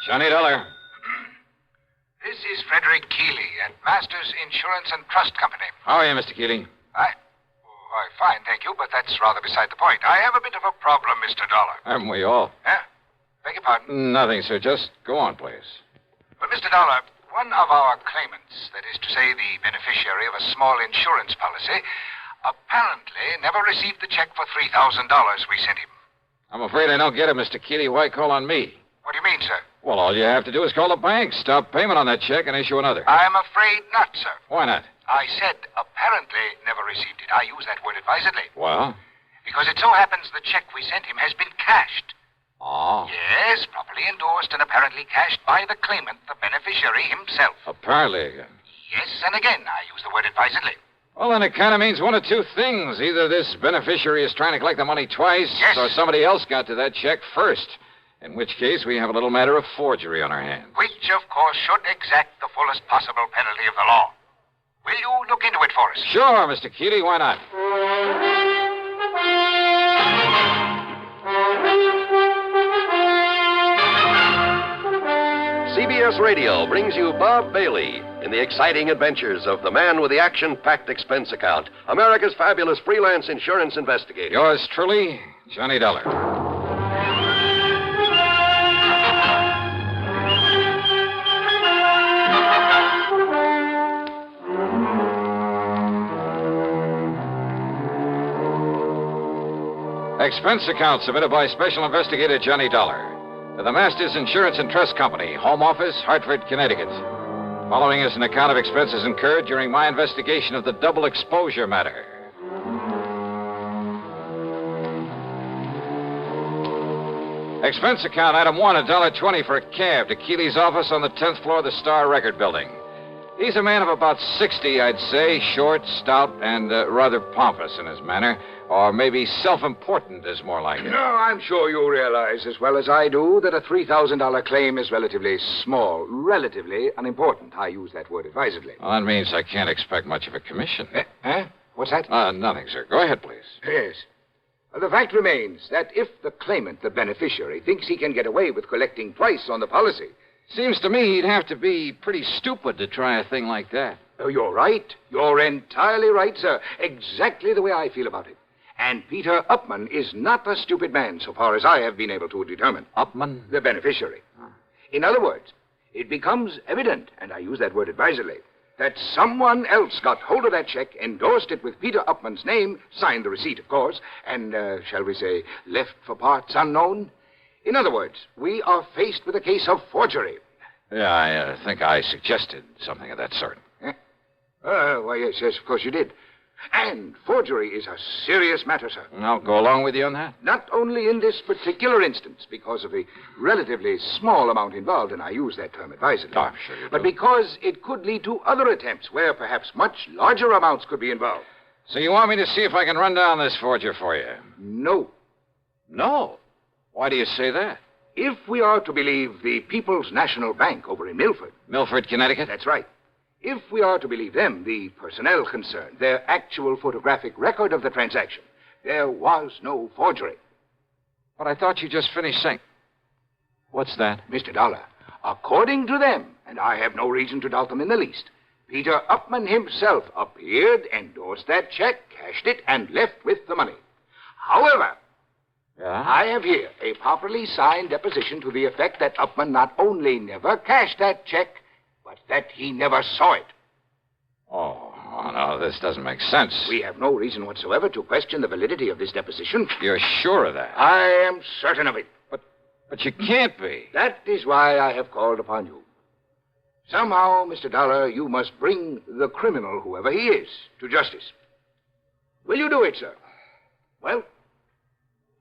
Johnny Dollar. This is Frederick Keeley at Masters Insurance and Trust Company. How are you, Mr. Keeley? Why, fine, thank you, but that's rather beside the point. I have a bit of a problem, Mr. Dollar. Haven't we all? Huh? Beg your pardon? Nothing, sir. Just go on, please. Well, Mr. Dollar, one of our claimants, that is to say the beneficiary of a small insurance policy, apparently never received the check for $3,000 we sent him. I'm afraid I don't get it, Mr. Keeley. Why call on me? What do you mean, sir? Well, all you have to do is call the bank, stop payment on that check, and issue another. I'm afraid not, sir. Why not? I said apparently never received it. I use that word advisedly. Well? Because it so happens the check we sent him has been cashed. Oh. Yes, properly endorsed and apparently cashed by the claimant, the beneficiary himself. Apparently. Yes, and again, I use the word advisedly. Well, then it kind of means one of two things. Either this beneficiary is trying to collect the money twice, yes, or somebody else got to that check first. In which case, we have a little matter of forgery on our hands. Which, of course, should exact the fullest possible penalty of the law. Will you look into it for us? Sure, Mr. Keeley. Why not? CBS Radio brings you Bob Bailey in the exciting adventures of the man with the action-packed expense account, America's fabulous freelance insurance investigator. Yours truly, Johnny Dollar. Expense account submitted by Special Investigator Johnny Dollar to the Masters Insurance and Trust Company, Home Office, Hartford, Connecticut. Following is an account of expenses incurred during my investigation of the double exposure matter. Expense account item 1, $1.20 for a cab to Keeley's office on the 10th floor of the Star Record Building. He's a man of about 60, I'd say, short, stout, and rather pompous in his manner. Or maybe self-important is more like it. No, I'm sure you realize as well as I do that a $3,000 claim is relatively small, relatively unimportant. I use that word advisedly. Well, that means I can't expect much of a commission. Huh? What's that? Nothing, sir. Go ahead, please. Yes. The fact remains that if the claimant, the beneficiary, thinks he can get away with collecting twice on the policy... Seems to me he'd have to be pretty stupid to try a thing like that. Oh, you're right. You're entirely right, sir. Exactly the way I feel about it. And Peter Upman is not a stupid man, so far as I have been able to determine. Upman? The beneficiary. In other words, it becomes evident, and I use that word advisedly, that someone else got hold of that check, endorsed it with Peter Upman's name, signed the receipt, of course, and, shall we say, left for parts unknown. In other words, we are faced with a case of forgery. Yeah, I think I suggested something of that sort. Why, yes, of course you did. And forgery is a serious matter, sir. I'll go along with you on that. Not only in this particular instance, because of the relatively small amount involved, and I use that term advisedly. Oh, I'm sure you do. But because it could lead to other attempts where perhaps much larger amounts could be involved. So you want me to see if I can run down this forger for you? No. No? Why do you say that? If we are to believe the People's National Bank over in Milford. Milford, Connecticut? That's right. If we are to believe them, the personnel concerned, their actual photographic record of the transaction, there was no forgery. But I thought you just finished saying... What's that? Mr. Dollar, according to them, and I have no reason to doubt them in the least, Peter Upman himself appeared, endorsed that check, cashed it, and left with the money. However... Yeah? I have here a properly signed deposition to the effect that Upman not only never cashed that check, but that he never saw it. Oh, no, this doesn't make sense. We have no reason whatsoever to question the validity of this deposition. You're sure of that? I am certain of it. But you can't be. That is why I have called upon you. Somehow, Mr. Dollar, you must bring the criminal, whoever he is, to justice. Will you do it, sir? Well...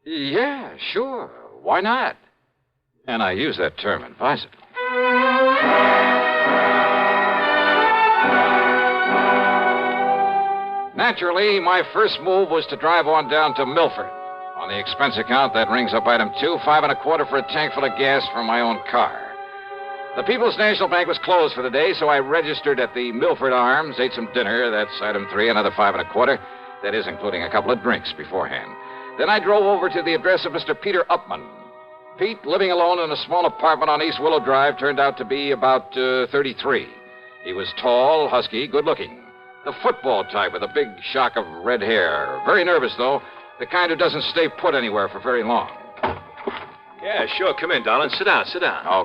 Yeah, sure. Why not? And I use that term advisedly. Naturally, my first move was to drive on down to Milford. On the expense account, that rings up item 2, $5.25 for a tank full of gas for my own car. The People's National Bank was closed for the day, so I registered at the Milford Arms, ate some dinner, that's item 3, another $5.25. That is, including a couple of drinks beforehand. Then I drove over to the address of Mr. Peter Upman. Pete, living alone in a small apartment on East Willow Drive, turned out to be about 33. He was tall, husky, good-looking. The football type with a big shock of red hair. Very nervous, though. The kind who doesn't stay put anywhere for very long. Yeah, sure. Come in, darling. Sit down.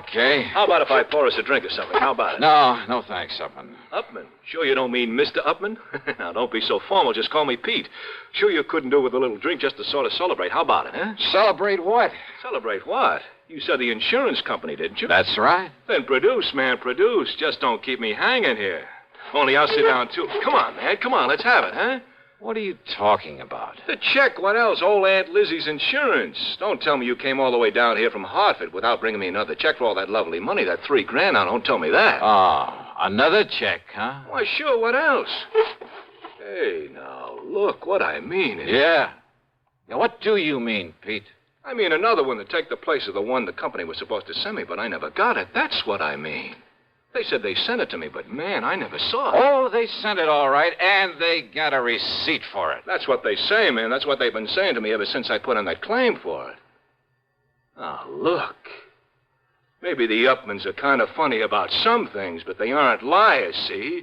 Okay. How about if I pour us a drink or something? How about it? No thanks, Upman. Upman? Sure you don't mean Mr. Upman? Now, don't be so formal. Just call me Pete. Sure you couldn't do with a little drink just to sort of celebrate. How about it, huh? Celebrate what? Celebrate what? You said the insurance company, didn't you? That's right. Then produce, man, produce. Just don't keep me hanging here. Only I'll sit down, too. Come on, man. Come on. Let's have it, huh? What are you talking about? The check. What else? Old Aunt Lizzie's insurance. Don't tell me you came all the way down here from Hartford without bringing me another check for all that lovely money, that $3,000. Now, don't tell me that. Oh, another check, huh? Why, sure. What else? Hey, now, look. What I mean is... Yeah, what do you mean, Pete? I mean another one to take the place of the one the company was supposed to send me, but I never got it. That's what I mean. They said they sent it to me, but, man, I never saw it. Oh, they sent it all right, and they got a receipt for it. That's what they say, man. That's what they've been saying to me ever since I put in that claim for it. Now, look. Maybe the Upmans are kind of funny about some things, but they aren't liars, see?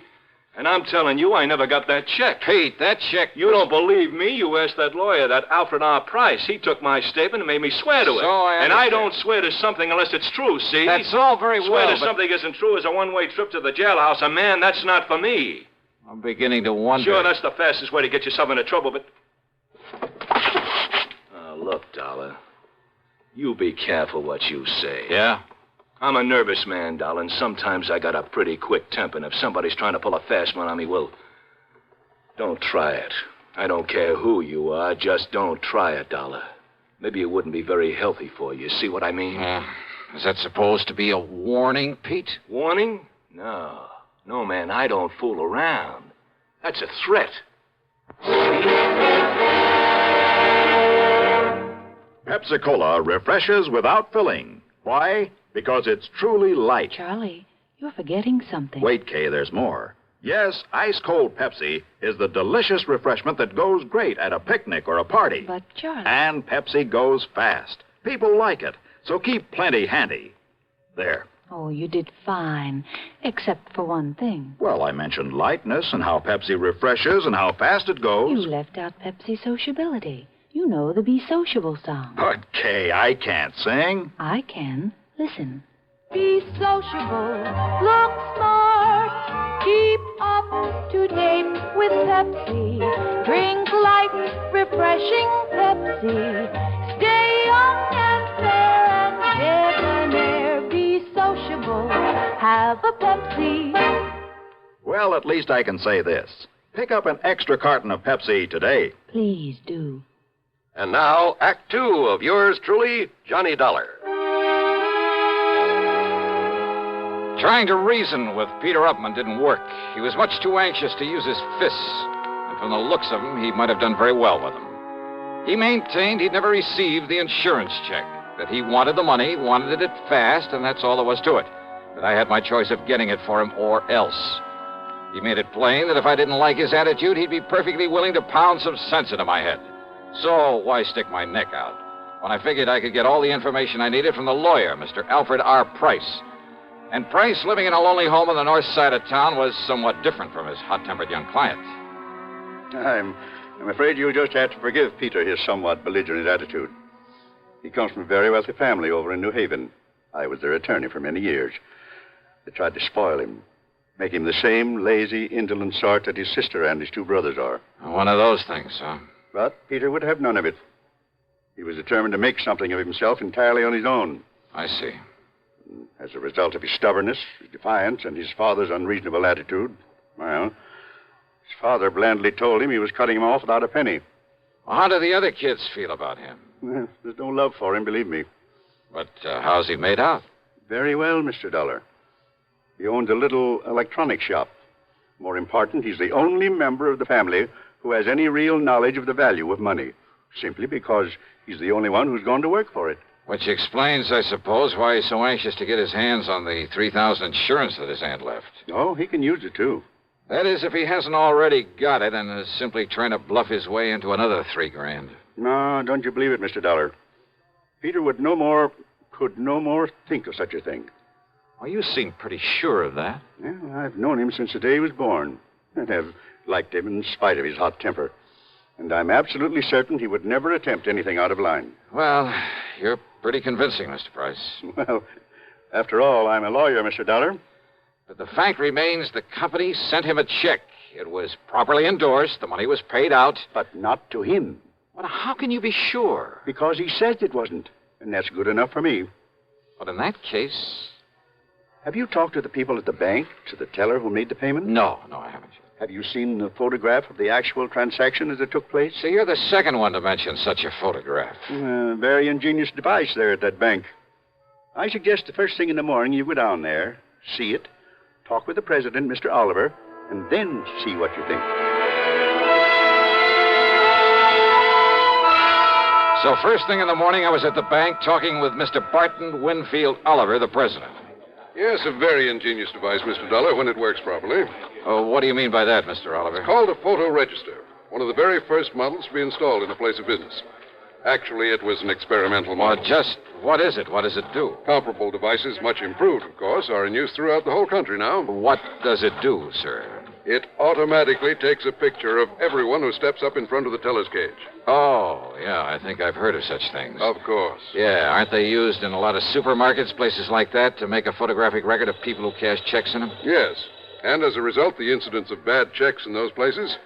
And I'm telling you, I never got that check. Pete, that check... You don't believe me? You asked that lawyer, that Alfred R. Price. He took my statement and made me swear to it. And I don't swear to something unless it's true, see? That's all very well, Swear to something isn't true is a one-way trip to the jailhouse. And, man, that's not for me. I'm beginning to wonder... Sure, that's the fastest way to get yourself into trouble, but... Look, Dollar. You be careful what you say. Yeah? I'm a nervous man, darling. Sometimes I got a pretty quick temper, and if somebody's trying to pull a fast one on me, well, don't try it. I don't care who you are. Just don't try it, Dollar. Maybe it wouldn't be very healthy for you. See what I mean? Is that supposed to be a warning, Pete? Warning? No. No, man, I don't fool around. That's a threat. Pepsi-Cola refreshes without filling. Why? Because it's truly light. Charlie, you're forgetting something. Wait, Kay, there's more. Yes, ice-cold Pepsi is the delicious refreshment that goes great at a picnic or a party. But, Charlie... And Pepsi goes fast. People like it, so keep plenty handy. There. Oh, you did fine, except for one thing. Well, I mentioned lightness and how Pepsi refreshes and how fast it goes. You left out Pepsi sociability. You know the Be Sociable song. But, Kay, I can't sing. I can. Listen. Be sociable, look smart, keep up to date with Pepsi. Drink light, refreshing Pepsi. Stay young and fair and debonair. Be sociable, have a Pepsi. Well, at least I can say this. Pick up an extra carton of Pepsi today. Please do. And now, Act Two of yours truly, Johnny Dollar. Trying to reason with Peter Upman didn't work. He was much too anxious to use his fists. And from the looks of him, he might have done very well with them. He maintained he'd never received the insurance check, that he wanted the money, wanted it fast, and that's all there was to it. That I had my choice of getting it for him or else. He made it plain that if I didn't like his attitude, he'd be perfectly willing to pound some sense into my head. So why stick my neck out when I figured I could get all the information I needed from the lawyer, Mr. Alfred R. Price? And Price, living in a lonely home on the north side of town, was somewhat different from his hot-tempered young client. I'm afraid you'll just have to forgive Peter his somewhat belligerent attitude. He comes from a very wealthy family over in New Haven. I was their attorney for many years. They tried to spoil him, make him the same lazy, indolent sort that his sister and his two brothers are. One of those things, huh? But Peter would have none of it. He was determined to make something of himself entirely on his own. I see. As a result of his stubbornness, his defiance, and his father's unreasonable attitude, well, his father blandly told him he was cutting him off without a penny. Well, how do the other kids feel about him? Well, there's no love for him, believe me. But how's he made out? Very well, Mr. Dollar. He owns a little electronic shop. More important, he's the only member of the family who has any real knowledge of the value of money, simply because he's the only one who's gone to work for it. Which explains, I suppose, why he's so anxious to get his hands on the $3,000 insurance that his aunt left. Oh, he can use it, too. That is, if he hasn't already got it and is simply trying to bluff his way into another $3,000. No, don't you believe it, Mr. Dollar. Peter would no more could no more think of such a thing. Well, you seem pretty sure of that. Well, I've known him since the day he was born, and have liked him in spite of his hot temper. And I'm absolutely certain he would never attempt anything out of line. Well, you're pretty convincing, Mr. Price. Well, after all, I'm a lawyer, Mr. Dollar. But the fact remains the company sent him a check. It was properly endorsed. The money was paid out. But not to him. Well, how can you be sure? Because he says it wasn't. And that's good enough for me. But in that case... Have you talked to the people at the bank, to the teller who made the payment? No, I haven't. Have you seen the photograph of the actual transaction as it took place? See, you're the second one to mention such a photograph. Very ingenious device there at that bank. I suggest the first thing in the morning you go down there, see it, talk with the president, Mr. Oliver, and then see what you think. So first thing in the morning, I was at the bank talking with Mr. Barton Winfield Oliver, the president. Yes, a very ingenious device, Mr. Dollar, when it works properly. Oh, what do you mean by that, Mr. Oliver? It's called a photo register, one of the very first models to be installed in a place of business. Actually, it was an experimental Well, model. just what is it? What does it do? Comparable devices, much improved, of course, are in use throughout the whole country now. What does it do, sir? It automatically takes a picture of everyone who steps up in front of the teller's cage. Oh, yeah, I think I've heard of such things. Of course. Yeah, aren't they used in a lot of supermarkets, places like that, to make a photographic record of people who cash checks in them? Yes. And as a result, the incidence of bad checks in those places,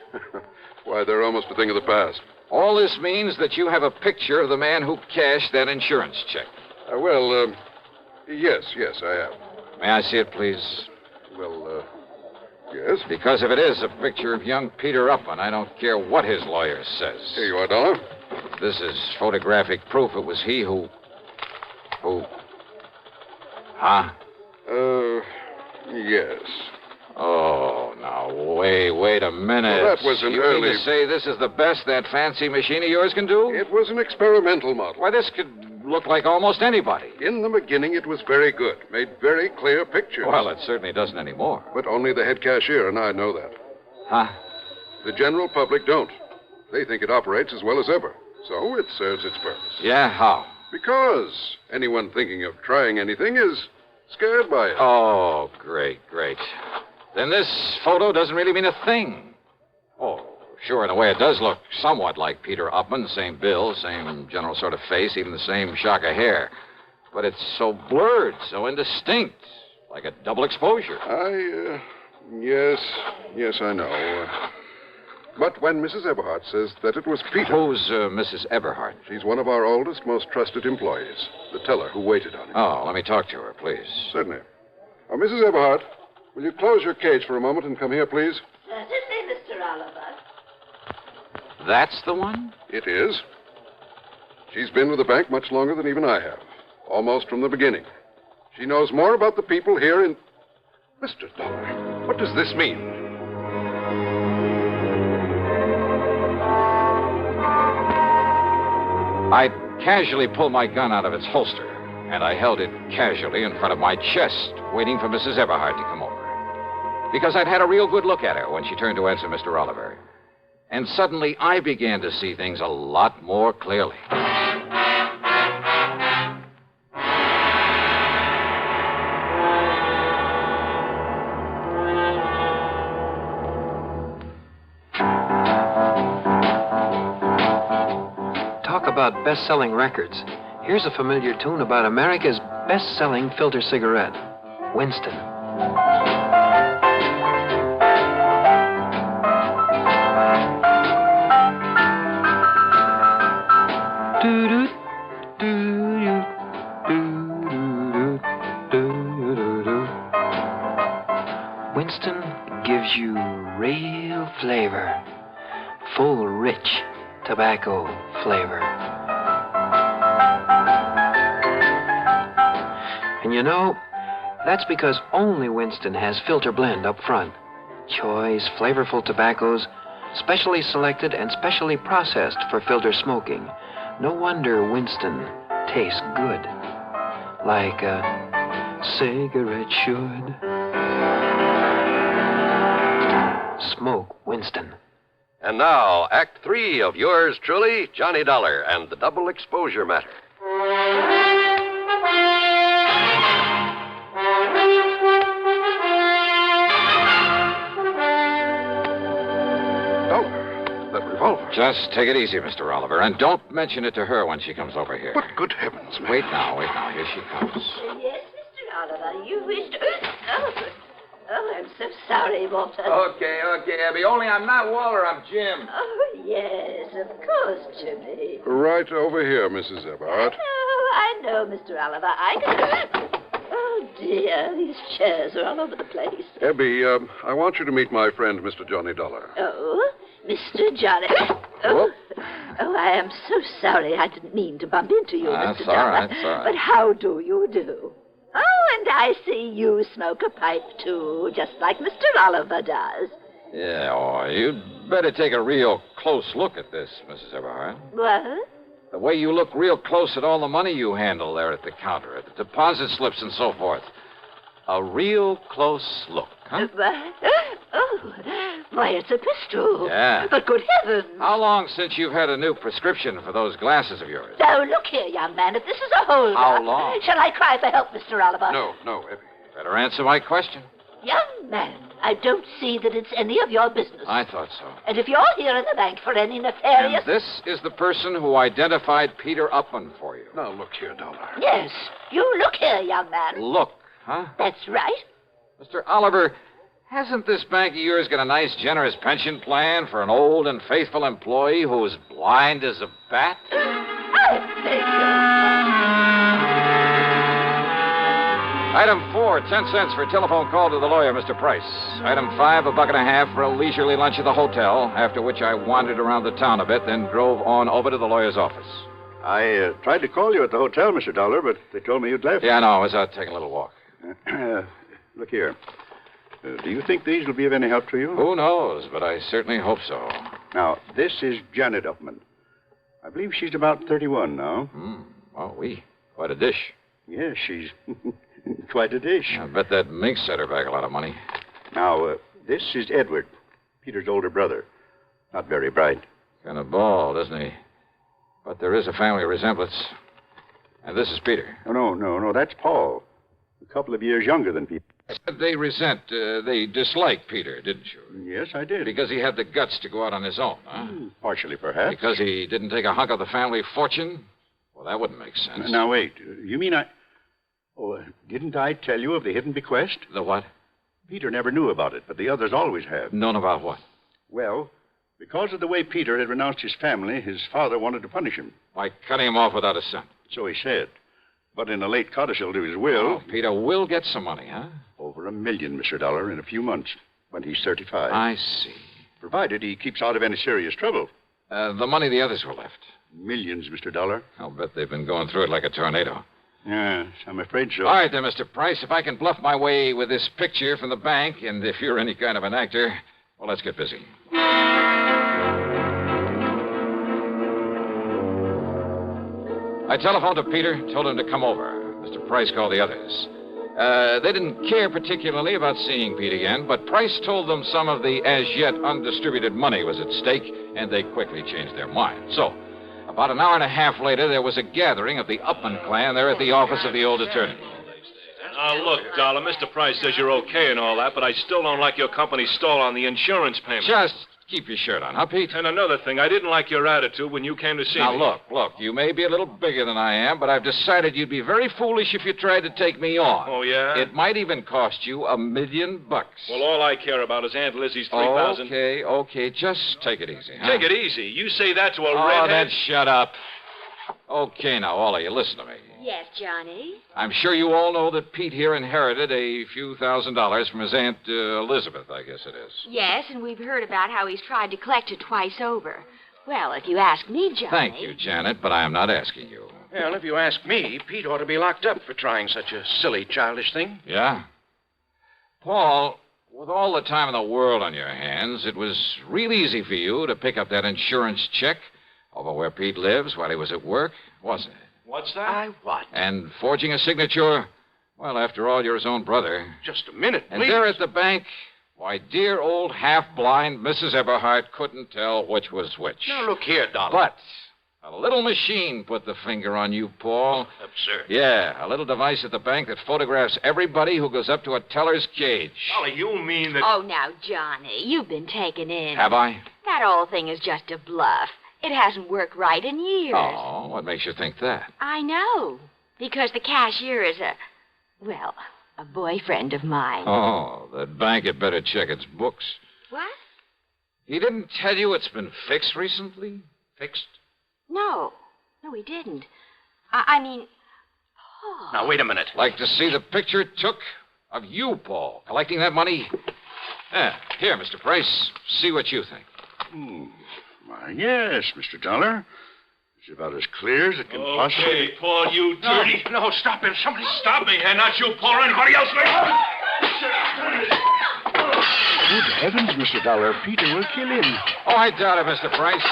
why, they're almost a thing of the past. All this means that you have a picture of the man who cashed that insurance check. Yes, I have. May I see it, please? Yes. Because if it is a picture of young Peter Upman, I don't care what his lawyer says. Here you are, Dollar. This is photographic proof it was he who... Huh? Yes. Oh, now, wait a minute. Well, that was an you early... mean to say this is the best that fancy machine of yours can do? It was an experimental model. Why, this could look like almost anybody. In the beginning, it was very good. Made very clear pictures. Well, it certainly doesn't anymore. But only the head cashier and I know that. Huh? The general public don't. They think it operates as well as ever. So it serves its purpose. Yeah, how? Because anyone thinking of trying anything is scared by it. Oh, great. Then this photo doesn't really mean a thing. Oh, sure, in a way it does look somewhat like Peter Upman. Same build, same general sort of face, even the same shock of hair. But it's so blurred, so indistinct, like a double exposure. Yes, I know. But when Mrs. Eberhardt says that it was Peter... Who's Mrs. Eberhardt? She's one of our oldest, most trusted employees. The teller who waited on him. Oh, let me talk to her, please. Certainly. Mrs. Eberhardt, will you close your cage for a moment and come here, please? Certainly, Mr. Oliver. That's the one? It is. She's been with the bank much longer than even I have. Almost from the beginning. She knows more about the people here in... Mr. Dollar, what does this mean? I casually pulled my gun out of its holster, and I held it casually in front of my chest, waiting for Mrs. Eberhardt to come over. Because I'd had a real good look at her when she turned to answer Mr. Oliver. And suddenly I began to see things a lot more clearly. Talk about best-selling records. Here's a familiar tune about America's best-selling filter cigarette, Winston. Winston gives you real flavor, full, rich tobacco flavor. And you know, that's because only Winston has filter blend up front. Choice, flavorful tobaccos, specially selected and specially processed for filter smoking. No wonder Winston tastes good, like a cigarette should. Smoke Winston. And now, Act 3 of yours truly, Johnny Dollar, and the double exposure matter. Just take it easy, Mr. Oliver, and don't mention it to her when she comes over here. But good heavens, man. Wait now. Here she comes. Yes, Mr. Oliver, you wished... Oh, I'm so sorry, Walter. Okay, Abby. Only I'm not Walter, I'm Jim. Oh, yes, of course, Jimmy. Right over here, Mrs. Everhart. Oh, I know, Mr. Oliver. I can... Oh, dear, these chairs are all over the place. Abby, I want you to meet my friend, Mr. Johnny Dollar. Oh, Mr. Johnny... Oh, I am so sorry. I didn't mean to bump into you, Mr. Dollar. That's all right. But how do you do? Oh, and I see you smoke a pipe, too, just like Mr. Oliver does. Yeah, you'd better take a real close look at this, Mrs. Everhart. What? The way you look real close at all the money you handle there at the counter, at the deposit slips and so forth. A real close look, huh? Oh, why, it's a pistol. Yeah. But good heavens. How long since you've had a new prescription for those glasses of yours? Now, look here, young man, if this is a hold-up... How long? Shall I cry for help, Mr. Oliver? No, Abby. Better answer my question. Young man, I don't see that it's any of your business. I thought so. And if you're here in the bank for any nefarious... And this is the person who identified Peter Upman for you. Now, look here, Dollar. Yes, you look here, young man. Look, huh? That's right. Mr. Oliver, hasn't this bank of yours got a nice, generous pension plan for an old and faithful employee who's blind as a bat? I beg Item 4, 10 cents for a telephone call to the lawyer, Mr. Price. Item 5, $1.50 for a leisurely lunch at the hotel, after which I wandered around the town a bit, then drove on over to the lawyer's office. I tried to call you at the hotel, Mr. Dollar, but they told me you'd left. Yeah, no, I was out taking a little walk. Look here. Do you think these will be of any help to you? Who knows, but I certainly hope so. Now, this is Janet Upman. I believe she's about 31 now. Well, quite a dish. Yes, she's quite a dish. I bet that mink set her back a lot of money. Now, this is Edward, Peter's older brother. Not very bright. Kind of bald, isn't he? But there is a family resemblance. And this is Peter. Oh, no, that's Paul. A couple of years younger than Peter. They dislike Peter, didn't you? Yes, I did. Because he had the guts to go out on his own, huh? Partially, perhaps. Because he didn't take a hunk of the family fortune? Well, that wouldn't make sense. Now, wait. You mean didn't I tell you of the hidden bequest? The what? Peter never knew about it, but the others always have. Known about what? Well, because of the way Peter had renounced his family, his father wanted to punish him. By cutting him off without a cent. So he said. But in a late codicil to his will... Oh, Peter will get some money, huh? Over $1 million, Mr. Dollar, in a few months, when he's 35. I see. Provided he keeps out of any serious trouble. The money the others were left. Millions, Mr. Dollar. I'll bet they've been going through it like a tornado. Yes, I'm afraid so. All right, then, Mr. Price, if I can bluff my way with this picture from the bank, and if you're any kind of an actor, well, let's get busy. I telephoned to Peter, told him to come over. Mr. Price called the others. They didn't care particularly about seeing Pete again, but Price told them some of the as-yet undistributed money was at stake, and they quickly changed their mind. So, about an hour and a half later, there was a gathering of the Upman clan there at the office of the old attorney. Look, Dollar, Mr. Price says you're okay and all that, but I still don't like your company's stall on the insurance payment. Just keep your shirt on, huh, Pete? And another thing, I didn't like your attitude when you came to see me. Now, look, you may be a little bigger than I am, but I've decided you'd be very foolish if you tried to take me on. Oh, yeah? It might even cost you $1 million. Well, all I care about is Aunt Lizzie's $3,000. Okay, just take it easy, huh? Take it easy. You say that to a Oh, redhead? then shut up. Okay, now, all of you, listen to me. Yes, Johnny? I'm sure you all know that Pete here inherited a few $1,000s from his Aunt Elizabeth, I guess it is. Yes, and we've heard about how he's tried to collect it twice over. Well, if you ask me, Johnny... Thank you, Janet, but I am not asking you. Well, if you ask me, Pete ought to be locked up for trying such a silly, childish thing. Yeah? Paul, with all the time in the world on your hands, it was real easy for you to pick up that insurance check over where Pete lives while he was at work, wasn't it? What's that? What? And forging a signature, well, after all, you're his own brother. Just a minute, And please. there at the bank, why, dear old half-blind Mrs. Everhart couldn't tell which was which. Now, look here, Dollar. But a little machine put the finger on you, Paul. Absurd. Yeah, a little device at the bank that photographs everybody who goes up to a teller's cage. Dollar, you mean that... Oh, now, Johnny, you've been taken in. Have I? That old thing is just a bluff. It hasn't worked right in years. Oh, what makes you think that? I know. Because the cashier is a boyfriend of mine. Oh, that bank had better check its books. What? He didn't tell you it's been fixed recently? Fixed? No, he didn't. I mean, Paul. Now, wait a minute. Like to see the picture it took of you, Paul, collecting that money? Here, Mr. Price. See what you think. Why, yes, Mr. Dollar. It's about as clear as it can possibly... Okay, Paul, you dirty... No, stop him. Somebody stop me. And not you, Paul, or anybody else. Good heavens, Mr. Dollar. Peter will kill him. Oh, I doubt it, Mr. Price.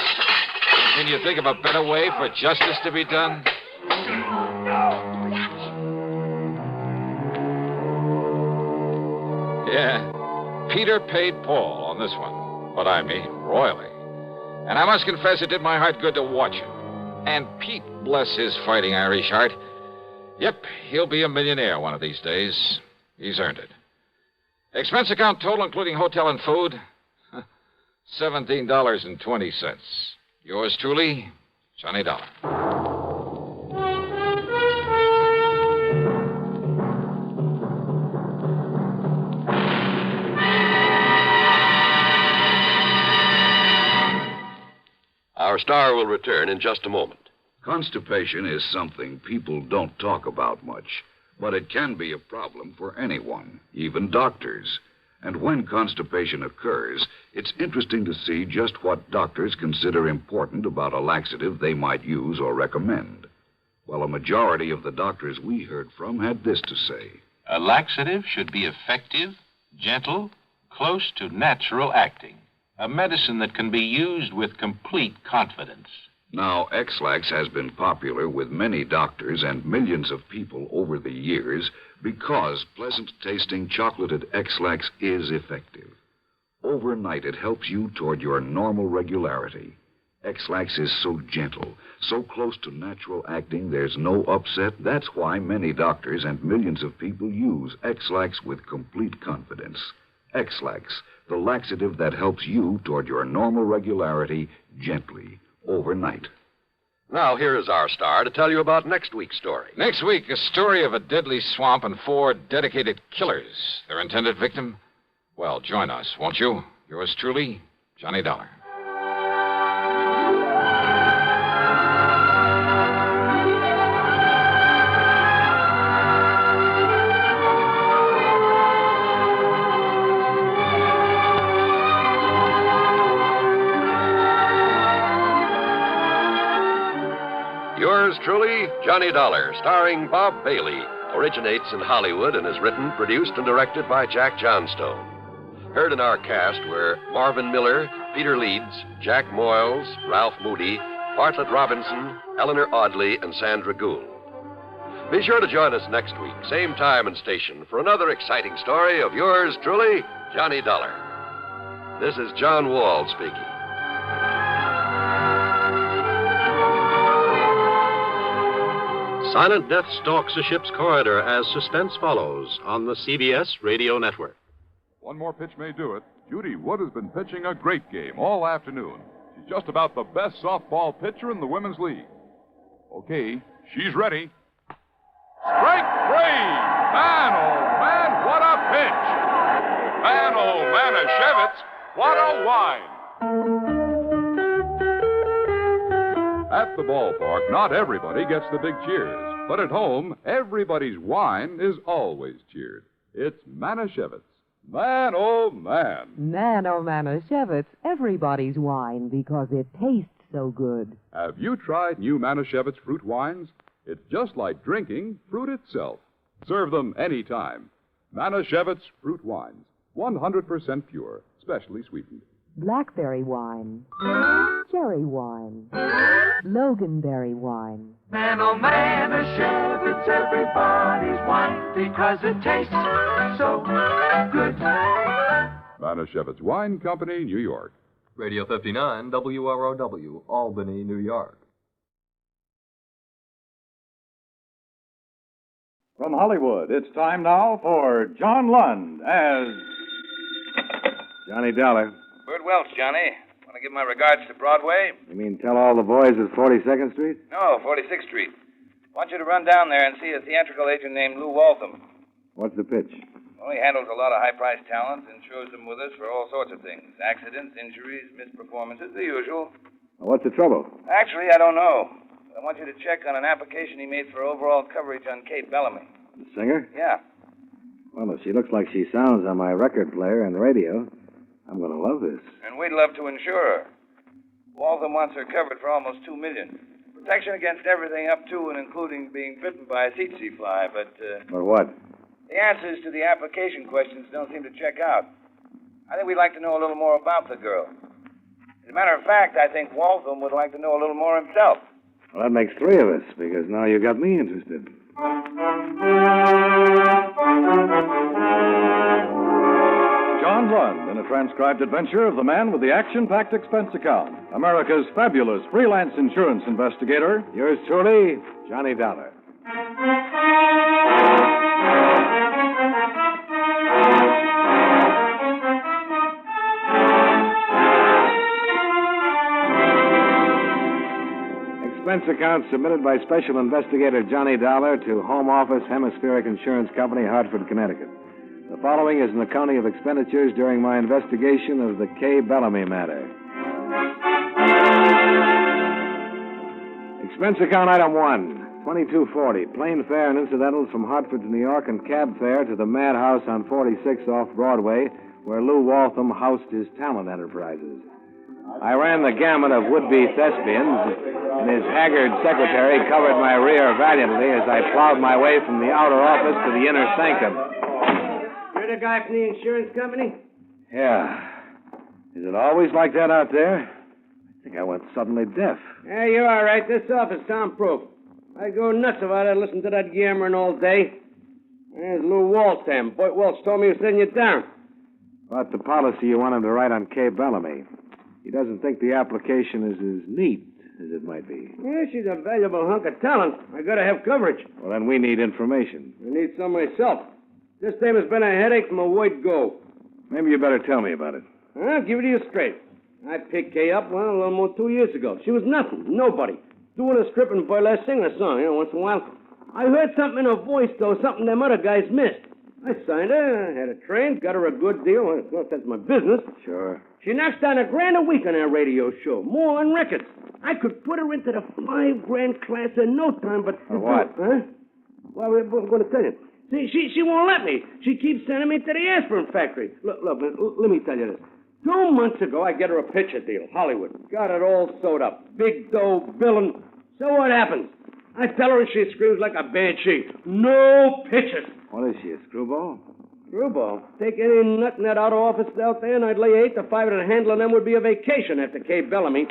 Can you think of a better way for justice to be done? Yeah, Peter paid Paul on this one. But I mean, royally. And I must confess it did my heart good to watch him. And Pete, bless his fighting Irish heart. Yep, he'll be a millionaire one of these days. He's earned it. Expense account total, including hotel and food, $17.20. Yours truly, Johnny Dollar. Our star will return in just a moment. Constipation is something people don't talk about much, but it can be a problem for anyone, even doctors. And when constipation occurs, it's interesting to see just what doctors consider important about a laxative they might use or recommend. Well, a majority of the doctors we heard from had this to say. A laxative should be effective, gentle, close to natural acting. A medicine that can be used with complete confidence. Now, X-Lax has been popular with many doctors and millions of people over the years because pleasant-tasting chocolated X-Lax is effective. Overnight, it helps you toward your normal regularity. X-Lax is so gentle, so close to natural acting, there's no upset. That's why many doctors and millions of people use X-Lax with complete confidence. X-Lax, the laxative that helps you toward your normal regularity gently, overnight. Now, here is our star to tell you about next week's story. Next week, a story of a deadly swamp and 4 dedicated killers. Their intended victim? Well, join us, won't you? Yours truly, Johnny Dollar. Yours truly, Johnny Dollar, starring Bob Bailey, originates in Hollywood and is written, produced, and directed by Jack Johnstone. Heard in our cast were Marvin Miller, Peter Leeds, Jack Moyles, Ralph Moody, Bartlett Robinson, Eleanor Audley, and Sandra Gould. Be sure to join us next week, same time and station, for another exciting story of yours truly, Johnny Dollar. This is John Wall speaking. Silent death stalks a ship's corridor as suspense follows on the CBS Radio Network. One more pitch may do it. Judy Wood has been pitching a great game all afternoon. She's just about the best softball pitcher in the Women's League. Okay, she's ready. Strike 3! Man, oh, man, what a pitch! Man, oh, Manischewitz, what a wine! At the ballpark, not everybody gets the big cheers. But at home, everybody's wine is always cheered. It's Manischewitz. Man, oh, man. Man, oh, Manischewitz, everybody's wine because it tastes so good. Have you tried new Manischewitz fruit wines? It's just like drinking fruit itself. Serve them any time. Manischewitz fruit wines, 100% pure, specially sweetened. Blackberry wine, cherry wine, Loganberry wine. Man, oh, Manischewitz, everybody's wine because it tastes so good. Manischewitz Wine Company, New York. Radio 59, WROW, Albany, New York. From Hollywood, it's time now for John Lund as Johnny Dollar. Bird Welch, Johnny. Want to give my regards to Broadway? You mean tell all the boys at 42nd Street? No, 46th Street. Want you to run down there and see a theatrical agent named Lou Waltham. What's the pitch? Well, he handles a lot of high-priced talent and insures them with us for all sorts of things. Accidents, injuries, misperformances, the usual. Well, what's the trouble? Actually, I don't know. I want you to check on an application he made for overall coverage on Kate Bellamy. The singer? Yeah. Well, if she looks like she sounds on my record player and radio, I'm going to love this. And we'd love to insure her. Waltham wants her covered for almost $2 million. Protection against everything up to and including being bitten by a tsetse fly, but... But what? The answers to the application questions don't seem to check out. I think we'd like to know a little more about the girl. As a matter of fact, I think Waltham would like to know a little more himself. Well, that makes three of us, because now you got me interested. John Lund in a transcribed adventure of the man with the action-packed expense account. America's fabulous freelance insurance investigator. Yours truly, Johnny Dollar. Expense account submitted by Special Investigator Johnny Dollar to Home Office Hemispheric Insurance Company, Hartford, Connecticut. The following is an accounting of expenditures during my investigation of the Kay Bellamy matter. Expense account item 1, $22.40. Plane fare and incidentals from Hartford to New York and cab fare to the Madhouse on 46 off Broadway, where Lou Waltham housed his talent enterprises. I ran the gamut of would-be thespians, and his haggard secretary covered my rear valiantly as I plowed my way from the outer office to the inner sanctum. You're the guy from the insurance company? Yeah. Is it always like that out there? I think I went suddenly deaf. Yeah, you're all right. This office soundproof. I'd go nuts if I'd listen to that yammering all day. There's Lou Waltham. Boy Welch told me he was sending you down. About the policy you want him to write on Kay Bellamy. He doesn't think the application is as neat as it might be. Yeah, she's a valuable hunk of talent. I gotta have coverage. Well, then we need information. I need some myself. This time has been a headache from a word go. Maybe you better tell me about it. I'll give it to you straight. I picked Kay up, well, a little more than 2 years ago. She was nothing, nobody. Doing a strip and burlesque, singing a song, once in a while. I heard something in her voice, though, something them other guys missed. I signed her, had her trained, got her a good deal. Well, that's my business. Sure. She knocks down $1,000 a week on her radio show, more on records. I could put her into the $5,000 class in no time, but... For what? Huh? Well, I'm going to tell you. See, she won't let me. She keeps sending me to the aspirin factory. Look, let me tell you this. 2 months ago, I get her a picture deal, Hollywood. Got it all sewed up. Big dough, billing. So what happens? I tell her and she screams like a banshee. No pictures. What is she, a screwball? Screwball? Take any nut in that outer office out there, and I'd lay 8 to 5 that handling them would be a vacation after Kay Bellamy.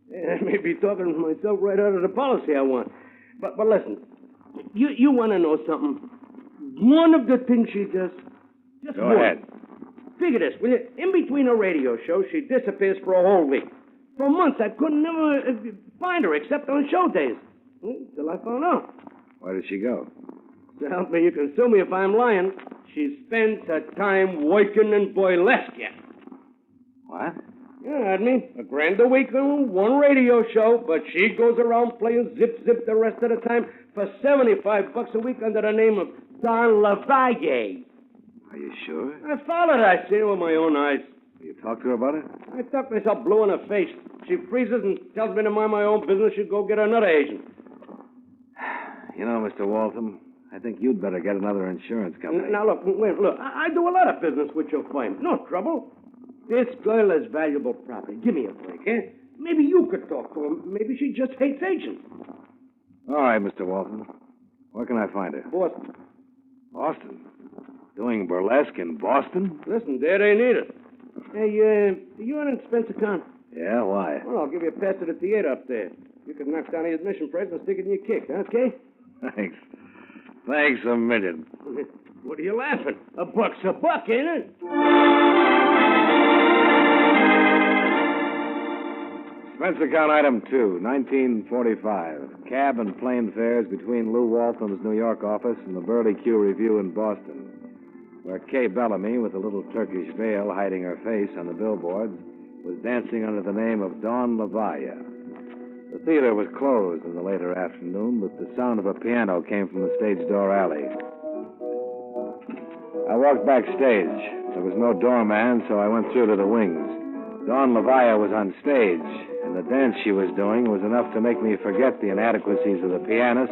Yeah, I may be talking to myself right out of the policy I want. But listen, you want to know something? One of the things she does. Just Go one. ahead. Figure this, will you? In between her radio shows, she disappears for a whole week. For months, I couldn't never find her except on show days. Till I found out. Where did she go? So help me, you can sue me if I'm lying. She spends her time working in burlesque. What? Yeah, I mean, $1,000 a week on one radio show, but she goes around playing zip the rest of the time for $75 a week under the name of Don LaValle. Are you sure? I followed her. I seen her with my own eyes. You talked to her about it? I talked myself blue in her face. She freezes and tells me to mind my own business. She'll go get another agent. You know, Mr. Waltham, I think you'd better get another insurance company. Now, look. I do a lot of business with your firm. No trouble. This girl is valuable property. Give me a break, eh? Maybe you could talk to her. Maybe she just hates agents. All right, Mr. Waltham. Where can I find her? Boston. Boston? Doing burlesque in Boston? Listen, there they need it. Hey, you on an expense account? Yeah, why? Well, I'll give you a pass to the theater up there. You can knock down the admission price and stick it in your kick, okay? Thanks. Thanks a million. What are you laughing? A buck's a buck, ain't it? Expense account item 2, 1945. Cab and plane fares between Lou Waltham's New York office and the Burley Q Review in Boston, where Kay Bellamy, with a little Turkish veil hiding her face on the billboards, was dancing under the name of Dawn LaValla. The theater was closed in the later afternoon, but the sound of a piano came from the stage door alley. I walked backstage. There was no doorman, so I went through to the wings. Dawn LaValla was on stage, and the dance she was doing was enough to make me forget the inadequacies of the pianist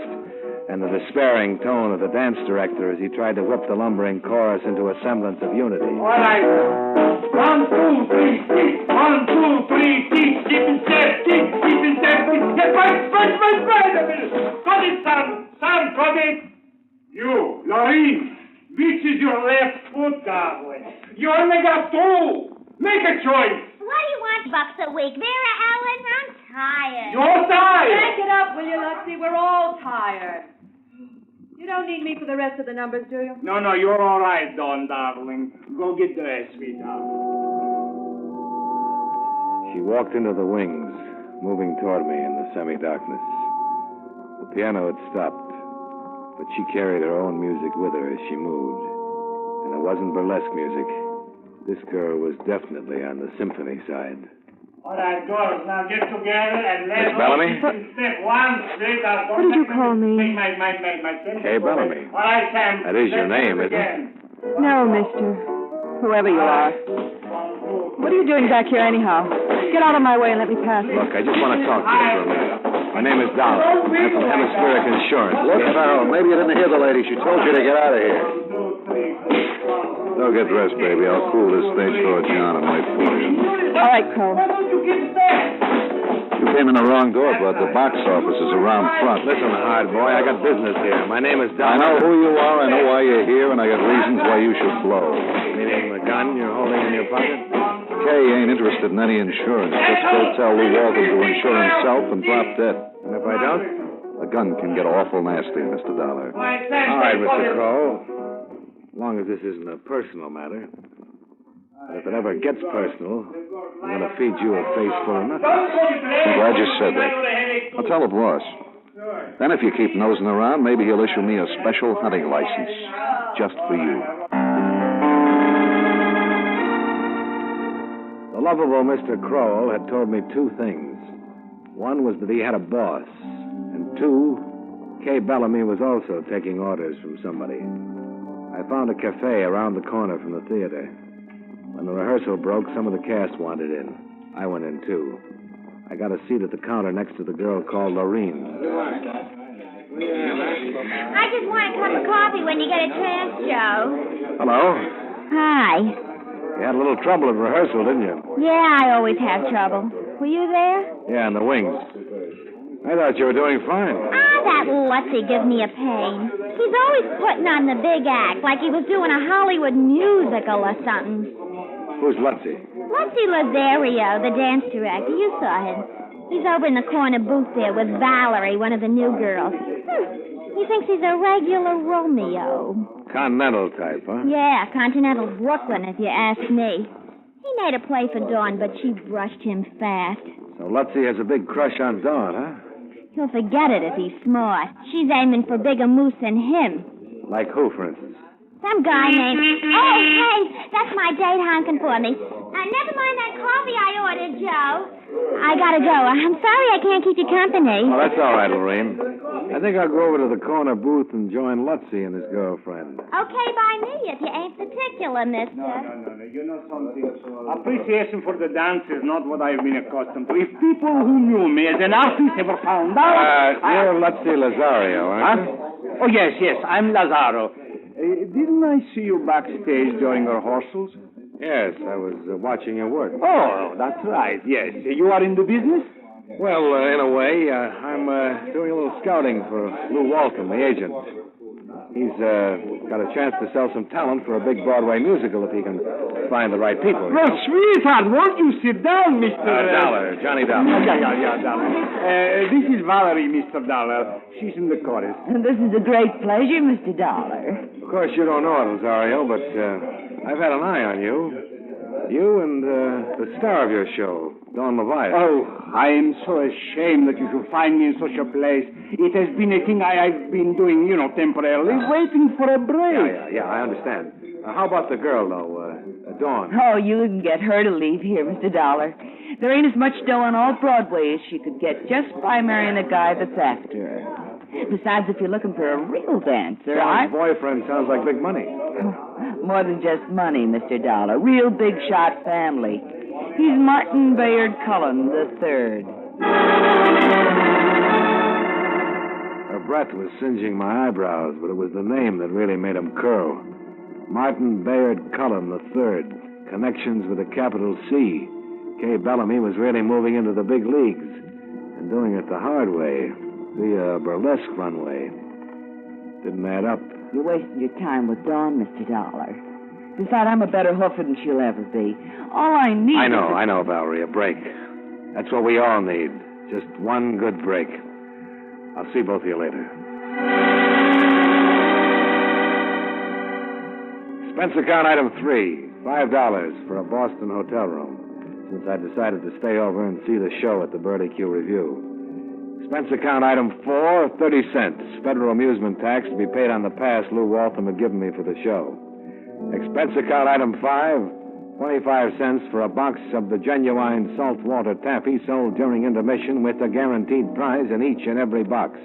and the despairing tone of the dance director as he tried to whip the lumbering chorus into a semblance of unity. All right. 1, 2, 3, 6. 1, 2, 3, 6. Keep in step, keep in step. Wait a minute. Got it, son, got it. You, Lorraine, which is your left foot, darling? You only got 2. Make a choice. What do you want, bucks a week? Vera Allen, I'm tired. You're tired. Back it up, will you, Luxie? We're all tired. You don't need me for the rest of the numbers, do you? No, you're all right, Dawn, darling. Go get dressed, sweetheart. She walked into the wings, moving toward me in the semi-darkness. The piano had stopped, but she carried her own music with her as she moved. And it wasn't burlesque music. This girl was definitely on the symphony side. All right, girls, now get together and let's... Miss Bellamy? Step 1, straight out. What did you call me? My Kay Bellamy. All right, Sam. That is your name, isn't it? No, mister. Whoever you are. What are you doing back here anyhow? Get out of my way and let me pass. Look, I just want to talk to you for a minute. My name is Dollar. I'm from Hemispheric Insurance. Look, Farrell, maybe you didn't hear the lady. She told you to get out of here. Don't get dressed, baby. I'll cool this stage door, John, and wait for you. All right, Cole. You came in the wrong door, but the box office is around front. Listen, hard boy, I got business here. My name is I Dollar. know who you are, I know why you're here, and I got reasons why you should blow. Meaning the gun you're holding in your pocket? Kay ain't interested in any insurance. Just go tell Lou Walton to insure himself and drop dead. And if I don't? The gun can get awful nasty, Mr. Dollar. All right, Mr. Crow. As long as this isn't a personal matter. But if it ever gets personal, I'm going to feed you a face full of nothing. I'm glad you said that. I'll tell the boss. Then if you keep nosing around, maybe he'll issue me a special hunting license. Just for you. The lovable Mr. Crowell had told me 2 things. One was that he had a boss. And 2, Kay Bellamy was also taking orders from somebody. I found a cafe around the corner from the theater. When the rehearsal broke, some of the cast wandered in. I went in, too. I got a seat at the counter next to the girl called Lorraine. I just want a cup of coffee when you get a chance, Joe. Hello. Hi. You had a little trouble at rehearsal, didn't you? Yeah, I always have trouble. Were you there? Yeah, in the wings. I thought you were doing fine. That Lutzy gives me a pain. He's always putting on the big act, like he was doing a Hollywood musical or something. Who's Lutzy? Lutzy Lazario, the dance director. You saw him. He's over in the corner booth there with Valerie, one of the new girls. He thinks he's a regular Romeo. Continental type, huh? Yeah, Continental Brooklyn, if you ask me. He made a play for Dawn, but she brushed him fast. So Lutzy has a big crush on Dawn, huh? He'll forget it if he's smart. She's aiming for bigger moose than him. Like who, for instance? Some guy named... Oh, hey, that's my date honking for me. Never mind that coffee I ordered, Joe. I gotta go. I'm sorry I can't keep you company. Oh, that's all right, Lorraine. I think I'll go over to the corner booth and join Lutzy and his girlfriend. Okay by me if you ain't particular, mister. No. You know something? Appreciation for the dance is not what I've been accustomed to. If people who knew me as an artist ever found out... You're Lutzy Lazario, aren't you? Oh, yes, I'm Lazaro. Didn't I see you backstage during rehearsals? Yes, I was watching your work. Oh, that's right, yes. You are in the business? Well, in a way, I'm doing a little scouting for Lou Walton, the agent. He's got a chance to sell some talent for a big Broadway musical if he can find the right people. Well, sweetheart, won't you sit down, Mr. Dollar, Johnny Dollar. Yeah, Dollar. This is Valerie, Mr. Dollar. She's in the chorus. And this is a great pleasure, Mr. Dollar. Of course, you don't know it, Lazario, but I've had an eye on you. You and the star of your show, Dawn LaValla. Oh, I am so ashamed that you should find me in such a place. It has been a thing I've been doing, temporarily, waiting for a break. Yeah, I understand. How about the girl, though, Dawn? Oh, you can get her to leave here, Mr. Dollar. There ain't as much dough on all Broadway as she could get just by marrying a guy that's after her. Besides, if you're looking for a real dancer, Dawn's boyfriend sounds like big money. More than just money, Mr. Dollar. Real big shot family. He's Martin Bayard Cullen III. Her breath was singeing my eyebrows, but it was the name that really made them curl. Martin Bayard Cullen III. Connections with a capital C. Kay Bellamy was really moving into the big leagues and doing it the hard way, via a burlesque runway. Didn't add up. You're wasting your time with Dawn, Mr. Dollar. Besides, I'm a better hoofer than she'll ever be. All I need I know, Valerie, a break. That's what we all need. Just one good break. I'll see both of you later. Expense account item 3, $5 for a Boston hotel room, since I decided to stay over and see the show at the Burley Q Review. Expense account item 4, 30 cents. Federal amusement tax to be paid on the pass Lou Waltham had given me for the show. Expense account item 5, 25 cents for a box of the genuine saltwater taffy sold during intermission with a guaranteed prize in each and every box.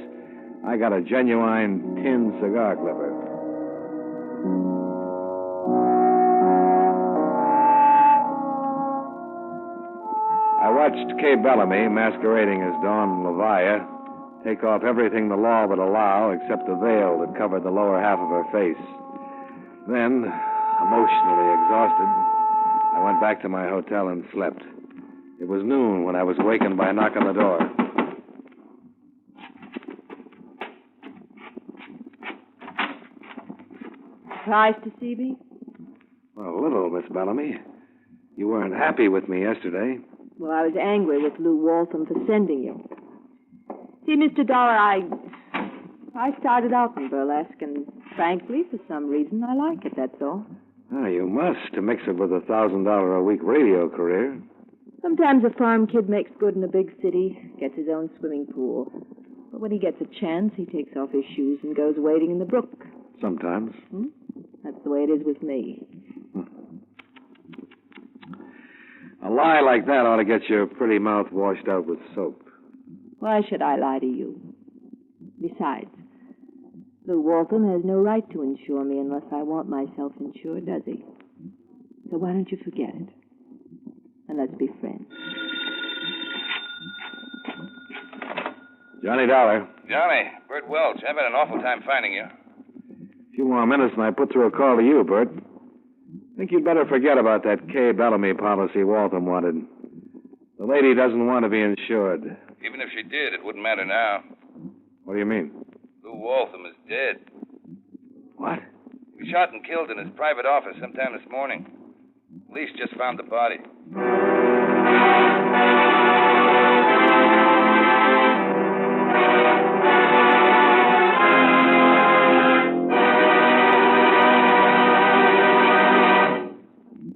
I got a genuine tin cigar clipper. I watched Kay Bellamy, masquerading as Dawn Levia, take off everything the law would allow except the veil that covered the lower half of her face. Then, emotionally exhausted, I went back to my hotel and slept. It was noon when I was wakened by a knock on the door. Surprised to see me? Well, a little, Miss Bellamy. You weren't happy with me yesterday. Well, I was angry with Lou Waltham for sending you. See, Mr. Dollar, I started out in burlesque, and frankly, for some reason, I like it, that's all. Ah, you must, to mix it with a $1,000 a week radio career. Sometimes a farm kid makes good in a big city, gets his own swimming pool. But when he gets a chance, he takes off his shoes and goes wading in the brook. Sometimes. That's the way it is with me. A lie like that ought to get your pretty mouth washed out with soap. Why should I lie to you? Besides, Lou Waltham has no right to insure me unless I want myself insured, does he? So why don't you forget it? And let's be friends. Johnny Dollar. Johnny, Bert Welch. I've had an awful time finding you. A few more minutes and I put through a call to you, Bert. Think you'd better forget about that Kay Bellamy policy Waltham wanted. The lady doesn't want to be insured. Even if she did, it wouldn't matter now. What do you mean? Lou Waltham is dead. What? He was shot and killed in his private office sometime this morning. Police just found the body.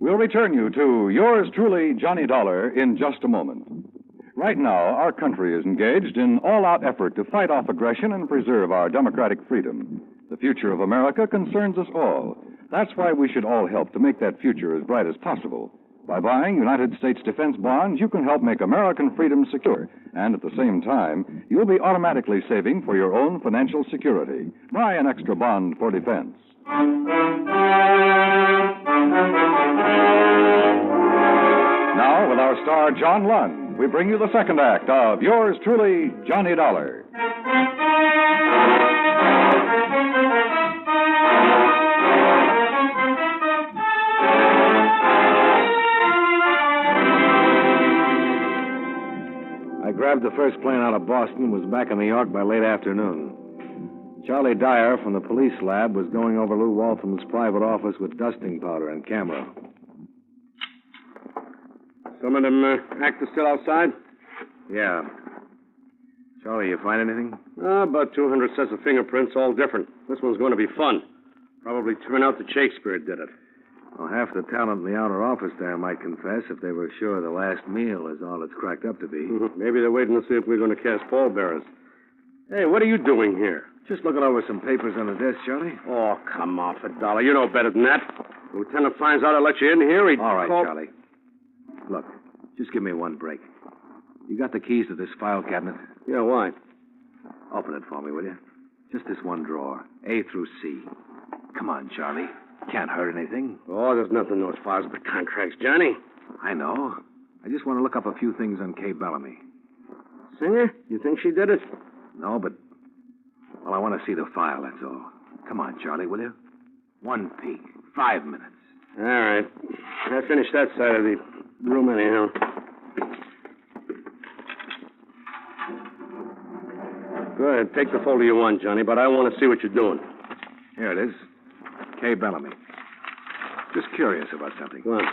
We'll return you to yours truly, Johnny Dollar, in just a moment. Right now, our country is engaged in all-out effort to fight off aggression and preserve our democratic freedom. The future of America concerns us all. That's why we should all help to make that future as bright as possible. By buying United States defense bonds, you can help make American freedom secure. And at the same time, you'll be automatically saving for your own financial security. Buy an extra bond for defense. Now, with our star, John Lund, we bring you the second act of yours truly, Johnny Dollar. I grabbed the first plane out of Boston and was back in New York by late afternoon. Charlie Dyer from the police lab was going over Lou Waltham's private office with dusting powder and camera. Some of them actors still outside? Yeah. Charlie, you find anything? About 200 sets of fingerprints, all different. This one's going to be fun. Probably turn out that Shakespeare did it. Well, half the talent in the outer office there might confess if they were sure the last meal is all it's cracked up to be. Maybe they're waiting to see if we're going to cast pallbearers. Hey, what are you doing here? Just looking over some papers on the desk, Charlie. Oh, come off it, Dollar. You know better than that. The lieutenant finds out I let you in here, he'd All right, call... Charlie. Look, just give me one break. You got the keys to this file cabinet? Yeah, why? Open it for me, will you? Just this one drawer, A through C. Come on, Charlie. Can't hurt anything. Oh, there's nothing in those files but contracts, Johnny. I know. I just want to look up a few things on Kay Bellamy. Singer? You think she did it? No, but... Well, I want to see the file, that's all. Come on, Charlie, will you? One peek. 5 minutes. All right. I finished that side of the room anyhow. Go ahead, take the folder you want, Johnny, but I want to see what you're doing. Here it is. Kay Bellamy. Just curious about something. What?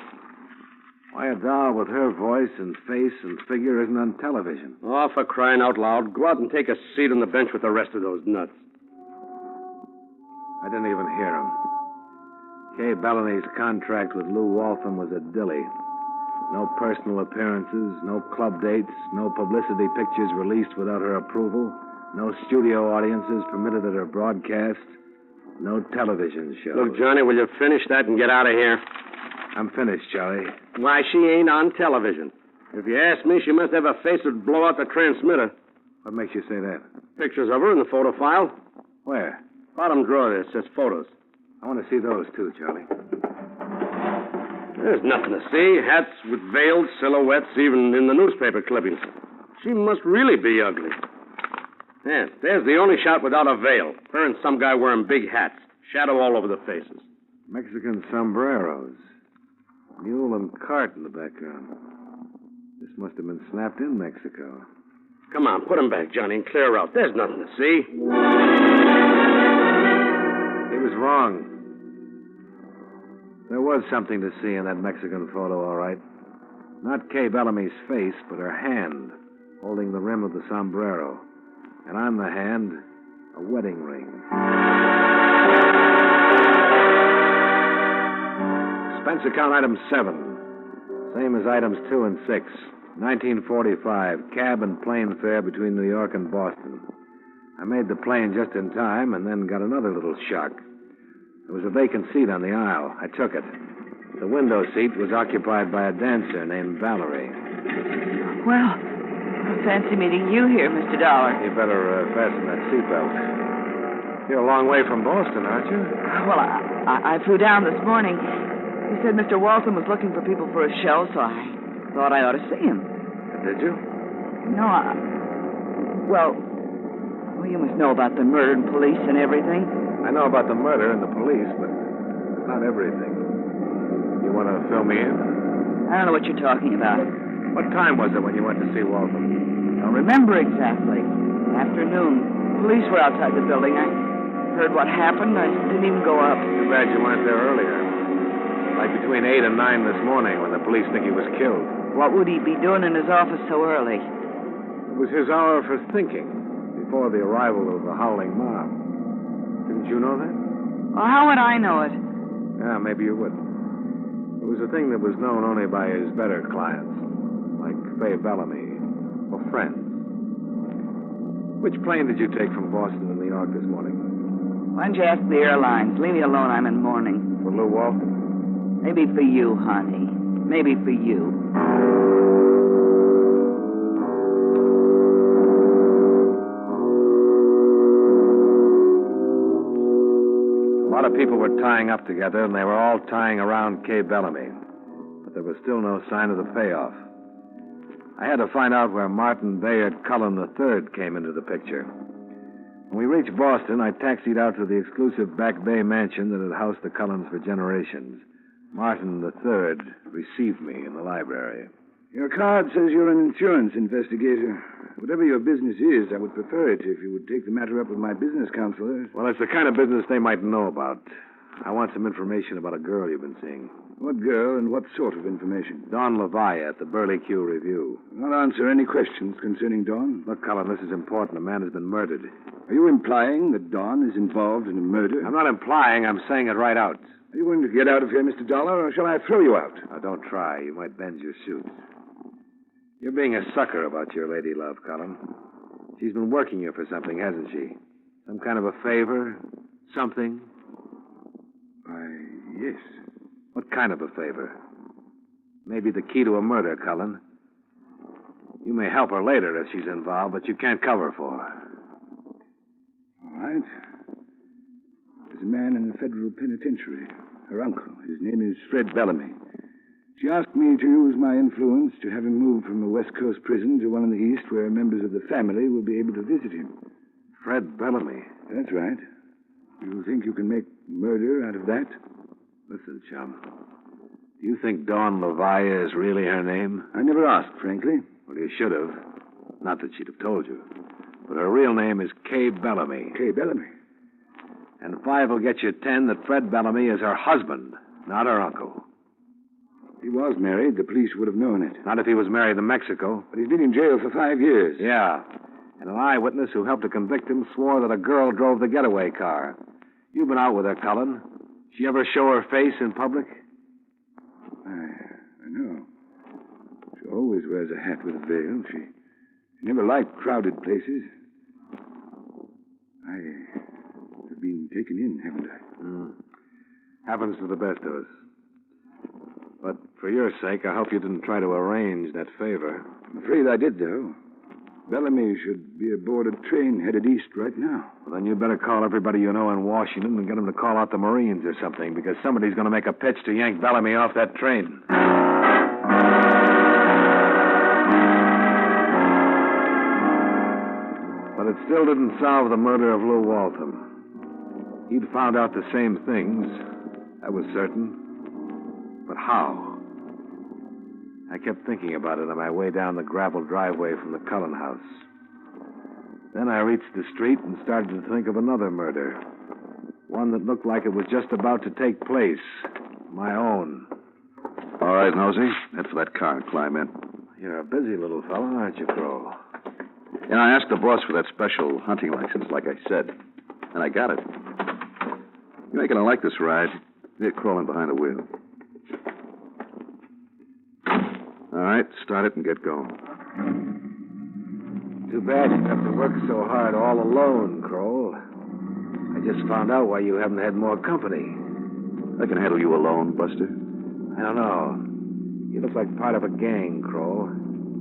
Why a doll with her voice and face and figure isn't on television? Oh, for crying out loud. Go out and take a seat on the bench with the rest of those nuts. I didn't even hear him. Kay Bellamy's contract with Lou Waltham was a dilly. No personal appearances, no club dates, no publicity pictures released without her approval, no studio audiences permitted at her broadcast, no television shows. Look, Johnny, will you finish that and get out of here? I'm finished, Charlie. Why, she ain't on television. If you ask me, she must have a face that would blow out the transmitter. What makes you say that? Pictures of her in the photo file. Where? Bottom drawer there says photos. I want to see those, too, Charlie. There's nothing to see. Hats with veiled silhouettes, even in the newspaper clippings. She must really be ugly. Yes, there's the only shot without a veil. Her and some guy wearing big hats. Shadow all over the faces. Mexican sombreros. Mule and cart in the background. This must have been snapped in Mexico. Come on, put him back, Johnny, and clear out. There's nothing to see. He was wrong. There was something to see in that Mexican photo, all right. Not Kay Bellamy's face, but her hand, holding the rim of the sombrero. And on the hand, a wedding ring. Expense account item 7. Same as items 2 and 6. 1945, cab and plane fare between New York and Boston. I made the plane just in time and then got another little shock. There was a vacant seat on the aisle. I took it. The window seat was occupied by a dancer named Valerie. Well, I fancy meeting you here, Mr. Dollar. You better fasten that seatbelt. You're a long way from Boston, aren't you? Well, I flew down this morning. He said Mr. Walton was looking for people for a show, so I thought I ought to see him. Did you? No, well, you must know about the murder and police and everything. I know about the murder and the police, but not everything. You want to fill me in? I don't know what you're talking about. What time was it when you went to see Waltham? I don't remember exactly. Afternoon. Police were outside the building. I heard what happened. I didn't even go up. Too bad you weren't there earlier. Like between 8 and 9 this morning when the police think he was killed. What would he be doing in his office so early? It was his hour for thinking, before the arrival of the howling mob. Didn't you know that? Well, how would I know it? Yeah, maybe you would. It was a thing that was known only by his better clients, like Fay Bellamy, or friends. Which plane did you take from Boston to New York this morning? Why don't you ask the airlines? Leave me alone. I'm in mourning. For Lou Walton? Maybe for you, honey. Maybe for you. A lot of people were tying up together, and they were all tying around Kay Bellamy. But there was still no sign of the payoff. I had to find out where Martin Bayard Cullen III came into the picture. When we reached Boston, I taxied out to the exclusive Back Bay mansion that had housed the Cullens for generations. Martin III received me in the library. Your card says you're an insurance investigator. Whatever your business is, I would prefer it if you would take the matter up with my business counselors. Well, it's the kind of business they might know about. I want some information about a girl you've been seeing. What girl and what sort of information? Dawn Levi at the Burley Q Review. I'll answer any questions concerning Dawn. Look, Cullen, this is important. A man has been murdered. Are you implying that Dawn is involved in a murder? I'm not implying. I'm saying it right out. Are you going to get out of here, Mr. Dollar, or shall I throw you out? Now, don't try. You might bend your suit. You're being a sucker about your lady love, Cullen. She's been working you for something, hasn't she? Some kind of a favor? Something? Why, yes. What kind of a favor? Maybe the key to a murder, Cullen. You may help her later if she's involved, but you can't cover for her. All right. There's a man in the federal penitentiary. Her uncle. His name is Fred Bellamy. She asked me to use my influence to have him moved from a West Coast prison to one in the East where members of the family will be able to visit him. Fred Bellamy? That's right. You think you can make murder out of that? Listen, chum. Do you think Dawn Levaya is really her name? I never asked, frankly. Well, you should have. Not that she'd have told you. But her real name is Kay Bellamy. Kay Bellamy. And 5 will get you 10 that Fred Bellamy is her husband, not her uncle. If he was married, the police would have known it. Not if he was married to Mexico. But he's been in jail for 5 years. Yeah. And an eyewitness who helped to convict him swore that a girl drove the getaway car. You've been out with her, Cullen. She ever show her face in public? I know. She always wears a hat with a veil. She never liked crowded places. I have been taken in, haven't I? Happens to the best of us. But for your sake, I hope you didn't try to arrange that favor. I'm afraid I did, though. Bellamy should be aboard a train headed east right now. Well, then you better call everybody you know in Washington and get them to call out the Marines or something, because somebody's going to make a pitch to yank Bellamy off that train. But it still didn't solve the murder of Lou Waltham. He'd found out the same things. That was certain. But how? I kept thinking about it on my way down the gravel driveway from the Cullen house. Then I reached the street and started to think of another murder. One that looked like it was just about to take place. My own. All right, Nosey. Head for that car and climb in. You're a busy little fellow, aren't you, Kroll? And I asked the boss for that special hunting license, like I said. And I got it. You ain't gonna like this ride. You're crawling behind the wheel. All right, start it and get going. Too bad you have to work so hard all alone, Kroll. I just found out why you haven't had more company. I can handle you alone, Buster. I don't know. You look like part of a gang, Kroll.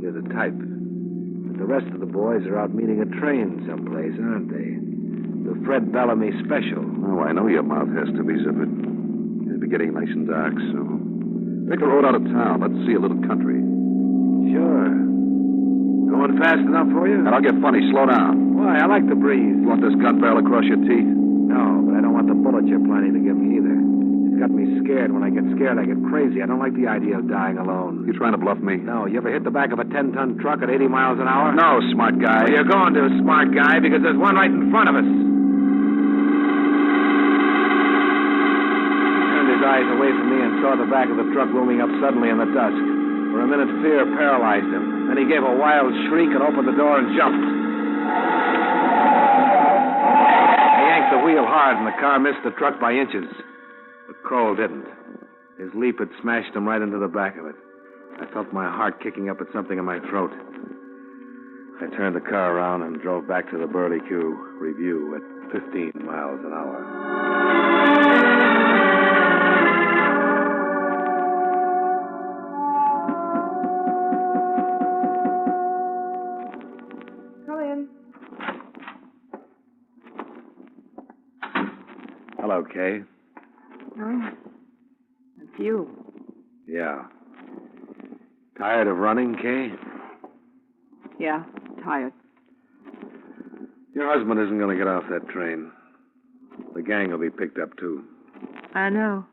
You're the type. But the rest of the boys are out meeting a train someplace, aren't they? The Fred Bellamy special. Oh, I know your mouth has to be zippered. It'll be getting nice and dark, so... Pick a road out of town. Let's see a little country. Sure. Going fast enough for you? And I'll get funny. Slow down. Why? I like the breeze. You want this gun barrel across your teeth? No, but I don't want the bullet you're planning to give me either. It's got me scared. When I get scared, I get crazy. I don't like the idea of dying alone. You trying to bluff me? No. You ever hit the back of a 10-ton truck at 80 miles an hour? No, smart guy. Well, you're going to, smart guy, because there's one right in front of us. His eyes away from me and saw the back of the truck looming up suddenly in the dusk. For a minute, fear paralyzed him. Then he gave a wild shriek and opened the door and jumped. I yanked the wheel hard, and the car missed the truck by inches. But Kroll didn't. His leap had smashed him right into the back of it. I felt my heart kicking up at something in my throat. I turned the car around and drove back to the Burley Q Review at 15 miles an hour. Hello, Kay. Oh, it's you. Yeah. Tired of running, Kay? Yeah, tired. Your husband isn't going to get off that train. The gang will be picked up, too. I know.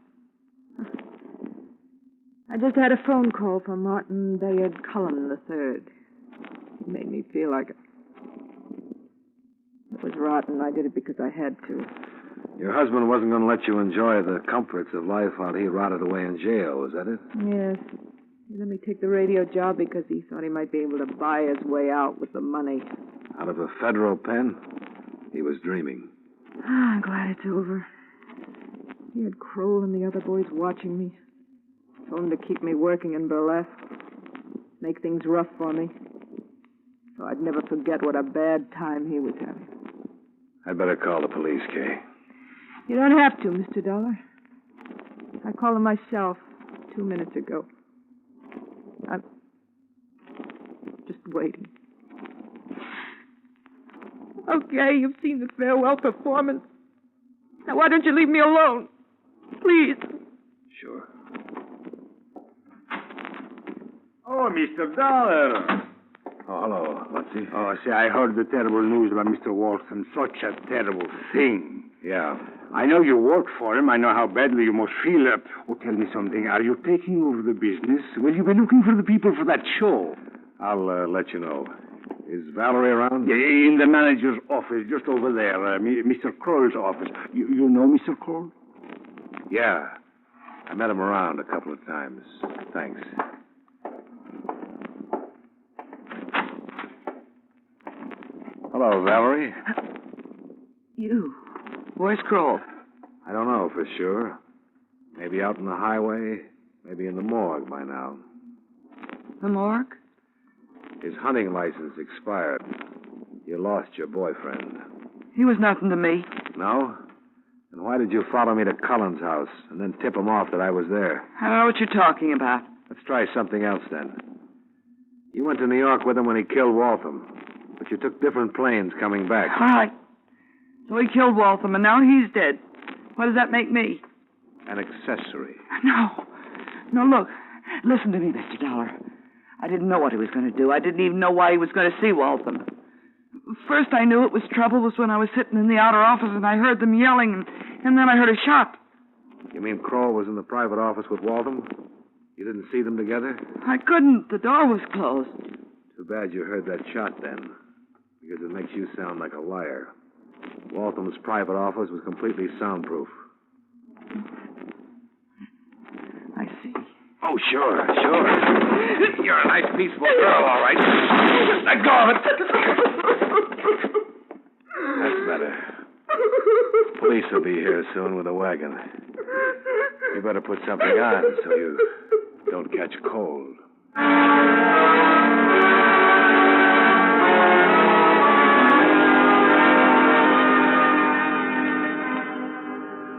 I just had a phone call from Martin Bayard Cullen III. It made me feel like it was rotten. I did it because I had to. Your husband wasn't going to let you enjoy the comforts of life while he rotted away in jail, was that it? Yes. He let me take the radio job because he thought he might be able to buy his way out with the money. Out of a federal pen? He was dreaming. I'm glad it's over. He had Kroll and the other boys watching me. Told him to keep me working in burlesque. Make things rough for me. So I'd never forget what a bad time he was having. I'd better call the police, Kay. You don't have to, Mr. Dollar. I called them myself 2 minutes ago. I'm just waiting. Okay, you've seen the farewell performance. Now, why don't you leave me alone? Please. Sure. Oh, Mr. Dollar. Oh, hello, Lutsy. Oh, see, I heard the terrible news about Mr. Walton. Such a terrible thing. Yeah. I know you work for him. I know how badly you must feel. Oh, tell me something. Are you taking over the business? Will you be looking for the people for that show? I'll let you know. Is Valerie around? Yeah, in the manager's office, just over there. Mr. Kroll's office. You know Mr. Kroll? Yeah. I met him around a couple of times. Thanks. Hello, Valerie. You. Where's Kroll? I don't know for sure. Maybe out on the highway, maybe in the morgue by now. The morgue? His hunting license expired. You lost your boyfriend. He was nothing to me. No? Then why did you follow me to Cullen's house and then tip him off that I was there? I don't know what you're talking about. Let's try something else then. You went to New York with him when he killed Waltham, but you took different planes coming back. All right. So he killed Waltham, and now he's dead. What does that make me? An accessory. No. No, look. Listen to me, Mr. Dollar. I didn't know what he was going to do. I didn't even know why he was going to see Waltham. First I knew it was trouble was when I was sitting in the outer office and I heard them yelling, and then I heard a shot. You mean Kroll was in the private office with Waltham? You didn't see them together? I couldn't. The door was closed. Too bad you heard that shot then, because it makes you sound like a liar. Waltham's private office was completely soundproof. I see. Oh, sure. You're a nice, peaceful girl, all right. Let go of it. That's better. Police will be here soon with a wagon. You better put something on so you don't catch cold.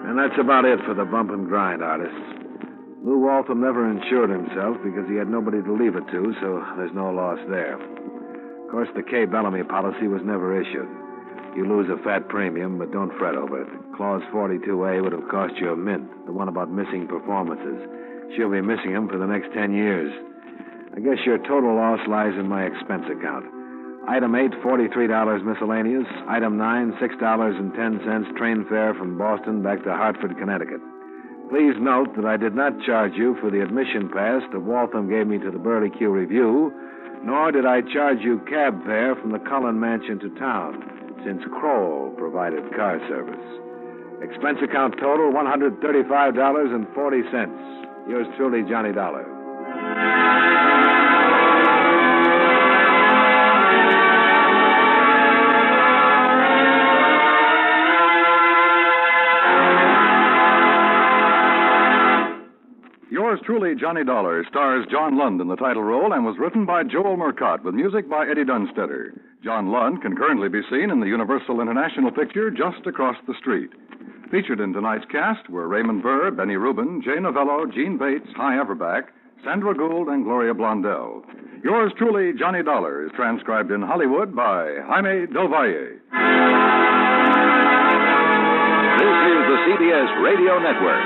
And that's about it for the bump and grind artists. Lou Waltham never insured himself because he had nobody to leave it to, so there's no loss there. Of course, the Kay Bellamy policy was never issued. You lose a fat premium, but don't fret over it. Clause 42A would have cost you a mint, the one about missing performances. She'll be missing them for the next 10 years. I guess your total loss lies in my expense account. Item 8, $43 miscellaneous. Item 9, $6.10 train fare from Boston back to Hartford, Connecticut. Please note that I did not charge you for the admission pass that Waltham gave me to the Burley Q Review, nor did I charge you cab fare from the Cullen Mansion to town, since Kroll provided car service. Expense account total, $135.40. Yours truly, Johnny Dollar. Yours truly, Johnny Dollar, stars John Lund in the title role and was written by Joel Murcott with music by Eddie Dunstetter. John Lund can currently be seen in the Universal International picture Just Across the Street. Featured in tonight's cast were Raymond Burr, Benny Rubin, Jay Novello, Gene Bates, Hy Everback, Sandra Gould, and Gloria Blondell. Yours truly, Johnny Dollar, is transcribed in Hollywood by Jaime Del Valle. This is the CBS Radio Network.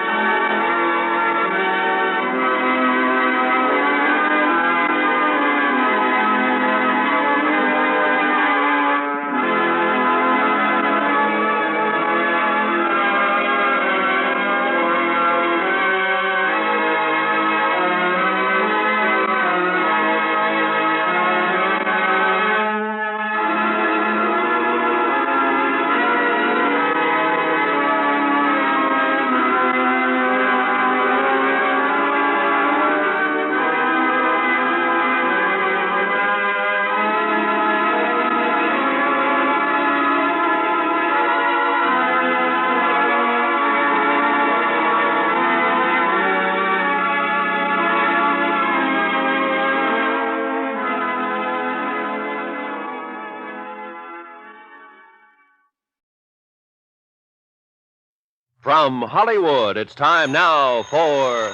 From Hollywood, it's time now for...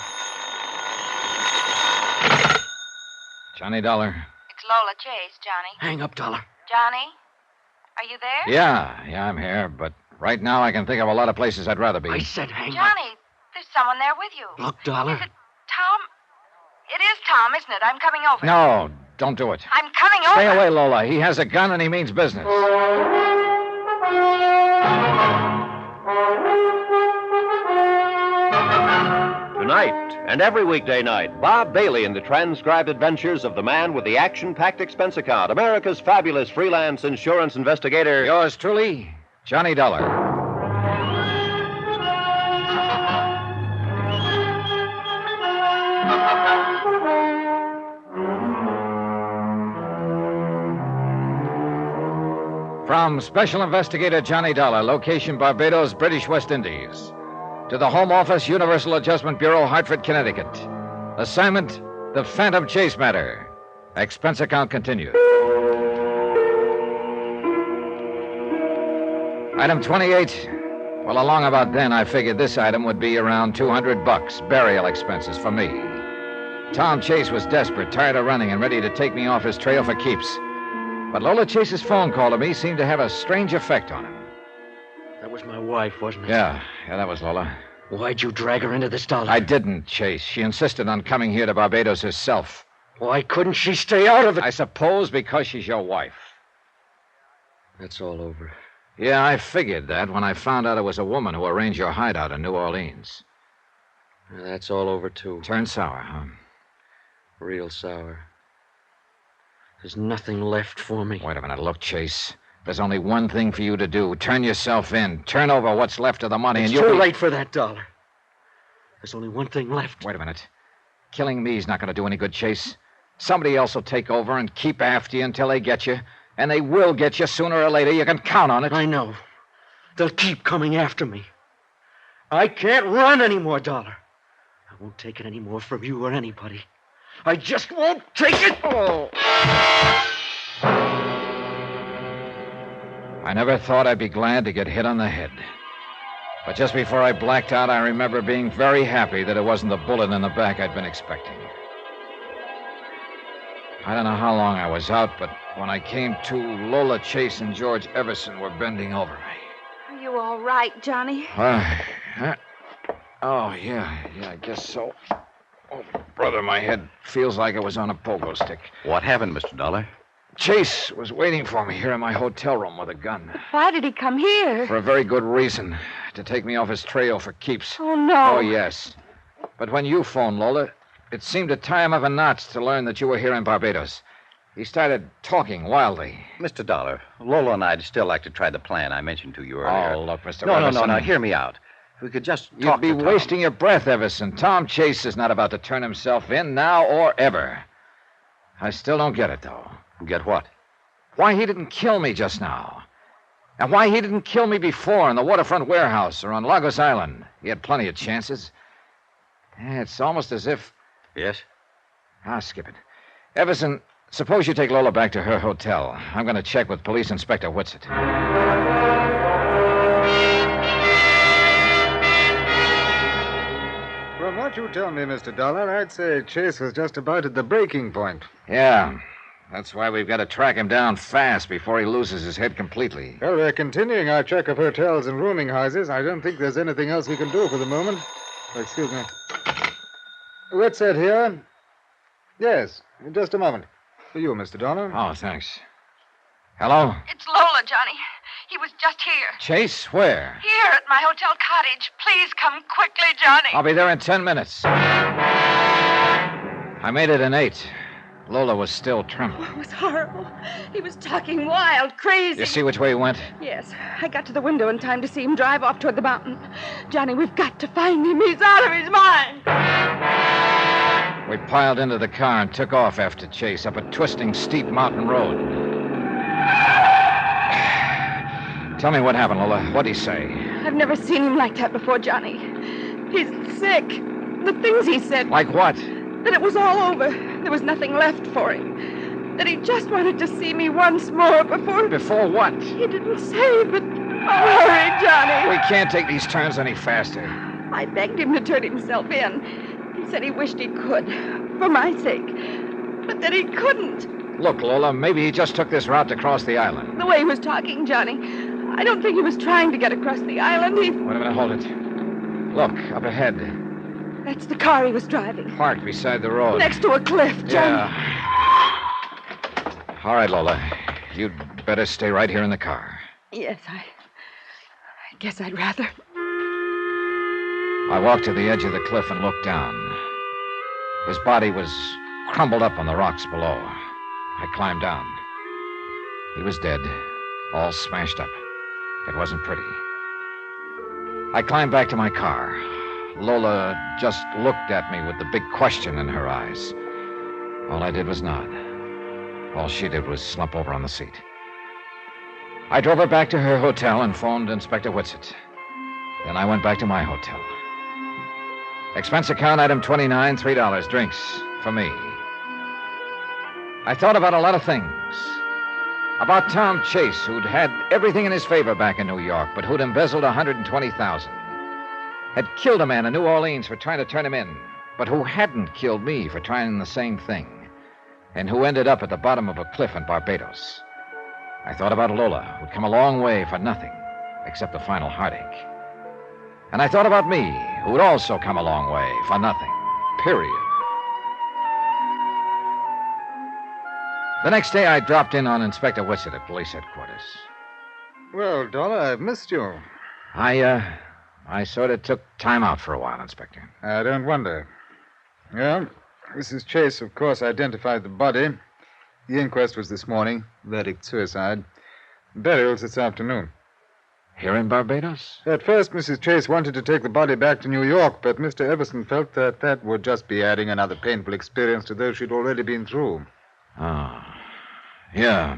Johnny Dollar. It's Lola Chase, Johnny. Hang up, Dollar. Johnny? Are you there? Yeah, I'm here, but right now I can think of a lot of places I'd rather be. I said hang up. Johnny, there's someone there with you. Look, Dollar. Is it Tom? It is Tom, isn't it? I'm coming over. No, don't do it. I'm coming over. Stay away, Lola. He has a gun and he means business. Tonight and every weekday night, Bob Bailey in the transcribed adventures of the man with the action-packed expense account, America's fabulous freelance insurance investigator. Yours truly, Johnny Dollar. From Special Investigator Johnny Dollar, location Barbados, British West Indies. To the Home Office, Universal Adjustment Bureau, Hartford, Connecticut. Assignment, the Phantom Chase matter. Expense account continued. Item 28. Well, along about then, I figured this item would be around $200, burial expenses for me. Tom Chase was desperate, tired of running, and ready to take me off his trail for keeps. But Lola Chase's phone call to me seemed to have a strange effect on him. That was my wife, wasn't it? Yeah, that was Lola. Why'd you drag her into this, Dollar? I didn't, Chase. She insisted on coming here to Barbados herself. Why couldn't she stay out of it? I suppose because she's your wife. That's all over. Yeah, I figured that when I found out it was a woman who arranged your hideout in New Orleans. That's all over, too. Turned sour, huh? Real sour. There's nothing left for me. Wait a minute. Look, Chase. There's only one thing for you to do. Turn yourself in. Turn over what's left of the money, It's and you'll too late for that, Dollar. There's only one thing left. Wait a minute. Killing me's not going to do any good, Chase. Somebody else will take over and keep after you until they get you. And they will get you sooner or later. You can count on it. I know. They'll keep coming after me. I can't run anymore, Dollar. I won't take it anymore from you or anybody. I just won't take it. Oh. I never thought I'd be glad to get hit on the head. But just before I blacked out, I remember being very happy that it wasn't the bullet in the back I'd been expecting. I don't know how long I was out, but when I came to, Lola Chase and George Everson were bending over me. Are you all right, Johnny? Yeah, I guess so. Oh, brother, my head feels like it was on a pogo stick. What happened, Mr. Dollar? Chase was waiting for me here in my hotel room with a gun. Why did he come here? For a very good reason. To take me off his trail for keeps. Oh, no. Oh, yes. But when you phoned, Lola, it seemed to tie him up in knots to learn that you were here in Barbados. He started talking wildly. Mr. Dollar, Lola and I'd still like to try the plan I mentioned to you earlier. Oh, look, Mr. No, Everson. no, hear me out. If we could just talk You'd be to Tom. wasting your breath, Everson. Tom Chase is not about to turn himself in now or ever. I still don't get it, though. Get what? Why he didn't kill me just now. And why he didn't kill me before in the waterfront warehouse or on Lagos Island. He had plenty of chances. It's almost as if... Yes? I'll skip it. Everson, suppose you take Lola back to her hotel. I'm going to check with Police Inspector Whitsett. From what you tell me, Mr. Dollar, I'd say Chase was just about at the breaking point. Yeah. That's why we've got to track him down fast before he loses his head completely. Well, we're continuing our check of hotels and rooming houses. I don't think there's anything else we can do for the moment. Oh, excuse me. Whitsett here. Yes, in just a moment. For you, Mr. Dollar. Oh, thanks. Hello? It's Lola, Johnny. He was just here. Chase, where? Here at my hotel cottage. Please come quickly, Johnny. I'll be there in 10 minutes. I made it in 8. Lola was still trembling. It was horrible. He was talking wild, crazy. You see which way he went? Yes. I got to the window in time to see him drive off toward the mountain. Johnny, we've got to find him. He's out of his mind. We piled into the car and took off after Chase up a twisting, steep mountain road. Tell me what happened, Lola. What'd he say? I've never seen him like that before, Johnny. He's sick. The things he said. Like what? That it was all over. There was nothing left for him. That he just wanted to see me once more before... Before what? He didn't say, but hurry, Johnny. We can't take these turns any faster. I begged him to turn himself in. He said he wished he could, for my sake. But that he couldn't. Look, Lola, maybe he just took this route to cross the island. The way he was talking, Johnny, I don't think he was trying to get across the island. Wait a minute, hold it. Look, up ahead. That's the car he was driving. Parked beside the road. Next to a cliff, Johnny. Yeah. All right, Lola. You'd better stay right here in the car. Yes, I guess I'd rather. I walked to the edge of the cliff and looked down. His body was crumbled up on the rocks below. I climbed down. He was dead, all smashed up. It wasn't pretty. I climbed back to my car. Lola just looked at me with the big question in her eyes. All I did was nod. All she did was slump over on the seat. I drove her back to her hotel and phoned Inspector Whitsett. Then I went back to my hotel. Expense account item 29, $3. Drinks for me. I thought about a lot of things. About Tom Chase, who'd had everything in his favor back in New York, but who'd embezzled $120,000. Had killed a man in New Orleans for trying to turn him in, but who hadn't killed me for trying the same thing, and who ended up at the bottom of a cliff in Barbados. I thought about Lola, who'd come a long way for nothing, except the final heartache. And I thought about me, who would also come a long way for nothing, period. The next day, I dropped in on Inspector Whitsett at police headquarters. Well, Dollar, I've missed you. I sort of took time out for a while, Inspector. I don't wonder. Well, Mrs. Chase, of course, identified the body. The inquest was this morning. Verdict suicide. Burial's this afternoon. Here in Barbados? At first, Mrs. Chase wanted to take the body back to New York, but Mr. Everson felt that that would just be adding another painful experience to those she'd already been through. Oh, yeah.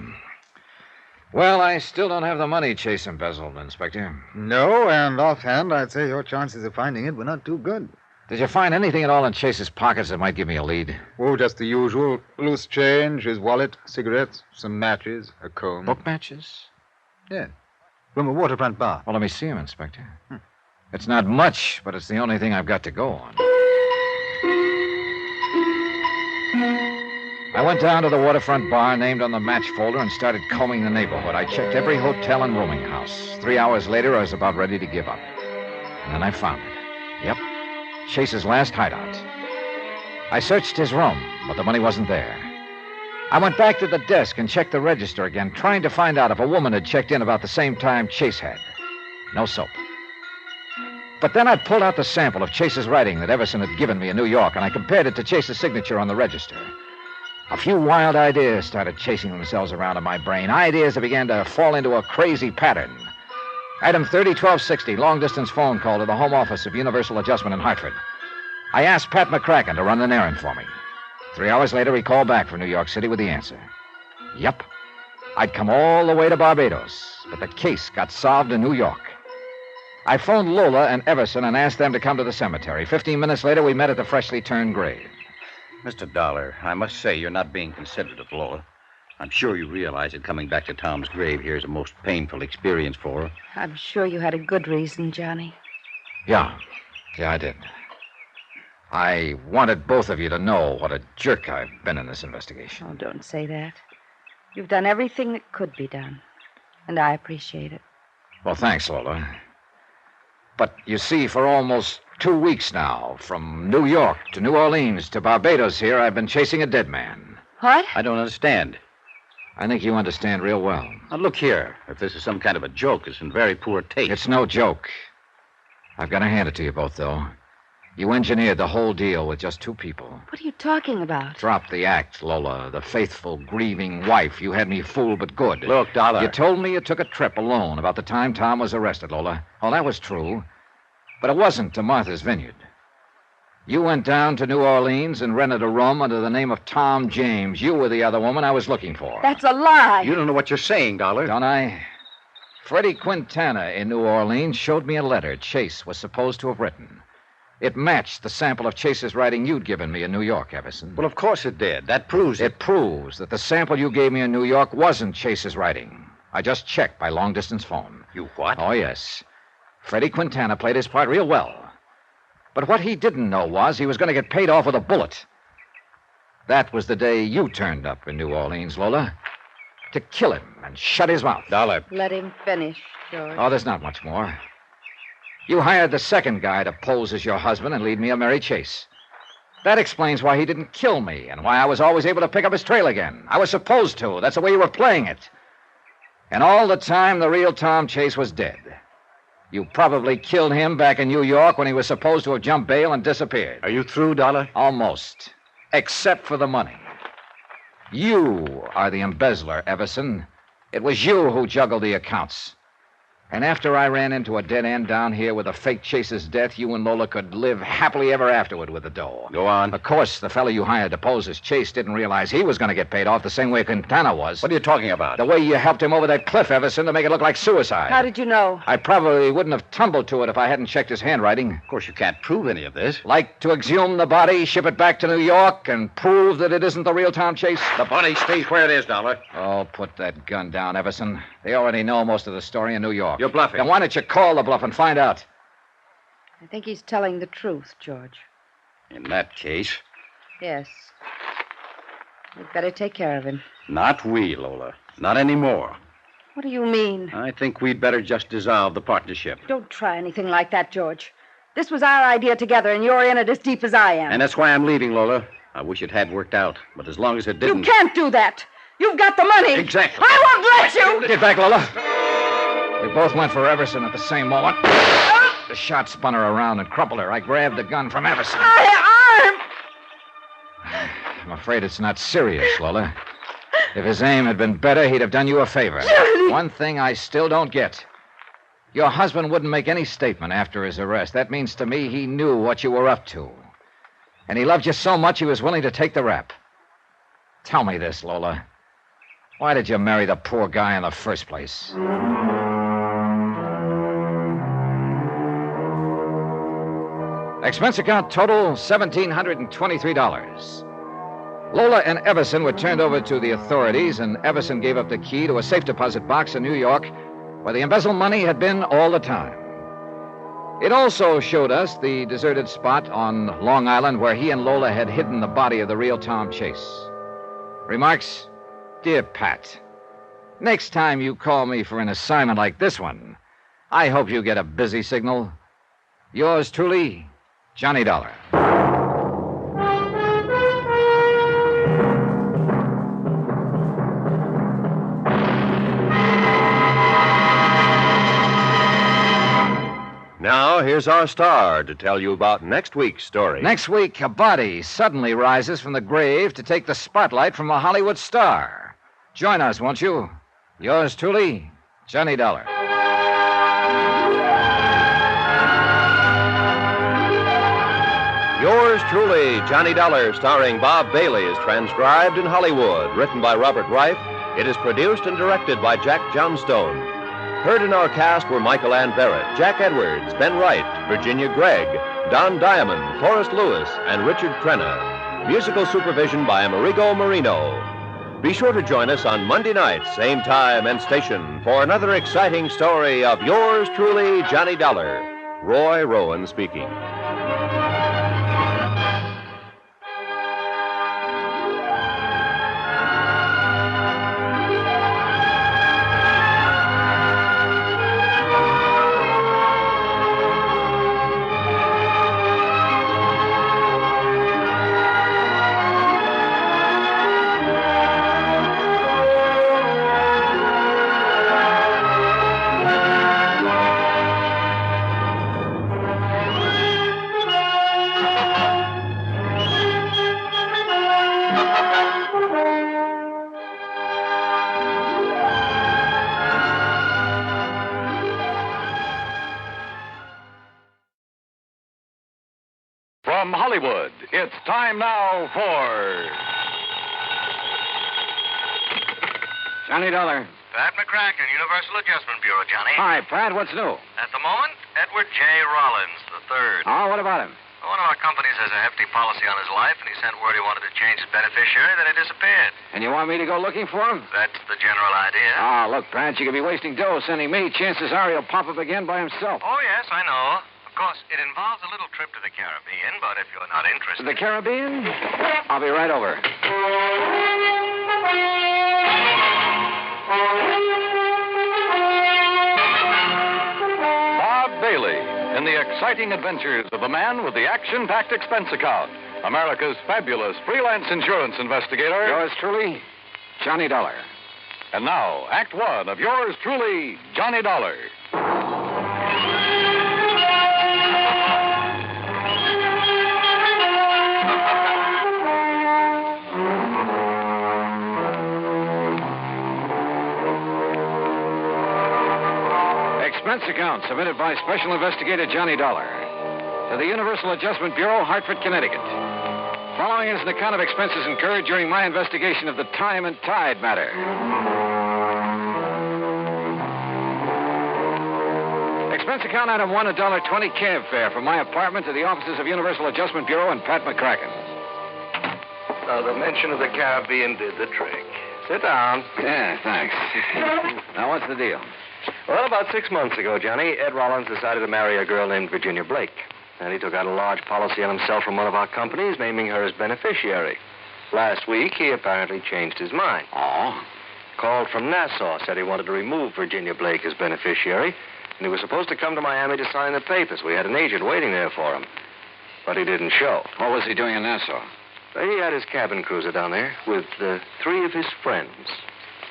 Well, I still don't have the money Chase embezzled, Inspector. No, and offhand, I'd say your chances of finding it were not too good. Did you find anything at all in Chase's pockets that might give me a lead? Oh, just the usual. Loose change, his wallet, cigarettes, some matches, a comb. Book matches? Yeah. From a waterfront bar. Well, let me see him, Inspector. It's not much, but it's the only thing I've got to go on. I went down to the waterfront bar named on the match folder and started combing the neighborhood. I checked every hotel and rooming house. 3 hours later, I was about ready to give up. And then I found it. Yep. Chase's last hideout. I searched his room, but the money wasn't there. I went back to the desk and checked the register again, trying to find out if a woman had checked in about the same time Chase had. No soap. But then I pulled out the sample of Chase's writing that Everson had given me in New York, and I compared it to Chase's signature on the register. A few wild ideas started chasing themselves around in my brain, ideas that began to fall into a crazy pattern. Item 30-1260, long-distance phone call to the home office of Universal Adjustment in Hartford. I asked Pat McCracken to run an errand for me. 3 hours later, he called back from New York City with the answer. Yep. I'd come all the way to Barbados, but the case got solved in New York. I phoned Lola and Everson and asked them to come to the cemetery. 15 minutes later, we met at the freshly turned grave. Mr. Dollar, I must say you're not being considerate of Lola. I'm sure you realize that coming back to Tom's grave here is a most painful experience for her. I'm sure you had a good reason, Johnny. Yeah, I did. I wanted both of you to know what a jerk I've been in this investigation. Oh, don't say that. You've done everything that could be done, and I appreciate it. Well, thanks, Lola. But you see, for almost 2 weeks now, from New York to New Orleans to Barbados here, I've been chasing a dead man. What? I don't understand. I think you understand real well. Now, look here. If this is some kind of a joke, it's in very poor taste. It's no joke. I've got to hand it to you both, though. You engineered the whole deal with just 2 people. What are you talking about? Drop the act, Lola. The faithful, grieving wife. You had me fooled but good. Look, Dollar. You told me you took a trip alone about the time Tom was arrested, Lola. Oh, that was true. But it wasn't to Martha's Vineyard. You went down to New Orleans and rented a room under the name of Tom James. You were the other woman I was looking for. That's a lie. You don't know what you're saying, Dollar. Don't I? Freddie Quintana in New Orleans showed me a letter Chase was supposed to have written. It matched the sample of Chase's writing you'd given me in New York, Everson. Well, of course it did. That proves it. It proves that the sample you gave me in New York wasn't Chase's writing. I just checked by long-distance phone. You what? Oh, yes. Freddie Quintana played his part real well. But what he didn't know was he was going to get paid off with a bullet. That was the day you turned up in New Orleans, Lola. To kill him and shut his mouth. Dollar. Let him finish, George. Oh, there's not much more. You hired the second guy to pose as your husband and lead me a merry chase. That explains why he didn't kill me and why I was always able to pick up his trail again. I was supposed to. That's the way you were playing it. And all the time, the real Tom Chase was dead. You probably killed him back in New York when he was supposed to have jumped bail and disappeared. Are you through, Dollar? Almost. Except for the money. You are the embezzler, Everson. It was you who juggled the accounts. And after I ran into a dead end down here with a fake Chase's death, you and Lola could live happily ever afterward with the dough. Go on. Of course, the fellow you hired to pose as Chase didn't realize he was going to get paid off the same way Quintana was. What are you talking about? The way you helped him over that cliff, Everson, to make it look like suicide. How did you know? I probably wouldn't have tumbled to it if I hadn't checked his handwriting. Of course, you can't prove any of this. Like to exhume the body, ship it back to New York, and prove that it isn't the real Tom Chase? The body stays where it is, Dollar. Oh, put that gun down, Everson. They already know most of the story in New York. You're bluffing. Then why don't you call the bluff and find out? I think he's telling the truth, George. In that case, Yes. We'd better take care of him. not we, Lola. Not anymore. What do you mean? I think we'd better just dissolve the partnership. Don't try anything like that, George. This was our idea together, and you're in it as deep as I am. And that's why I'm leaving, Lola. I wish it had worked out. But as long as it didn't... You can't do that. You've got the money. Exactly. I won't let you. Get back, Lola. We both went for Everson at the same moment. The shot spun her around and crumpled her. I grabbed the gun from Everson. I'm afraid it's not serious, Lola. If his aim had been better, he'd have done you a favor. Johnny! One thing I still don't get. Your husband wouldn't make any statement after his arrest. That means to me he knew what you were up to. And he loved you so much he was willing to take the rap. Tell me this, Lola. Why did you marry the poor guy in the first place? Expense account total $1,723. Lola and Everson were turned over to the authorities, and Everson gave up the key to a safe deposit box in New York where the embezzled money had been all the time. It also showed us the deserted spot on Long Island where he and Lola had hidden the body of the real Tom Chase. Remarks? Dear Pat, next time you call me for an assignment like this one, I hope you get a busy signal. Yours truly, Johnny Dollar. Now, here's our star to tell you about next week's story. Next week, a body suddenly rises from the grave to take the spotlight from a Hollywood star. Join us, won't you? Yours truly, Johnny Dollar. Yours truly, Johnny Dollar, starring Bob Bailey, is transcribed in Hollywood. Written by Robert Reif, it is produced and directed by Jack Johnstone. Heard in our cast were Michael Ann Barrett, Jack Edwards, Ben Wright, Virginia Gregg, Don Diamond, Forrest Lewis, and Richard Crenna. Musical supervision by Amerigo Marino. Be sure to join us on Monday night, same time and station, for another exciting story of yours truly, Johnny Dollar. Roy Rowan speaking. From Hollywood, it's time now for... Johnny Dollar. Pat McCracken, Universal Adjustment Bureau, Johnny. Hi, Pat. What's new? At the moment, Edward J. Rollins III. Oh, what about him? One of our companies has a hefty policy on his life, and he sent word he wanted to change his beneficiary, then he disappeared. And you want me to go looking for him? That's the general idea. Ah, look, Pat, you could be wasting dough sending me. Chances are he'll pop up again by himself. Oh, yes, I know. Of course, it involves a little trip to the Caribbean, but if you're not interested... The Caribbean? I'll be right over. Bob Bailey in the exciting adventures of the man with the action-packed expense account. America's fabulous freelance insurance investigator. Yours truly, Johnny Dollar. And now, Act One of yours truly, Johnny Dollar. Expense account submitted by Special Investigator Johnny Dollar to the Universal Adjustment Bureau, Hartford, Connecticut. Following is an account of expenses incurred during my investigation of the Time and Tide matter. Expense account item 1, $1.20 cab fare from my apartment to the offices of Universal Adjustment Bureau and Pat McCracken. Now, the mention of the Caribbean did the trick. Sit down. Yeah, thanks. Now, what's the deal? Well, about 6 months ago, Johnny, Ed Rollins decided to marry a girl named Virginia Blake. And he took out a large policy on himself from one of our companies, naming her as beneficiary. Last week, he apparently changed his mind. Oh? Called from Nassau, said he wanted to remove Virginia Blake as beneficiary, and he was supposed to come to Miami to sign the papers. We had an agent waiting there for him. But he didn't show. What was he doing in Nassau? He had his cabin cruiser down there with 3 of his friends.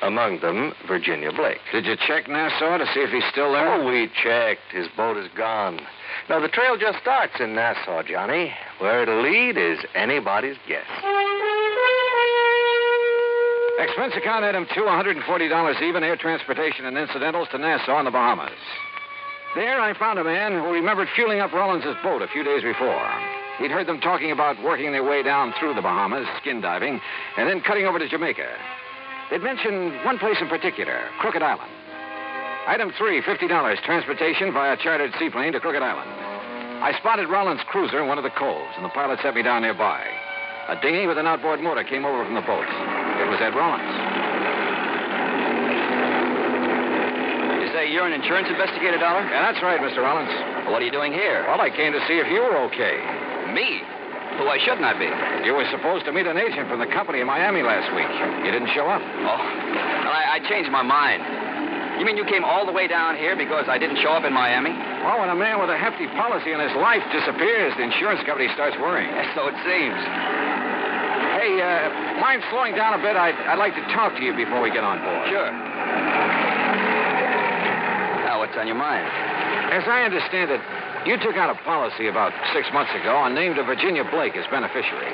Among them, Virginia Blake. Did you check Nassau to see if he's still there? Oh, we checked. His boat is gone. Now, the trail just starts in Nassau, Johnny. Where it'll lead is anybody's guess. Expense account item 2, $140 even, air transportation and incidentals to Nassau in the Bahamas. There, I found a man who remembered fueling up Rollins' boat a few days before. He'd heard them talking about working their way down through the Bahamas, skin diving, and then cutting over to Jamaica. They'd mentioned one place in particular, Crooked Island. Item 3, $50, transportation via chartered seaplane to Crooked Island. I spotted Rollins' cruiser in one of the coves, and the pilot set me down nearby. A dinghy with an outboard motor came over from the boat. It was Ed Rollins. You say you're an insurance investigator, Dollar? Yeah, that's right, Mr. Rollins. Well, what are you doing here? Well, I came to see if you were okay. Me? Why shouldn't I be? You were supposed to meet an agent from the company in Miami last week. You didn't show up. Oh, well, I changed my mind. You mean you came all the way down here because I didn't show up in Miami? Well, when a man with a hefty policy in his life disappears, the insurance company starts worrying. Yes, so it seems. Hey, mind slowing down a bit? I'd like to talk to you before we get on board. Sure. Now, what's on your mind? As I understand it, you took out a policy about 6 months ago and named a Virginia Blake as beneficiary.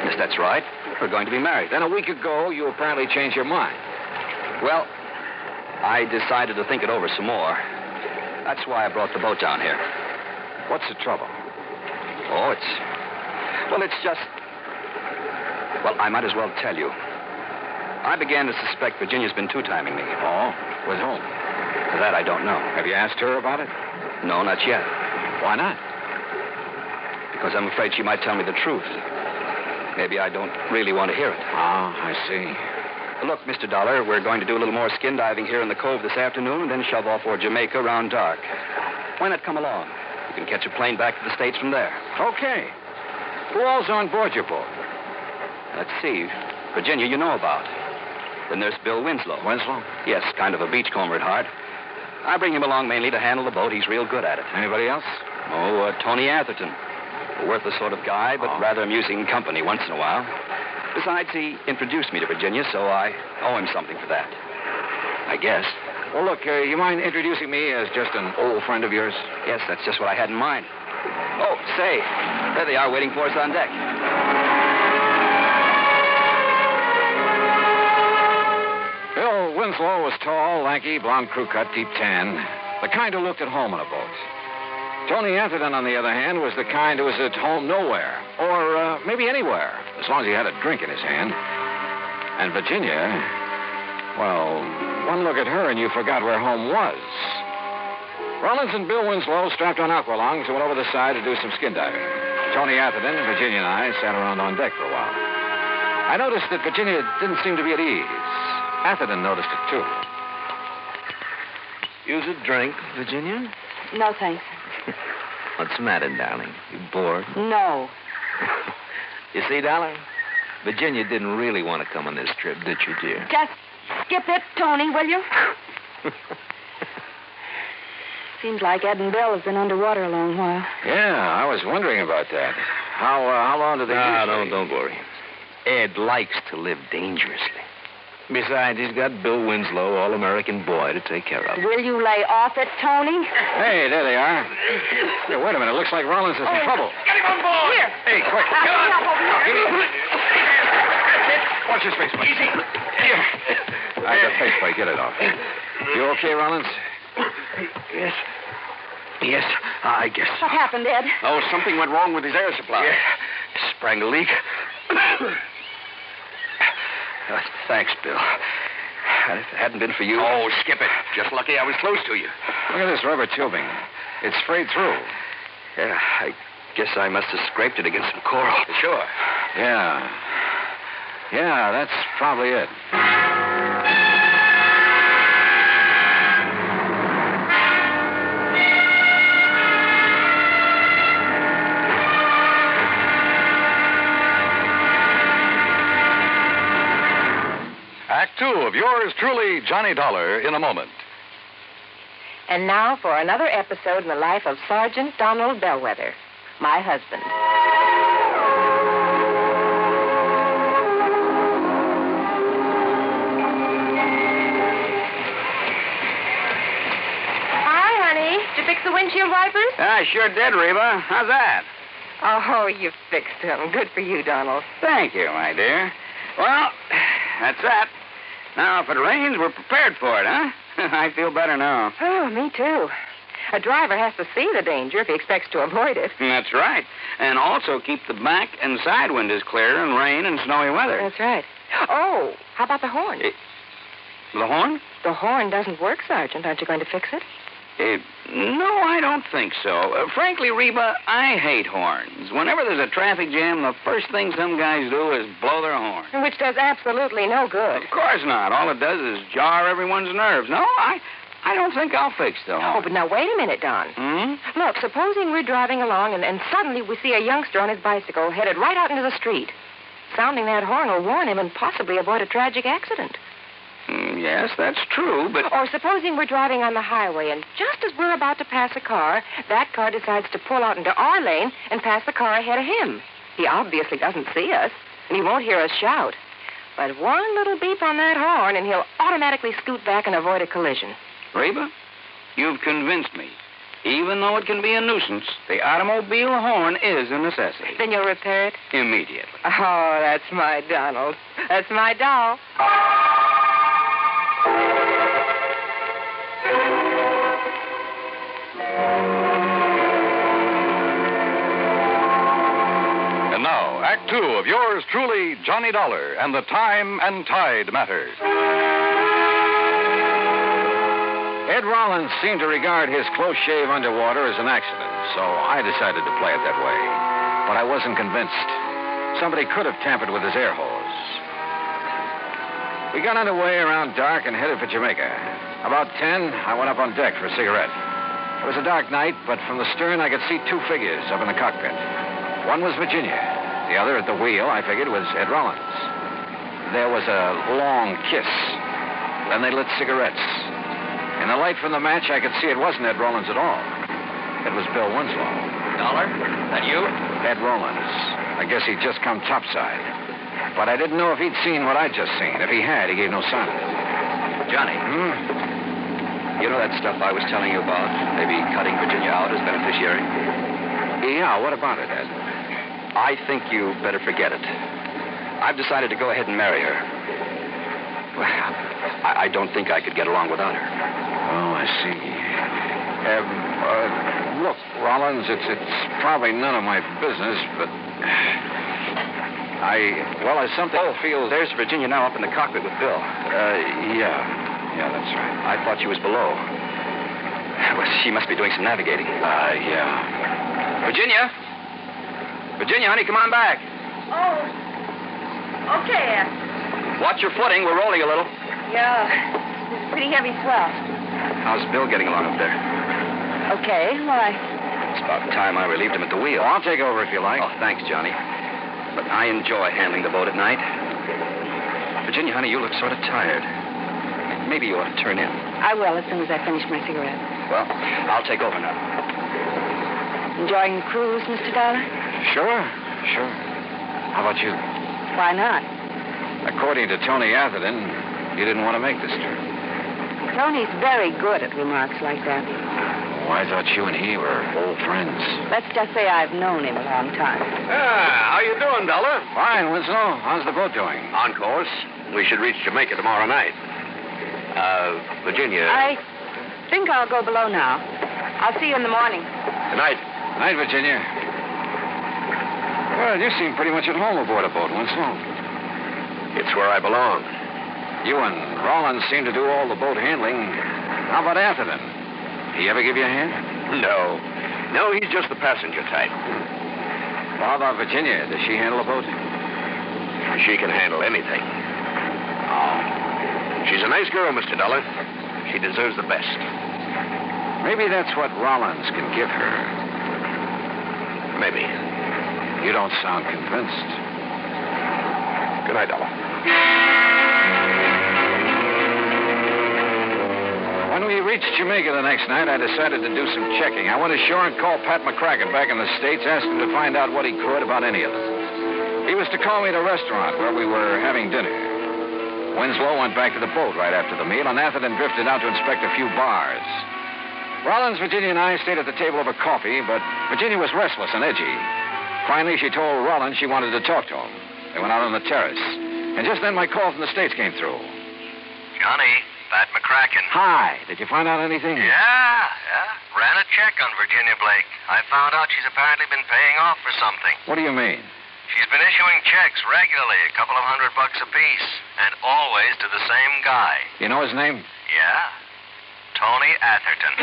Yes, that's right. We're going to be married. Then a week ago, you apparently changed your mind. Well, I decided to think it over some more. That's why I brought the boat down here. What's the trouble? Oh, it's just... Well, I might as well tell you. I began to suspect Virginia's been two-timing me. Oh? With whom? That I don't know. Have you asked her about it? No, not yet. Why not? Because I'm afraid she might tell me the truth. Maybe I don't really want to hear it. Ah, I see. Look, Mr. Dollar, we're going to do a little more skin diving here in the cove this afternoon and then shove off for Jamaica around dark. Why not come along? You can catch a plane back to the States from there. Okay. Who all's on board your boat? Let's see. Virginia, you know about. Then there's Bill Winslow. Winslow? Yes, kind of a beachcomber at heart. I bring him along mainly to handle the boat. He's real good at it. Anybody else? Oh, Tony Atherton. A worthless sort of guy, but rather amusing company once in a while. Besides, he introduced me to Virginia, so I owe him something for that. I guess. Well, look, you mind introducing me as just an old friend of yours? Yes, that's just what I had in mind. Oh, say, there they are waiting for us on deck. Bill Winslow was tall, lanky, blonde crew cut, deep tan. The kind who looked at home on a boat. Tony Atherton, on the other hand, was the kind who was at home nowhere. Or maybe anywhere, as long as he had a drink in his hand. And Virginia, well, one look at her and you forgot where home was. Rollins and Bill Winslow strapped on aqualungs and went over the side to do some skin diving. Tony Atherton, Virginia, and I sat around on deck for a while. I noticed that Virginia didn't seem to be at ease. Atherton noticed it, too. Use a drink, Virginia? No, thanks. What's the matter, darling? You bored? No. You see, darling, Virginia didn't really want to come on this trip, did you, dear? Just skip it, Tony, will you? Seems like Ed and Bill have been underwater a long while. Yeah, I was wondering about that. How long do they usually... Don't worry. Ed likes to live dangerously. Besides, he's got Bill Winslow, all-American boy, to take care of. Will you lay off it, Tony? Hey, there they are. Hey, wait a minute. Looks like Rollins is in trouble. Get him on board! Here. Hey, quick. Get on! Watch his face, please. Easy. I got face plate. Get it off. You okay, Rollins? Yes. Yes, I guess. What happened, Ed? Oh, something went wrong with his air supply. Yeah. Sprang a leak. Thanks, Bill. If it hadn't been for you... Oh, skip it. Just lucky I was close to you. Look at this rubber tubing. It's frayed through. Yeah, I guess I must have scraped it against some coral. Sure. Yeah. Yeah, that's probably it. Act two of yours truly, Johnny Dollar, in a moment. And now for another episode in the life of Sergeant Donald Bellwether, my husband. Hi, honey. Did you fix the windshield wipers? I sure did, Reba. How's that? Oh, you fixed them. Good for you, Donald. Thank you, my dear. Well, that's that. Now, if it rains, we're prepared for it, huh? I feel better now. Oh, me too. A driver has to see the danger if he expects to avoid it. That's right. And also keep the back and side windows clear in rain and snowy weather. That's right. Oh, how about the horn? The horn? The horn doesn't work, Sergeant. Aren't you going to fix it? No, I don't think so. Frankly, Reba, I hate horns. Whenever there's a traffic jam, the first thing some guys do is blow their horn. Which does absolutely no good. Of course not. All it does is jar everyone's nerves. No, I don't think I'll fix the horn. Oh, but now wait a minute, Don. Look, supposing we're driving along and suddenly we see a youngster on his bicycle headed right out into the street. Sounding that horn will warn him and possibly avoid a tragic accident. Yes, that's true, but... Or supposing we're driving on the highway, and just as we're about to pass a car, that car decides to pull out into our lane and pass the car ahead of him. He obviously doesn't see us, and he won't hear us shout. But one little beep on that horn, and he'll automatically scoot back and avoid a collision. Reba, you've convinced me. Even though it can be a nuisance, the automobile horn is a necessity. Then you'll repair it? Immediately. Oh, that's my Donald. That's my doll. And now, Act two of yours truly, Johnny Dollar, and the Time and Tide Matter. Ed Rollins seemed to regard his close shave underwater as an accident, so I decided to play it that way. But I wasn't convinced. Somebody could have tampered with his air hose. We got underway around dark and headed for Jamaica. About 10, I went up on deck for a cigarette. It was a dark night, but from the stern I could see two figures up in the cockpit. One was Virginia. The other at the wheel, I figured, was Ed Rollins. There was a long kiss. Then they lit cigarettes. In the light from the match, I could see it wasn't Ed Rollins at all. It was Bill Winslow. Dollar? That you? Ed Rollins. I guess he'd just come topside. But I didn't know if he'd seen what I'd just seen. If he had, he gave no sign of it. Johnny. You know that stuff I was telling you about? Maybe cutting Virginia out as beneficiary? Yeah, what about it, Ed? I think you better forget it. I've decided to go ahead and marry her. Well, I don't think I could get along without her. Oh, I see. Look, Rollins, it's probably none of my business, but as something feels... There's Virginia now up in the cockpit with Bill. Yeah, that's right. I thought she was below. Well, she must be doing some navigating. Yeah. Virginia? Virginia, honey, come on back. Oh. Okay, Ed. Watch your footing. We're rolling a little. Yeah. It's a pretty heavy swell. How's Bill getting along up there? Okay, why? It's about time I relieved him at the wheel. I'll take over if you like. Oh, thanks, Johnny. But I enjoy handling the boat at night. Virginia, honey, you look sort of tired. Maybe you ought to turn in. I will as soon as I finish my cigarette. Well, I'll take over now. Enjoying the cruise, Mr. Dollar? Sure. How about you? Why not? According to Tony Atherton, you didn't want to make this trip. Tony's very good at remarks like that. Oh, I thought you and he were old friends. Let's just say I've known him a long time. How you doing, Dollar? Fine, Winslow. How's the boat doing? On course. We should reach Jamaica tomorrow night. Virginia. I think I'll go below now. I'll see you in the morning. Good night. Night, Virginia. Well, you seem pretty much at home aboard a boat, Winslow. It's where I belong. You and Rollins seem to do all the boat handling. How about Atherton? He ever give you a hand? No, he's just the passenger type. Well, how about Virginia? Does she handle a boat? She can handle anything. Oh. She's a nice girl, Mr. Dollar. She deserves the best. Maybe that's what Rollins can give her. Maybe. You don't sound convinced. Good night, Dollar. When we reached Jamaica the next night, I decided to do some checking. I went ashore and called Pat McCracken back in the States, asked him to find out what he could about any of them. He was to call me at a restaurant where we were having dinner. Winslow went back to the boat right after the meal, and Atherton drifted out to inspect a few bars. Rollins, Virginia, and I stayed at the table over coffee, but Virginia was restless and edgy. Finally, she told Rollins she wanted to talk to him. They went out on the terrace. And just then, my call from the States came through. Johnny, Pat McCracken. Hi. Did you find out anything? Yeah. Ran a check on Virginia Blake. I found out she's apparently been paying off for something. What do you mean? She's been issuing checks regularly, a couple of $100 apiece, and always to the same guy. You know his name? Yeah. Tony Atherton.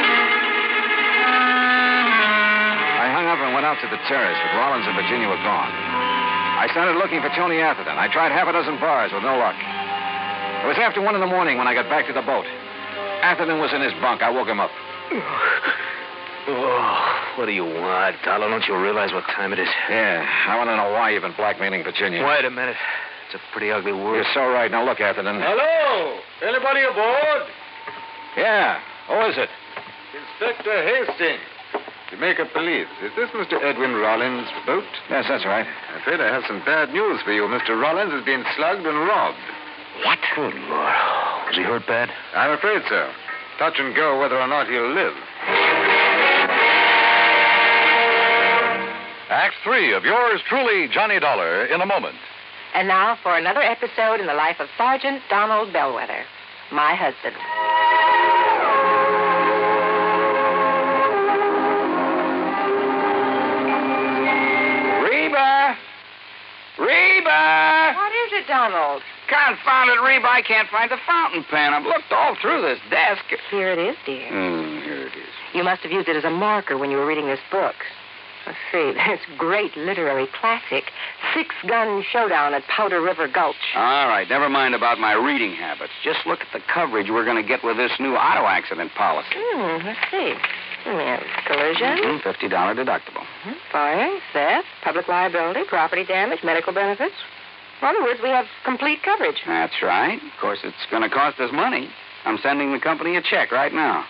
I hung up and went out to the terrace, but Rollins and Virginia were gone. I started looking for Tony Atherton. I tried half a dozen bars with no luck. It was after 1 in the morning when I got back to the boat. Atherton was in his bunk. I woke him up. Oh, what do you want, Dollar? Don't you realize what time it is? Yeah, I want to know why you've been blackmailing Virginia. Wait a minute. It's a pretty ugly word. You're so right. Now look, Atherton. Hello? Anybody aboard? Yeah. Who is it? Inspector Hastings. Jamaica Police. Is this Mr. Edwin Rollins' boat? Yes, that's right. I'm afraid I have some bad news for you. Mr. Rollins has been slugged and robbed. What? Good Lord. Was he hurt bad? I'm afraid so. Touch and go whether or not he'll live. Act 3 of yours truly, Johnny Dollar, in a moment. And now for another episode in the life of Sergeant Donald Bellwether, my husband. Reba! What is it, Donald? Confounded Reba, I can't find the fountain pen. I've looked all through this desk. Here it is, dear. Here it is. You must have used it as a marker when you were reading this book. Let's see, this great literary classic, Six Gun Showdown at Powder River Gulch. All right, never mind about my reading habits. Just look at the coverage we're going to get with this new auto accident policy. Let's see. Yes, collision. $50 deductible. Fire, theft, public liability, property damage, medical benefits. In other words, we have complete coverage. That's right. Of course, it's going to cost us money. I'm sending the company a check right now.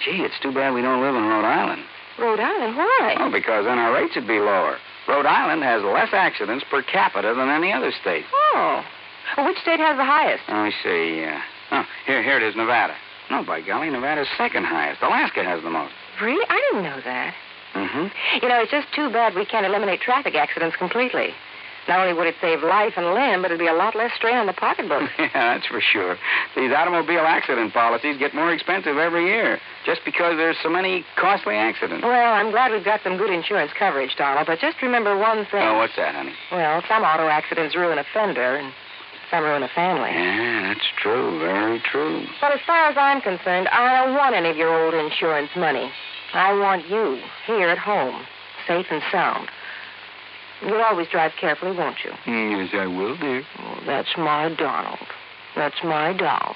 Gee, it's too bad we don't live in Rhode Island. Rhode Island? Why? Oh, because then our rates would be lower. Rhode Island has less accidents per capita than any other state. Oh. Well, which state has the highest? Let me see. Here it is, Nevada. No, by golly, Nevada's second highest. Alaska has the most. Really? I didn't know that. Mm-hmm. You know, it's just too bad we can't eliminate traffic accidents completely. Not only would it save life and limb, but it'd be a lot less strain on the pocketbook. Yeah, that's for sure. These automobile accident policies get more expensive every year just because there's so many costly accidents. Well, I'm glad we've got some good insurance coverage, Donald, but just remember one thing. Oh, what's that, honey? Well, some auto accidents ruin a fender, and some ruin a family. Yeah, that's true. Very true. But as far as I'm concerned, I don't want any of your old insurance money. I want you here at home, safe and sound. You'll always drive carefully, won't you? Yes, I will, dear. Oh, that's my Donald. That's my doll.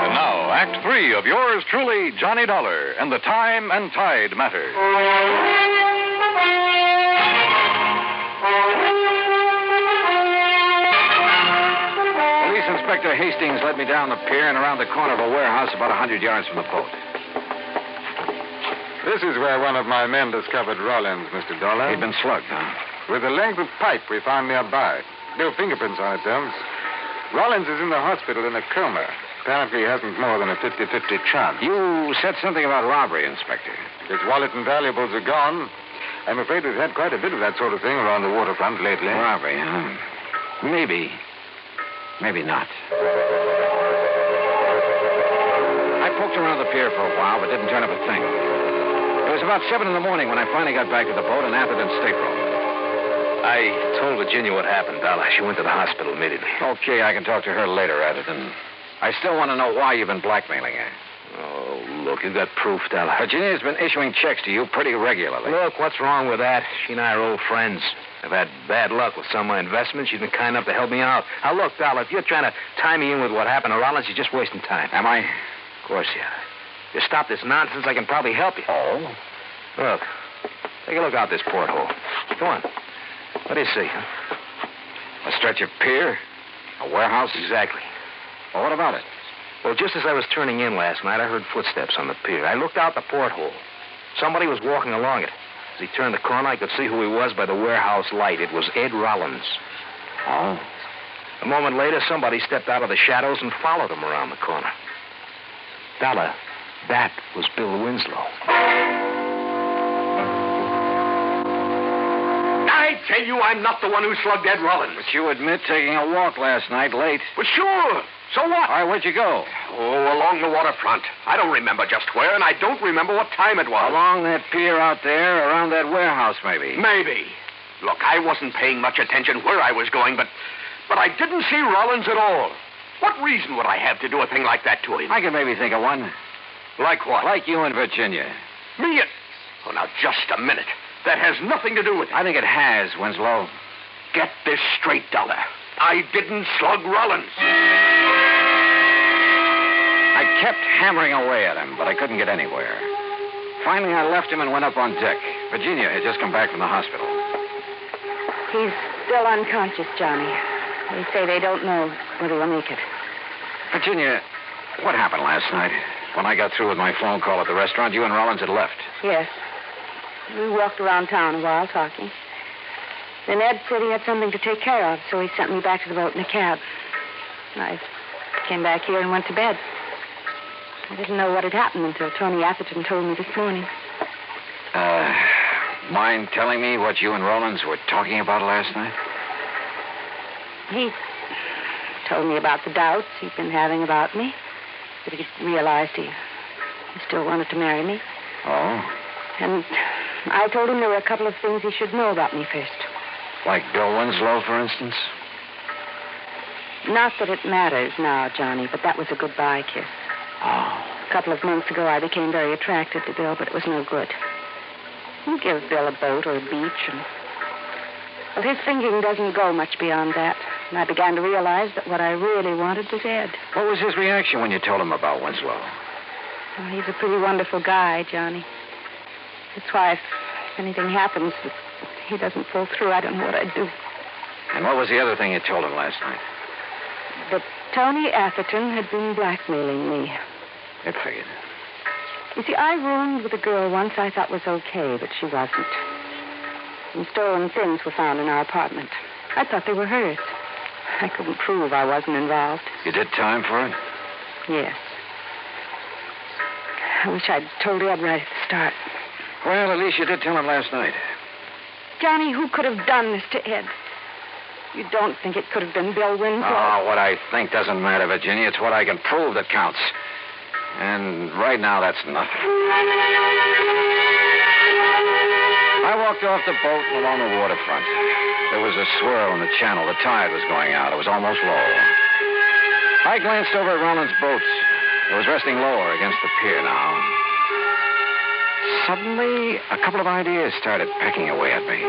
And now, Act 3 of yours truly, Johnny Dollar, and the Time and Tide Matter. Police Inspector Hastings led me down the pier and around the corner of a warehouse about 100 yards from the boat. This is where one of my men discovered Rollins, Mr. Dollar. He'd been slugged, huh? With a length of pipe we found nearby. No fingerprints on it, Holmes. Rollins is in the hospital in a coma. Apparently he hasn't more than a 50-50 chance. You said something about robbery, Inspector. His wallet and valuables are gone. I'm afraid we've had quite a bit of that sort of thing around the waterfront lately. Robbery, huh? Maybe. Maybe not. I poked around the pier for a while, but didn't turn up a thing. It was about 7 in the morning when I finally got back to the boat in Atherton Stateroom. I told Virginia what happened, Dollar. She went to the hospital immediately. Okay, I can talk to her later, Atherton. I still want to know why you've been blackmailing her. Oh, look, you got proof, Dollar. Virginia's been issuing checks to you pretty regularly. Look, what's wrong with that? She and I are old friends. I've had bad luck with some of my investments. She's been kind enough to help me out. Now, look, Dollar, if you're trying to tie me in with what happened to Rollins, you're just wasting time. Am I? Of course you are. If you stop this nonsense, I can probably help you. Oh? Look, take a look out this porthole. Go on. What do you see, huh? A stretch of pier? A warehouse? Exactly. Well, what about it? Well, just as I was turning in last night, I heard footsteps on the pier. I looked out the porthole. Somebody was walking along it. As he turned the corner, I could see who he was by the warehouse light. It was Ed Rollins. Oh? A moment later, somebody stepped out of the shadows and followed him around the corner. Dollar, that was Bill Winslow. I tell you, I'm not the one who slugged Ed Rollins. But you admit taking a walk last night late. Well, sure. So what? All right, where'd you go? Oh, along the waterfront. I don't remember just where, and I don't remember what time it was. Along that pier out there, around that warehouse, maybe. Maybe. Look, I wasn't paying much attention where I was going, but I didn't see Rollins at all. What reason would I have to do a thing like that to him? I can maybe think of one. Like what? Like you in Virginia. Me? Oh, now, just a minute. That has nothing to do with it. I think it has, Winslow. Get this straight, Dollar. I didn't slug Rollins. I kept hammering away at him, but I couldn't get anywhere. Finally, I left him and went up on deck. Virginia had just come back from the hospital. He's still unconscious, Johnny. They say they don't know whether he'll make it. Virginia, what happened last night? When I got through with my phone call at the restaurant, you and Rollins had left. Yes. We walked around town a while talking. Then Ed said he had something to take care of, so he sent me back to the boat in a cab. I came back here and went to bed. I didn't know what had happened until Tony Atherton told me this morning. Mind telling me what you and Rollins were talking about last night? He told me about the doubts he'd been having about me. That he realized he still wanted to marry me. Oh? And I told him there were a couple of things he should know about me first. Like Bill Winslow, for instance? Not that it matters now, Johnny, but that was a goodbye kiss. Oh. A couple of months ago, I became very attracted to Bill, but it was no good. You give Bill a boat or a beach, and... Well, his thinking doesn't go much beyond that. And I began to realize that what I really wanted was Ed. What was his reaction when you told him about Winslow? Well, he's a pretty wonderful guy, Johnny. That's why if anything happens that he doesn't pull through, I don't know what I'd do. And what was the other thing you told him last night? That Tony Atherton had been blackmailing me. It figured. You see, I roomed with a girl once I thought was okay, but she wasn't. Some stolen things were found in our apartment. I thought they were hers. I couldn't prove I wasn't involved. You did time for it? Yes. I wish I'd told Ed right at the start. Well, at least you did tell him last night. Johnny, who could have done this to Ed? You don't think it could have been Bill Winslow? Oh, what I think doesn't matter, Virginia. It's what I can prove that counts. And right now, that's nothing. I walked off the boat and along the waterfront. There was a swirl in the channel. The tide was going out. It was almost low. I glanced over at Rollins' boat. It was resting lower against the pier now. Suddenly, a couple of ideas started pecking away at me.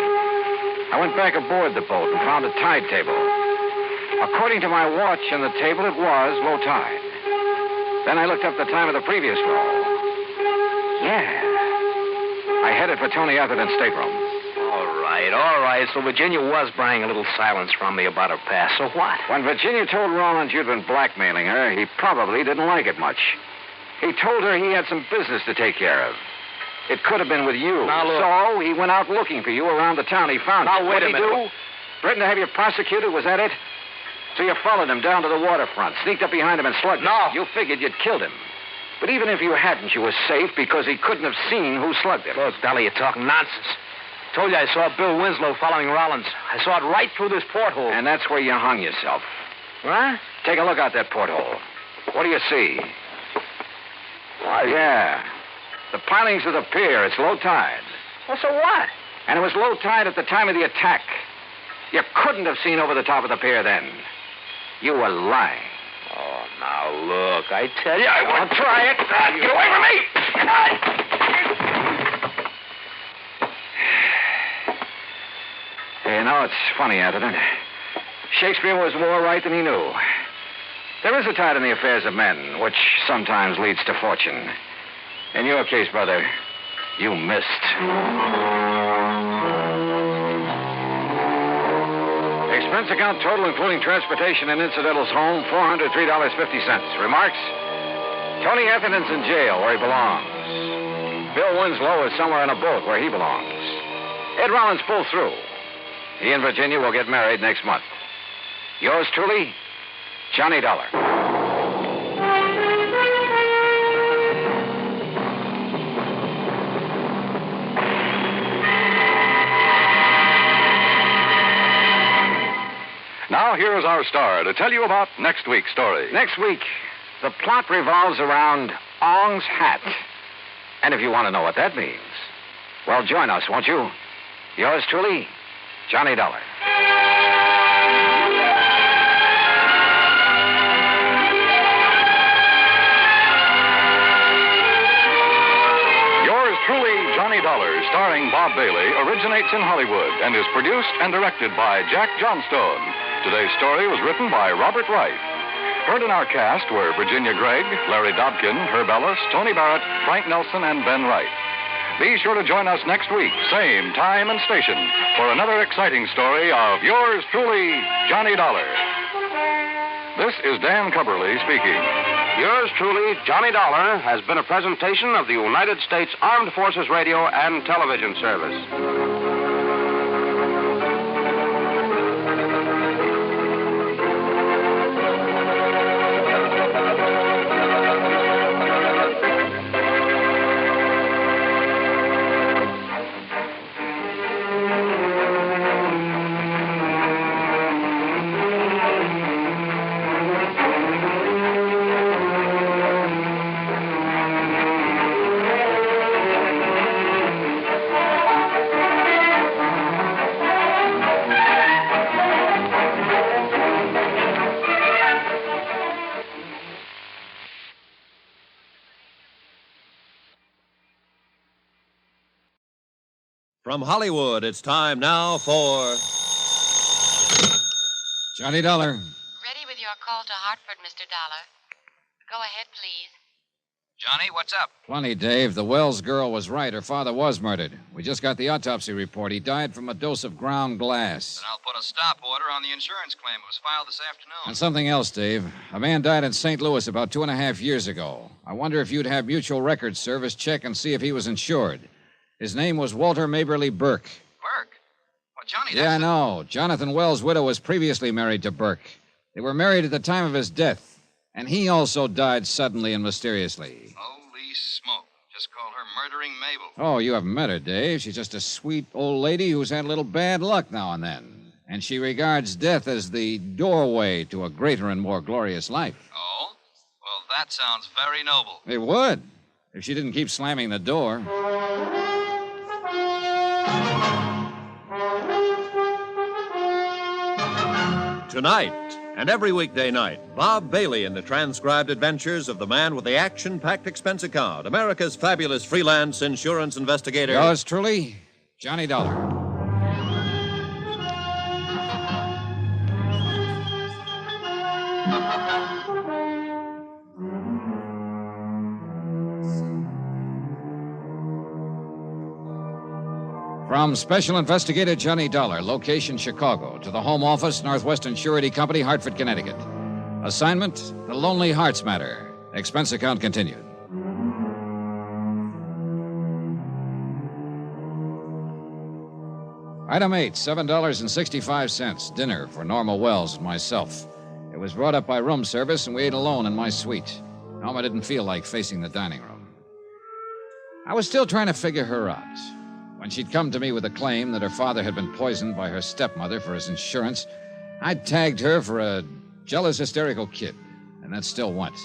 I went back aboard the boat and found a tide table. According to my watch and the table, it was low tide. Then I looked up the time of the previous roll. Yeah. I headed for Tony Atherton's stateroom. All right. So Virginia was buying a little silence from me about her past. So what? When Virginia told Rollins you'd been blackmailing her, he probably didn't like it much. He told her he had some business to take care of. It could have been with you. Now, look. So he went out looking for you around the town. He found you. Now, wait a minute. What'd he do? Threatened to have you prosecuted? Was that it? So you followed him down to the waterfront, sneaked up behind him and slugged him. No. You figured you'd killed him. But even if you hadn't, you were safe because he couldn't have seen who slugged him. Look, Dolly, you're talking nonsense. Told you I saw Bill Winslow following Rollins. I saw it right through this porthole. And that's where you hung yourself. What? Take a look out that porthole. What do you see? Why, yeah. The pilings of the pier. It's low tide. Well, so what? And it was low tide at the time of the attack. You couldn't have seen over the top of the pier then. You were lying. Oh, now, look, I tell you, I won't try it. Get away from me! You know, it's funny, Atherton. Shakespeare was more right than he knew. There is a tide in the affairs of men, which sometimes leads to fortune. In your case, brother, you missed. Expense account total, including transportation and incidentals home, $403.50. Remarks? Tony Atherton's in jail where he belongs. Bill Winslow is somewhere in a boat where he belongs. Ed Rollins pulled through. He and Virginia will get married next month. Yours truly, Johnny Dollar. Now, here's our star to tell you about next week's story. Next week, the plot revolves around Ong's hat. And if you want to know what that means, well, join us, won't you? Yours truly, Johnny Dollar. Yours truly, Johnny Dollar, starring Bob Bailey, originates in Hollywood and is produced and directed by Jack Johnstone. Today's story was written by Robert Wright. Heard in our cast were Virginia Gregg, Larry Dobkin, Herb Ellis, Tony Barrett, Frank Nelson, and Ben Wright. Be sure to join us next week, same time and station, for another exciting story of yours truly, Johnny Dollar. This is Dan Cubberly speaking. Yours truly, Johnny Dollar, has been a presentation of the United States Armed Forces Radio and Television Service. From Hollywood, it's time now for Johnny Dollar. Ready with your call to Hartford, Mr. Dollar. Go ahead, please. Johnny, what's up? Plenty, Dave. The Wells girl was right. Her father was murdered. We just got the autopsy report. He died from a dose of ground glass. Then I'll put a stop order on the insurance claim. It was filed this afternoon. And something else, Dave. A man died in St. Louis about 2.5 years ago. I wonder if you'd have Mutual Records Service check and see if he was insured. His name was Walter Maberly Burke. Burke? Well, Johnny, Yeah, I know. Jonathan Wells' widow was previously married to Burke. They were married at the time of his death. And he also died suddenly and mysteriously. Holy smoke. Just call her Murdering Mabel. Oh, you haven't met her, Dave. She's just a sweet old lady who's had a little bad luck now and then. And she regards death as the doorway to a greater and more glorious life. Oh? Well, that sounds very noble. It would, if she didn't keep slamming the door. Tonight, And every weekday night, Bob Bailey in the transcribed adventures of the man with the action-packed expense account, America's fabulous freelance insurance investigator. Yours truly, Johnny Dollar. From Special Investigator Johnny Dollar, location Chicago, to the Home Office, Northwestern Surety Company, Hartford, Connecticut. Assignment, The Lonely Hearts Matter. Expense account continued. Item 8, $7.65. Dinner for Norma Wells and myself. It was brought up by room service, and we ate alone in my suite. Norma didn't feel like facing the dining room. I was still trying to figure her out. When she'd come to me with a claim that her father had been poisoned by her stepmother for his insurance, I'd tagged her for a jealous, hysterical kid, and that still went.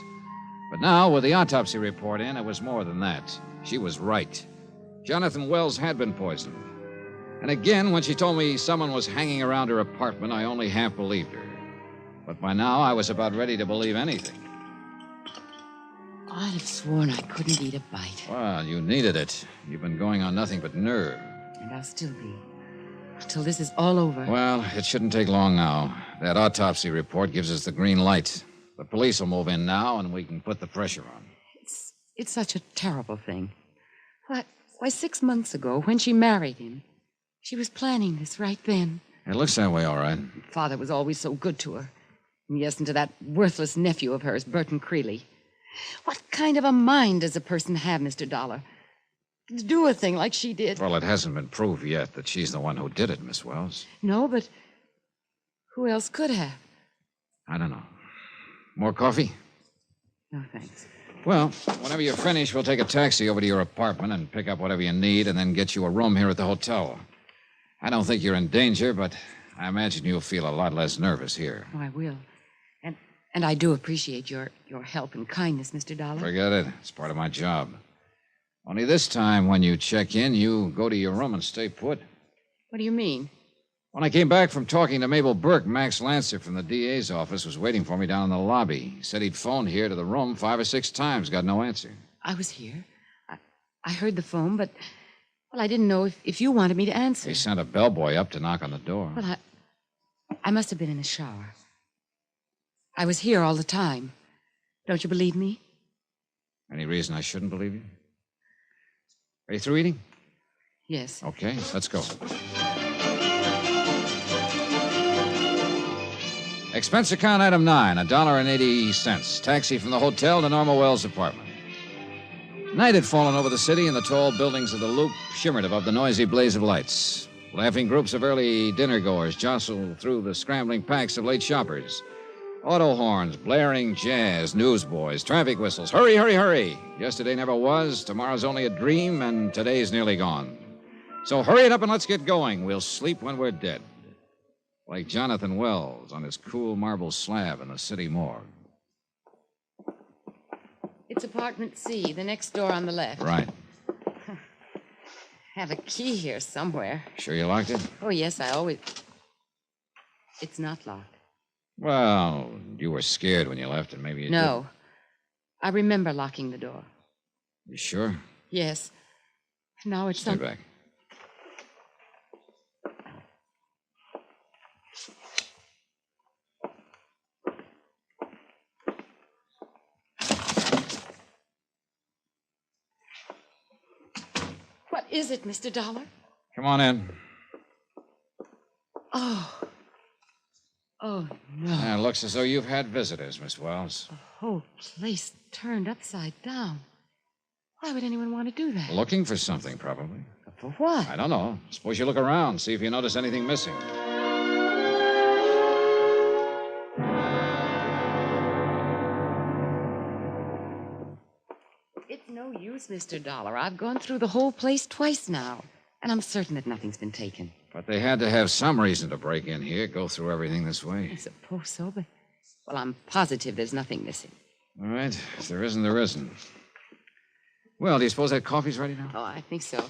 But now, with the autopsy report in, it was more than that. She was right. Jonathan Wells had been poisoned. And again, when she told me someone was hanging around her apartment, I only half believed her. But by now, I was about ready to believe anything. I'd have sworn I couldn't eat a bite. Well, you needed it. You've been going on nothing but nerve. And I'll still be. Until this is all over. Well, it shouldn't take long now. That autopsy report gives us the green light. The police will move in now, and we can put the pressure on. It's such a terrible thing. Why, 6 months ago, when she married him, she was planning this right then. It looks that way, all right. Father was always so good to her. And yes, and to that worthless nephew of hers, Burton Creeley. What kind of a mind does a person have, Mr. Dollar? To do a thing like she did. Well, it hasn't been proved yet that she's the one who did it, Miss Wells. No, but who else could have? I don't know. More coffee? No, thanks. Well, whenever you're finished, we'll take a taxi over to your apartment and pick up whatever you need and then get you a room here at the hotel. I don't think you're in danger, but I imagine you'll feel a lot less nervous here. Oh, I will. And I do appreciate your help and kindness, Mr. Dollar. Forget it. It's part of my job. Only this time, when you check in, you go to your room and stay put. What do you mean? When I came back from talking to Mabel Burke, Max Lancer from the DA's office was waiting for me down in the lobby. He said he'd phoned here to the room 5 or 6 times, got no answer. I was here. I heard the phone, but, well, I didn't know if you wanted me to answer. He sent a bellboy up to knock on the door. Well, I must have been in the shower. I was here all the time. Don't you believe me? Any reason I shouldn't believe you? Are you through eating? Yes. Okay, let's go. Expense account item 9, $1.80. Taxi from the hotel to Norma Wells' apartment. Night had fallen over the city, and the tall buildings of the Loop shimmered above the noisy blaze of lights. Laughing groups of early dinner-goers jostled through the scrambling packs of late shoppers. Auto horns, blaring jazz, newsboys, traffic whistles. Hurry, hurry, hurry. Yesterday never was, tomorrow's only a dream, and today's nearly gone. So hurry it up and let's get going. We'll sleep when we're dead. Like Jonathan Wells on his cool marble slab in the city morgue. It's apartment C, the next door on the left. Right. Have a key here somewhere. Sure you locked it? Oh, yes, I always... It's not locked. Well, you were scared when you left, and maybe you No. I remember locking the door. You sure? Yes. Now it's... Stay back. What is it, Mr. Dollar? Come on in. Oh, no. It looks as though you've had visitors, Miss Wells. The whole place turned upside down. Why would anyone want to do that? Looking for something, probably. For what? I don't know. Suppose you look around, see if you notice anything missing. It's no use, Mr. Dollar. I've gone through the whole place twice now, and I'm certain that nothing's been taken. But they had to have some reason to break in here, go through everything this way. I suppose so, but... Well, I'm positive there's nothing missing. All right. If there isn't, there isn't. Well, do you suppose that coffee's ready now? Oh, I think so.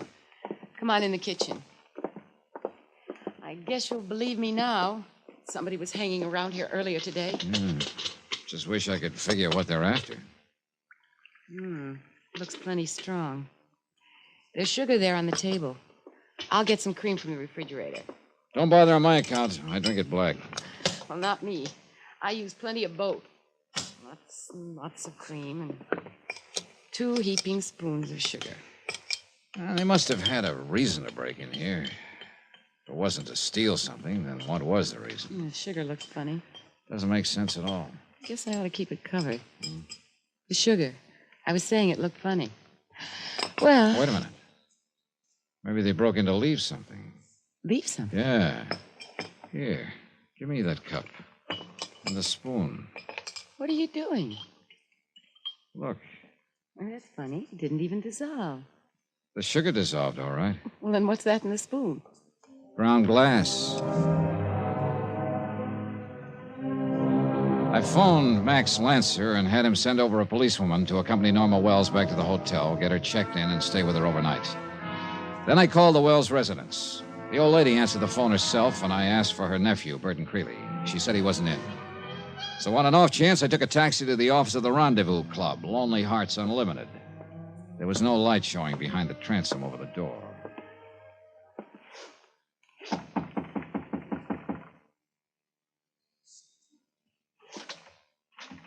Come on in the kitchen. I guess you'll believe me now. somebody was hanging around here earlier today. Just wish I could figure what they're after. Looks plenty strong. There's sugar there on the table. I'll get some cream from the refrigerator. Don't bother on my account. I drink it black. Well, not me. I use plenty of both. Lots and lots of cream and 2 heaping spoons of sugar. They must have had a reason to break in here. If it wasn't to steal something, then what was the reason? The sugar looks funny. Doesn't make sense at all. Guess I ought to keep it covered. The sugar. I was saying it looked funny. Well... Wait a minute. Maybe they broke in to leave something. Leave something? Yeah. Here. Give me that cup. And the spoon. What are you doing? Look. Oh, that's funny. It didn't even dissolve. The sugar dissolved, all right. Well, then what's that in the spoon? Ground glass. I phoned Max Lancer and had him send over a policewoman to accompany Norma Wells back to the hotel, get her checked in, and stay with her overnight. Then I called the Wells residence. The old lady answered the phone herself, and I asked for her nephew, Burton Creeley. She said he wasn't in. So on an off chance, I took a taxi to the office of the Rendezvous Club, Lonely Hearts Unlimited. There was no light showing behind the transom over the door.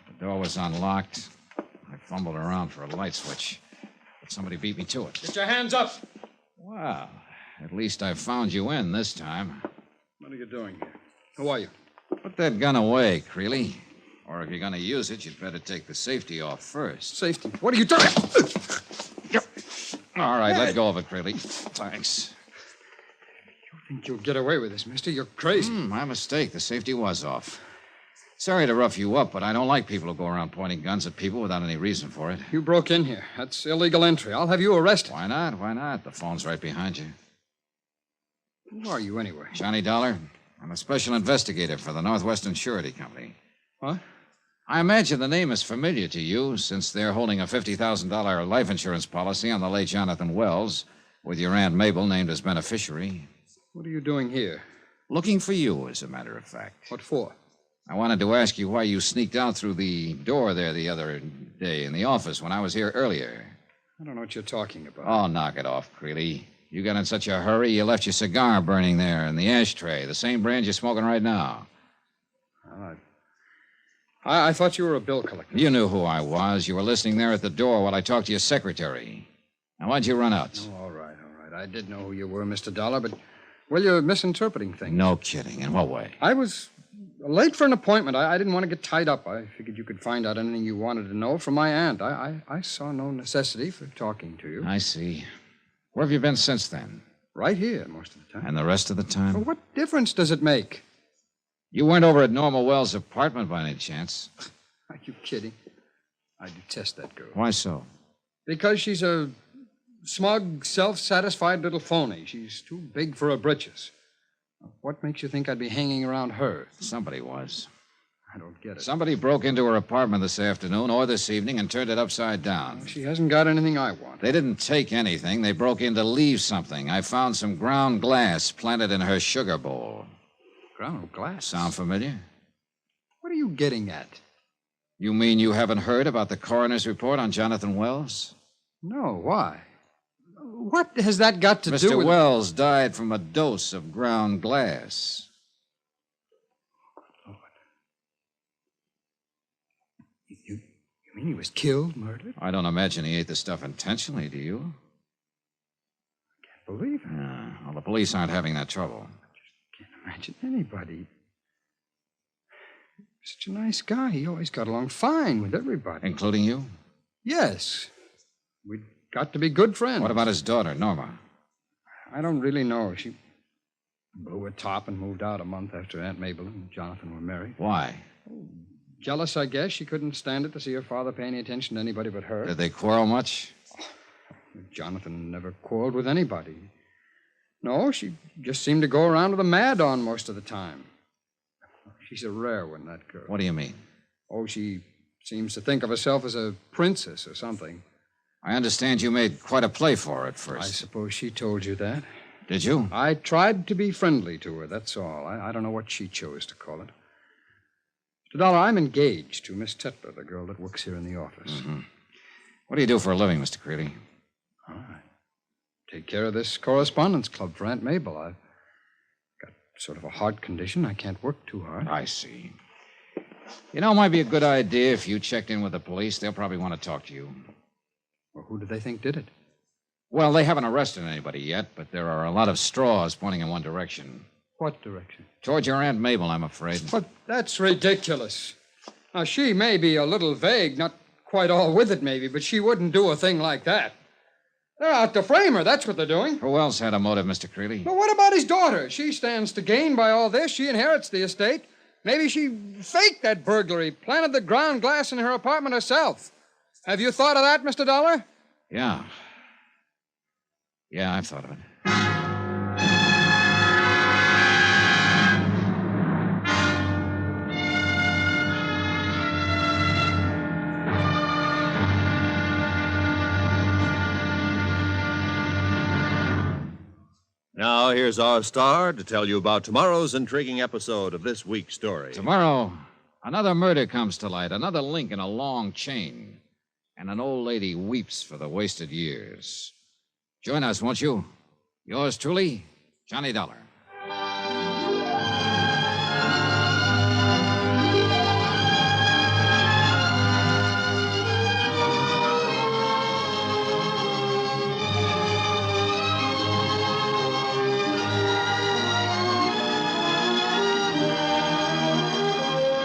The door was unlocked. I fumbled around for a light switch, but somebody beat me to it. Get your hands up! Well, at least I found you in this time. What are you doing here? Who are you? Put that gun away, Creeley. Or if you're going to use it, you'd better take the safety off first. Safety? What are you doing? All right, let go of it, Creeley. Thanks. You think you'll get away with this, mister? You're crazy. My mistake. The safety was off. Sorry to rough you up, but I don't like people who go around pointing guns at people without any reason for it. You broke in here. That's illegal entry. I'll have you arrested. Why not? Why not? The phone's right behind you. Who are you, anyway? Johnny Dollar. I'm a special investigator for the Northwestern Surety Company. What? I imagine the name is familiar to you, since they're holding a $50,000 life insurance policy on the late Jonathan Wells, with your Aunt Mabel named as beneficiary. What are you doing here? Looking for you, as a matter of fact. What for? I wanted to ask you why you sneaked out through the door there the other day in the office when I was here earlier. I don't know what you're talking about. Oh, knock it off, Creeley. You got in such a hurry, you left your cigar burning there in the ashtray, the same brand you're smoking right now. I thought you were a bill collector. You knew who I was. You were listening there at the door while I talked to your secretary. Now, why'd you run out? Oh, all right. I did know who you were, Mr. Dollar, but, well, you're misinterpreting things. No kidding. In what way? I was late for an appointment. I didn't want to get tied up. I figured you could find out anything you wanted to know from my aunt. I saw no necessity for talking to you. I see. Where have you been since then? Right here, most of the time. And the rest of the time? Well, what difference does it make? You weren't over at Norma Wells' apartment by any chance? Are you kidding? I detest that girl. Why so? Because she's a smug, self-satisfied little phony. She's too big for her britches. What makes you think I'd be hanging around her? Somebody was. I don't get it. Somebody broke into her apartment this afternoon or this evening and turned it upside down. She hasn't got anything I want. They didn't take anything. They broke in to leave something. I found some ground glass planted in her sugar bowl. Ground glass? Sound familiar? What are you getting at? You mean you haven't heard about the coroner's report on Jonathan Wells? No, why? What has that got to do with... Mr. Wells died from a dose of ground glass. You mean he was killed, murdered? I don't imagine he ate the stuff intentionally, do you? I can't believe it. Well, the police aren't having that trouble. Can't imagine anybody. Such a nice guy. He always got along fine with everybody. Including you? Yes. We'd got to be good friends. What about his daughter, Norma? I don't really know. She blew her top and moved out a month after Aunt Mabel and Jonathan were married. Why? Jealous, I guess. She couldn't stand it to see her father pay any attention to anybody but her. Did they quarrel much? Jonathan never quarreled with anybody. No, she just seemed to go around with a mad on most of the time. She's a rare one, that girl. What do you mean? Oh, she seems to think of herself as a princess or something. I understand you made quite a play for her at first. I suppose she told you that. Did you? I tried to be friendly to her, that's all. I don't know what she chose to call it. Mr. Dollar, I'm engaged to Miss Tetler, the girl that works here in the office. Mm-hmm. What do you do for a living, Mr. Creeley? All right. Take care of this correspondence club for Aunt Mabel. I've got sort of a heart condition. I can't work too hard. I see. You know, it might be a good idea if you checked in with the police. They'll probably want to talk to you. Well, who do they think did it? Well, they haven't arrested anybody yet, but there are a lot of straws pointing in one direction. What direction? Toward your Aunt Mabel, I'm afraid. But that's ridiculous. Now, she may be a little vague, not quite all with it, maybe, but she wouldn't do a thing like that. They're out to frame her. That's what they're doing. Who else had a motive, Mr. Creeley? But what about his daughter? She stands to gain by all this. She inherits the estate. Maybe she faked that burglary, planted the ground glass in her apartment herself. Have you thought of that, Mr. Dollar? Yeah. Yeah, I've thought of it. Now, here's our star to tell you about tomorrow's intriguing episode of this week's story. Tomorrow, another murder comes to light, another link in a long chain, and an old lady weeps for the wasted years. Join us, won't you? Yours truly, Johnny Dollar.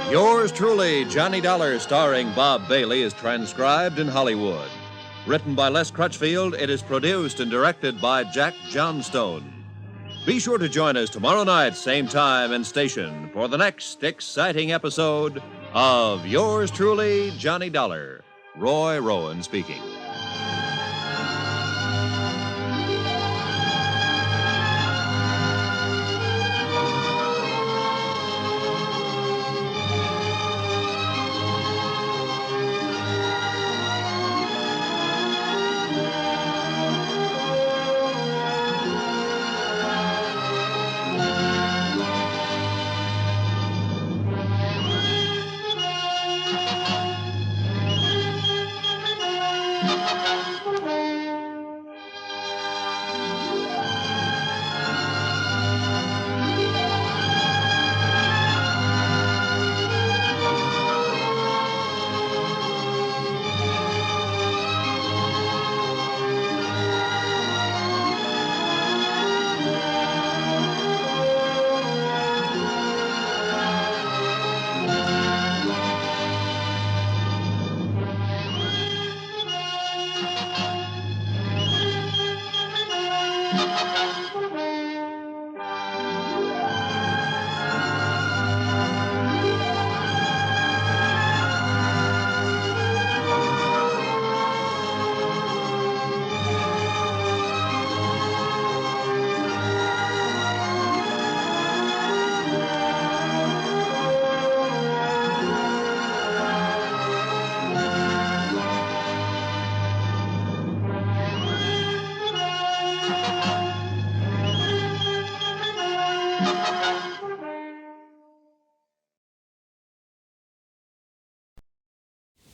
Yours truly, Johnny Dollar, starring Bob Bailey, is transcribed in Hollywood. Written by Les Crutchfield, it is produced and directed by Jack Johnstone. Be sure to join us tomorrow night, same time and station, for the next exciting episode of Yours truly, Johnny Dollar. Roy Rowan speaking.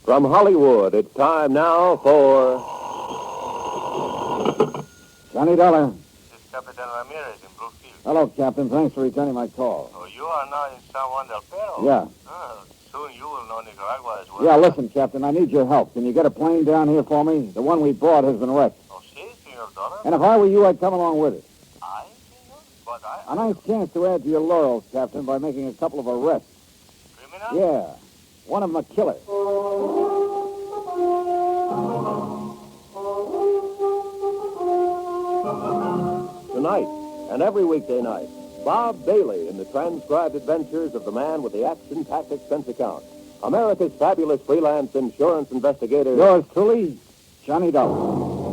From Hollywood, it's time now for Johnny Dollar. This is Captain Ramirez in Bluefield. Hello, Captain. Thanks for returning my call. Oh, you are now in San Juan del Perro? Yeah. Soon you will know Nicaragua as well. Yeah, listen, Captain, I need your help. Can you get a plane down here for me? The one we bought has been wrecked. Oh, si, Senor Dollar. And if I were you, I'd come along with it. I, Senor? But I... A nice chance to add to your laurels, Captain, by making a couple of arrests. Criminal? Yeah. One of them a killer. Tonight, and every weekday night, Bob Bailey in the transcribed adventures of the man with the action-packed expense account. America's fabulous freelance insurance investigator. Yours truly, Johnny Dollar.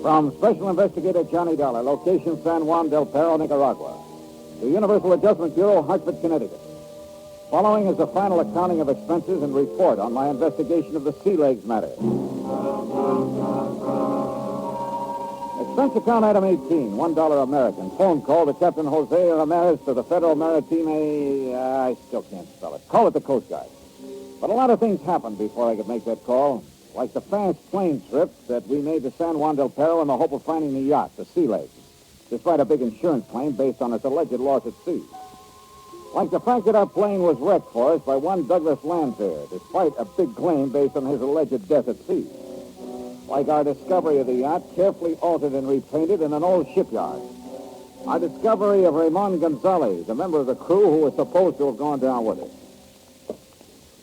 From Special Investigator Johnny Dollar, location San Juan del Perro, Nicaragua. the Universal Adjustment Bureau, Hartford, Connecticut. Following is the final accounting of expenses and report on my investigation of the sea legs matter. Expense account item 18, $1 American. Phone call to Captain Jose Ramirez to the Federal Maritime... I still can't spell it. Call it the Coast Guard. But a lot of things happened before I could make that call. Like the fast plane trip that we made to San Juan del Perro in the hope of finding the yacht, the Sea Legs, despite a big insurance claim based on its alleged loss at sea. Like the fact that our plane was wrecked for us by one Douglas Lanfair, despite a big claim based on his alleged death at sea. Like our discovery of the yacht, carefully altered and repainted in an old shipyard. Our discovery of Ramon Gonzalez, a member of the crew who was supposed to have gone down with us.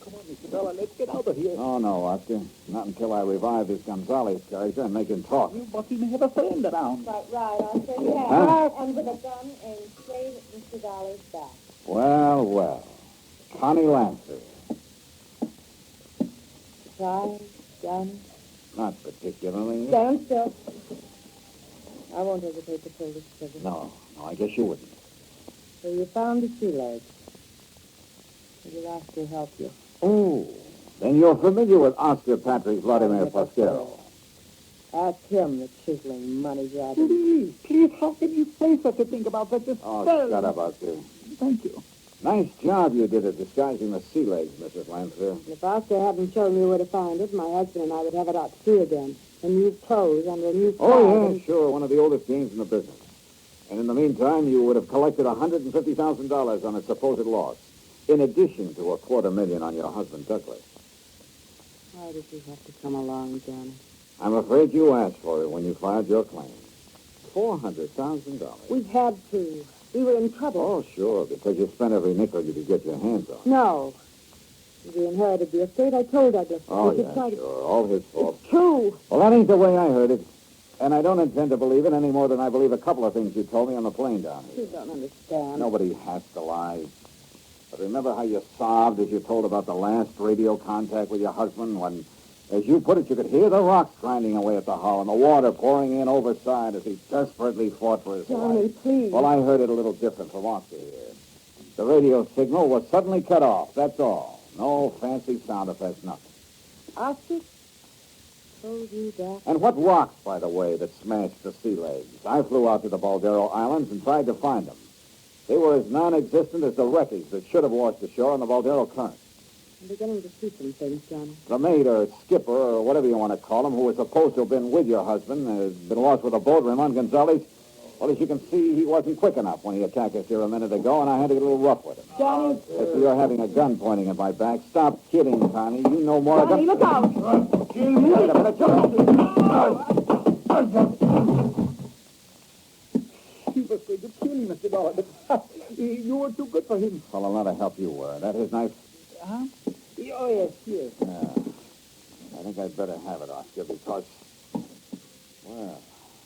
Come on, Mr. Dollar, let's get out of here. Oh, no, Oscar. Not until I revive this Gonzalez character and make him talk. But we may have a friend around. Quite right, I'll say you have. Huh? And with a gun and straight at Mr. Dollar's back. Well, well. Connie Lancer. Try, gun. Not particularly. Stand still. I won't hesitate to pull this trigger. No, I guess you wouldn't. So you found the sea legs. Would you ask to help you? Oh, then you're familiar with Oscar Patrick Vladimir Pasquero. Ask him, the chiseling money grabber. Please, how can you say such a thing about such a Oh, spell? shut up, Oscar. Thank you. Nice job you did at disguising the sea legs, Mrs. Lancer. If Oscar hadn't shown me where to find it, my husband and I would have it out to sea again. And new clothes under a new flag. Oh, yeah, sure. One of the oldest games in the business. And in the meantime, you would have collected $150,000 on its supposed loss, in addition to $250,000 on your husband, Douglas. Why did you have to come along, Johnny? I'm afraid you asked for it when you filed your claim. $400,000. We had to. We were in trouble. Oh, sure, because you spent every nickel you could get your hands on. No. We inherited the estate. I told Douglas. Oh, we could yeah, try to... sure. All his fault. True. Well, that ain't the way I heard it. And I don't intend to believe it any more than I believe a couple of things you told me on the plane down here. You don't understand. Nobody has to lie. But remember how you sobbed as you told about the last radio contact with your husband when, as you put it, you could hear the rocks grinding away at the hull and the water pouring in overside as he desperately fought for his Johnny, life? please. Well, I heard it a little different from Oscar here. The radio signal was suddenly cut off, that's all. No fancy sound effects, nothing. Oscar told you that? And what rocks, by the way, that smashed the sea legs? I flew out to the Baldero Islands and tried to find them. They were as non-existent as the wreckage that should have washed ashore on the Baldero Current. I'm beginning to see some things, Johnny. The mate or skipper or whatever you want to call him, who was supposed to have been with your husband, has been lost with a boat, Ramon Gonzalez. Well, as you can see, he wasn't quick enough when he attacked us here a minute ago, and I had to get a little rough with him. Johnny! If you're having a gun pointing at my back, stop kidding, Connie. You know more Johnny, look out! Wait a minute, He was going to kill me, Mr. Dollar, but you were too good for him. Well, a lot of help you were. That his knife? Huh? Oh, yes. I think I'd better have it, Oscar, because, well,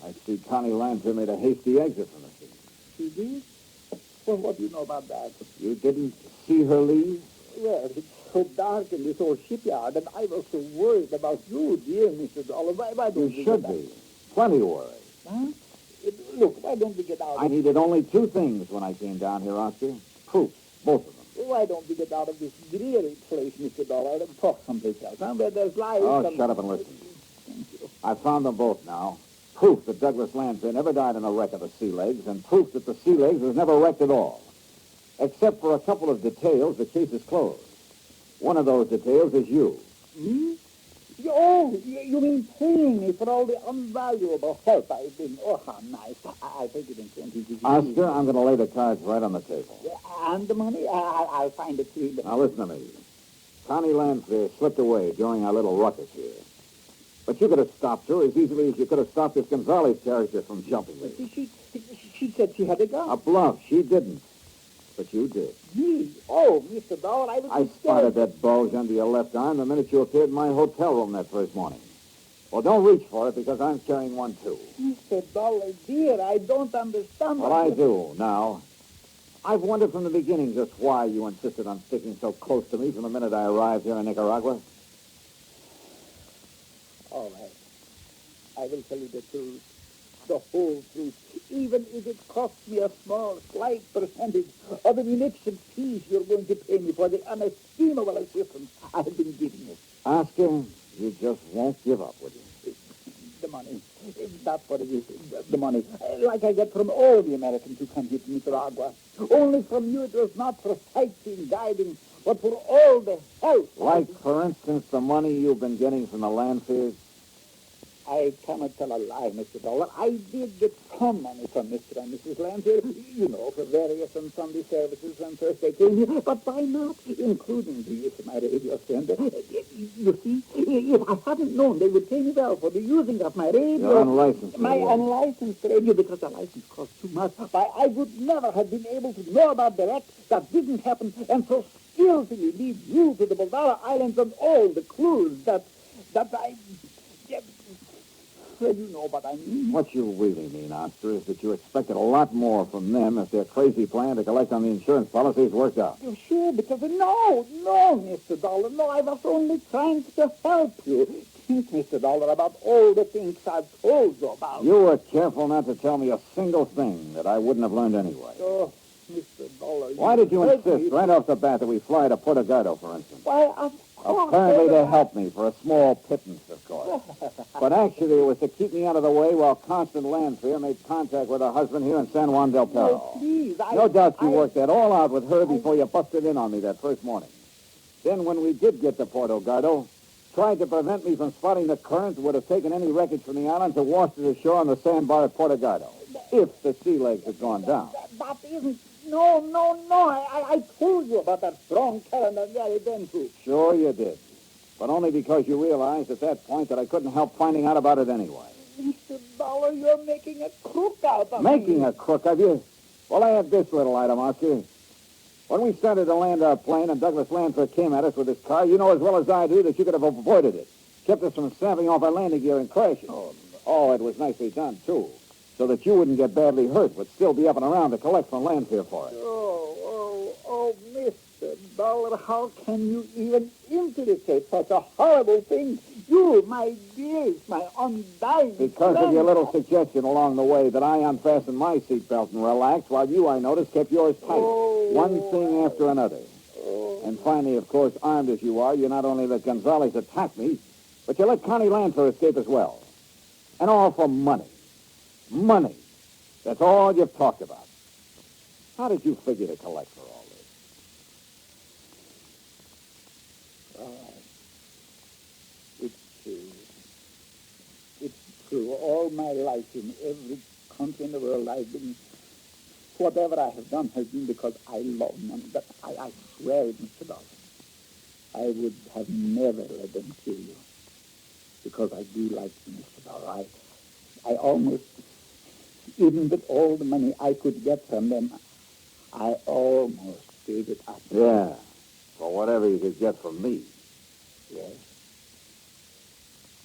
I see Connie Lancer made a hasty exit from the scene. She did? Well, what do you know about that? You didn't see her leave? Well, it's so dark in this old shipyard, and I was so worried about you, dear Mr. Dollar. Why don't You should be. Plenty worried. Huh? Look, why don't we get out I needed only two things when I came down here, Oscar. Proof, both of them. Why don't we get out of this dreary place, Mr. Dollar, and talk someplace else, huh? Where there's life. Oh, shut up and listen. I found them both now. Proof that Douglas Lancer never died in a wreck of the Sea Legs, and proof that the Sea Legs was never wrecked at all. Except for a couple of details, the case is closed. One of those details is you. Hmm? Oh, you mean paying me for all the unvaluable help I've been... Oh, how nice. I'll take it in 20 Oscar, I'm going to lay the cards right on the table. And the money? I'll find it to you. Now, listen to me. Connie Lancer slipped away during our little ruckus here. But you could have stopped her as easily as you could have stopped this Gonzalez character from jumping me. She said she had a gun. A bluff. She didn't. But you did. Me? Oh, Mr. Dollar, I spotted that bulge under your left arm the minute you appeared in my hotel room that first morning. Well, don't reach for it because I'm carrying one, too. Mr. Dollar, dear, I don't understand. Well, I do, now. I've wondered from the beginning just why you insisted on sticking so close to me from the minute I arrived here in Nicaragua. All right. I will tell you the truth. the whole truth, even if it costs me a small, slight percentage of the munition fees you're going to pay me for the unestimable assistance I have been giving you. Oscar, you just won't give up, would you? The money. That's what it is. The money. Like I get from all the Americans who come here to Nicaragua. Only from you it was not for sightseeing, guiding, but for all the help. Like, for instance, the money you've been getting from the landfears? I cannot tell a lie, Mr. Dollar. I did get some money from Mr. and Mrs. Landfield, for various and Sunday services when first they came here, but why not, including the use of my radio sender? You see, if I hadn't known they would pay me well for the using of my radio... Your unlicensed My radio. unlicensed radio, because the license costs too much. Why, I would never have been able to know about the wreck that didn't happen, and so skillfully lead you to the Baldara Islands and all the clues that I... Well, you know what I mean. What you really mean, Oscar, is that you expected a lot more from them if their crazy plan to collect on the insurance policies worked out. You're sure? Because no, Mr. Dollar, no, I was only trying to help you. Think, Mr. Dollar, about all the things I've told you about. You were careful not to tell me a single thing that I wouldn't have learned anyway. Oh, Mr. Dollar. Why did you insist right off the bat that we fly to Puerto Gardo, for instance? Why, of course. Apparently to help me for a small pittance, of course. But actually it was to keep me out of the way while Constant Landfear made contact with her husband here in San Juan del Perro. Oh, please, No doubt you worked that all out with her before you busted in on me that first morning. Then when we did get to Puerto Gardo, tried to prevent me from spotting the current that would have taken any wreckage from the island to wash to the shore on the sandbar at Puerto Gardo, if the sea legs had gone down. That isn't... No. I told you about that strong current and very dense. Sure you did. But only because you realized at that point that I couldn't help finding out about it anyway. Mr. Dollar, you're making a crook out of me. Making a crook of you? Well, I have this little item, Oscar. When we started to land our plane and Douglas Landford came at us with his car, you know as well as I do that you could have avoided it. Kept us from snapping off our landing gear and crashing. Oh, it was nicely done, too. So that you wouldn't get badly hurt, but still be up and around to collect from Landfear for it. Oh, Mr. Dollar, how can you even implicate such a horrible thing? You, my dearest, my undying Because friend. of your little suggestion along the way that I unfastened my seatbelt and relaxed while you, I noticed, kept yours tight. One thing after another. And finally, of course, armed as you are, you not only let Gonzalez attack me, but you let Connie Landfear escape as well. And all for money. Money. That's all you've talked about. How did you figure to collect for all this? It's true. It's true. All my life in every country in the world I've been... Whatever I have done has been because I love money. But I swear it, Mr. Dollar. I would have never let them kill you. Because I do like you, Mr. Dollar. I almost... Even with all the money I could get from them, I almost gave it up. Yeah, for whatever you could get from me. Yes.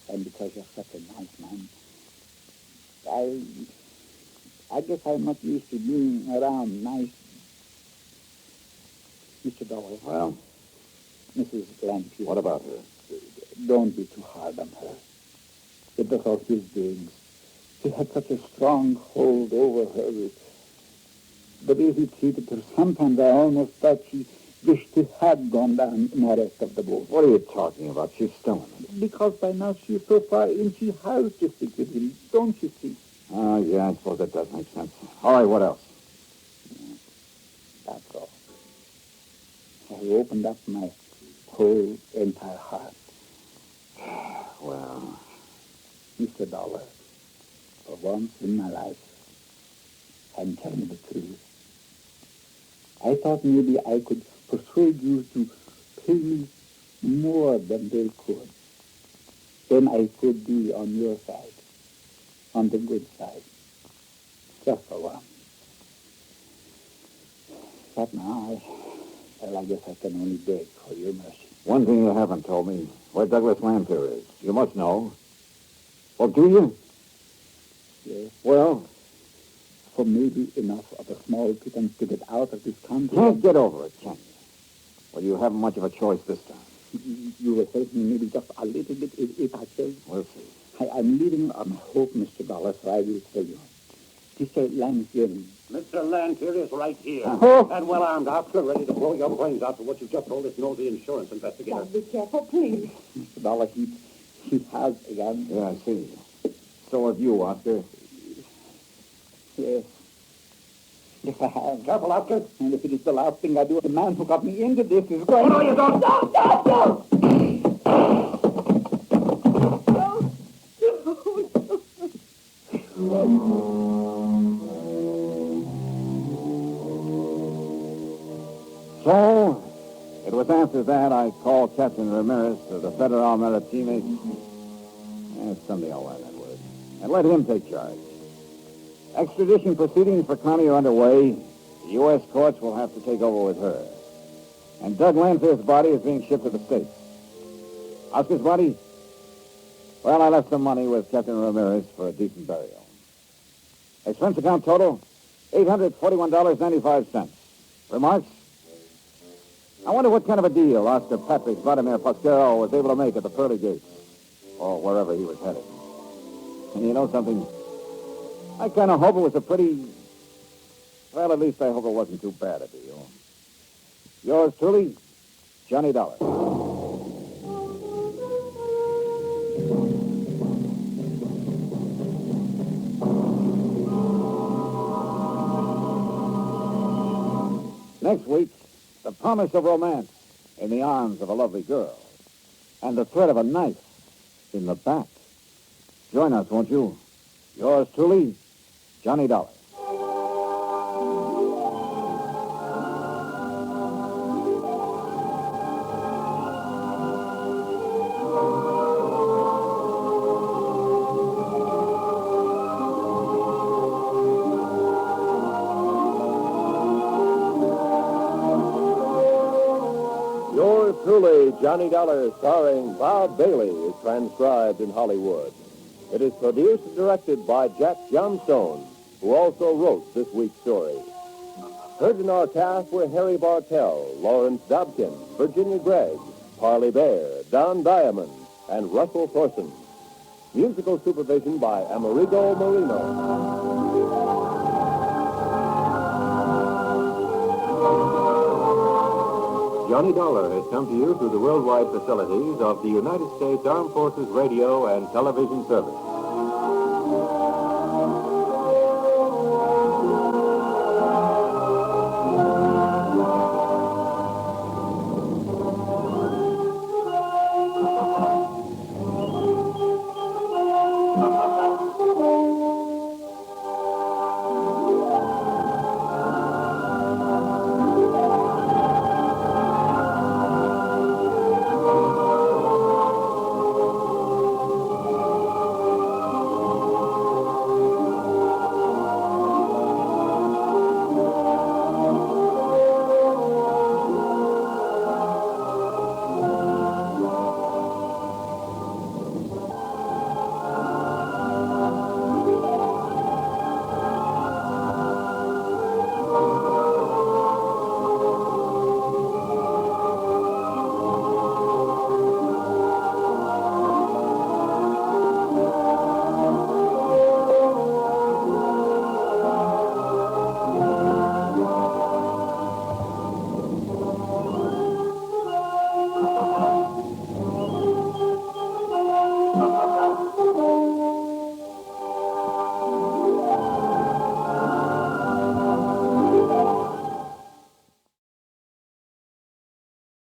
And because you're such a nice man, I guess I'm not used to being around nice. Mr. Dollar. Well? Mrs. Landfield. What about her? Don't be too hard on her. It was all his doings. He had such a strong hold over her. The way he treated her, sometimes I almost thought she wished he had gone down in the rest of the boat. What are you talking about? She's still in it. Because by now she's so far in, she has to stick with him. Don't you see? Oh, yeah, I suppose that does make sense. All right, what else? That's all. I opened up my whole entire heart. Well, Mr. Dollar, for once in my life, I'm telling the truth. I thought maybe I could persuade you to pay me more than they could. Then I could be on your side, on the good side, just for once. But now, I guess I can only beg for your mercy. One thing you haven't told me, where Douglas Landfear is. You must know. Well, do you? Yes. Well? For maybe enough of a small pittance to get out of this country. Can't get over it, can you? Well, you haven't much of a choice this time. You will help me maybe just a little bit if I say. We'll see. I'm living on hope, Mr. Dollar, so I will tell you. This Lantier. Mr. Lantier is right here. Oh. And well armed, officer, ready to blow your brains out for what you just told this nosy insurance investigator. Be careful, please. Mr. Dollar, he has a gun. Yeah, I see. So have you, Oscar. Yes. Yes, I have. Careful, Oscar. And if it is the last thing I do, the man who got me into this is going... Oh, no, you don't. No! So, it was after that I called Captain Ramirez of the Federal Maritime. Someday I'll learn that word. And let him take charge. Extradition proceedings for Connie are underway. The U.S. courts will have to take over with her. And Doug Lanfear's body is being shipped to the States. Oscar's body? Well, I left some money with Captain Ramirez for a decent burial. Expense account total, $841.95. Remarks? I wonder what kind of a deal Oscar Patrick Vladimir Pasquero was able to make at the pearly gates, or wherever he was headed. And you know something? I kind of hope it was a pretty... Well, at least I hope it wasn't too bad a deal. Yours truly, Johnny Dollar. Next week, the promise of romance in the arms of a lovely girl, and the threat of a knife in the back. Join us, won't you? Yours truly, Johnny Dollar. Yours truly, Johnny Dollar, starring Bob Bailey, is transcribed in Hollywood. It is produced and directed by Jack Johnstone, who also wrote this week's story. Heard in our cast were Harry Bartell, Lawrence Dobkin, Virginia Gregg, Parley Bear, Don Diamond, and Russell Thorson. Musical supervision by Amerigo Marino. Johnny Dollar has come to you through the worldwide facilities of the United States Armed Forces Radio and Television Service.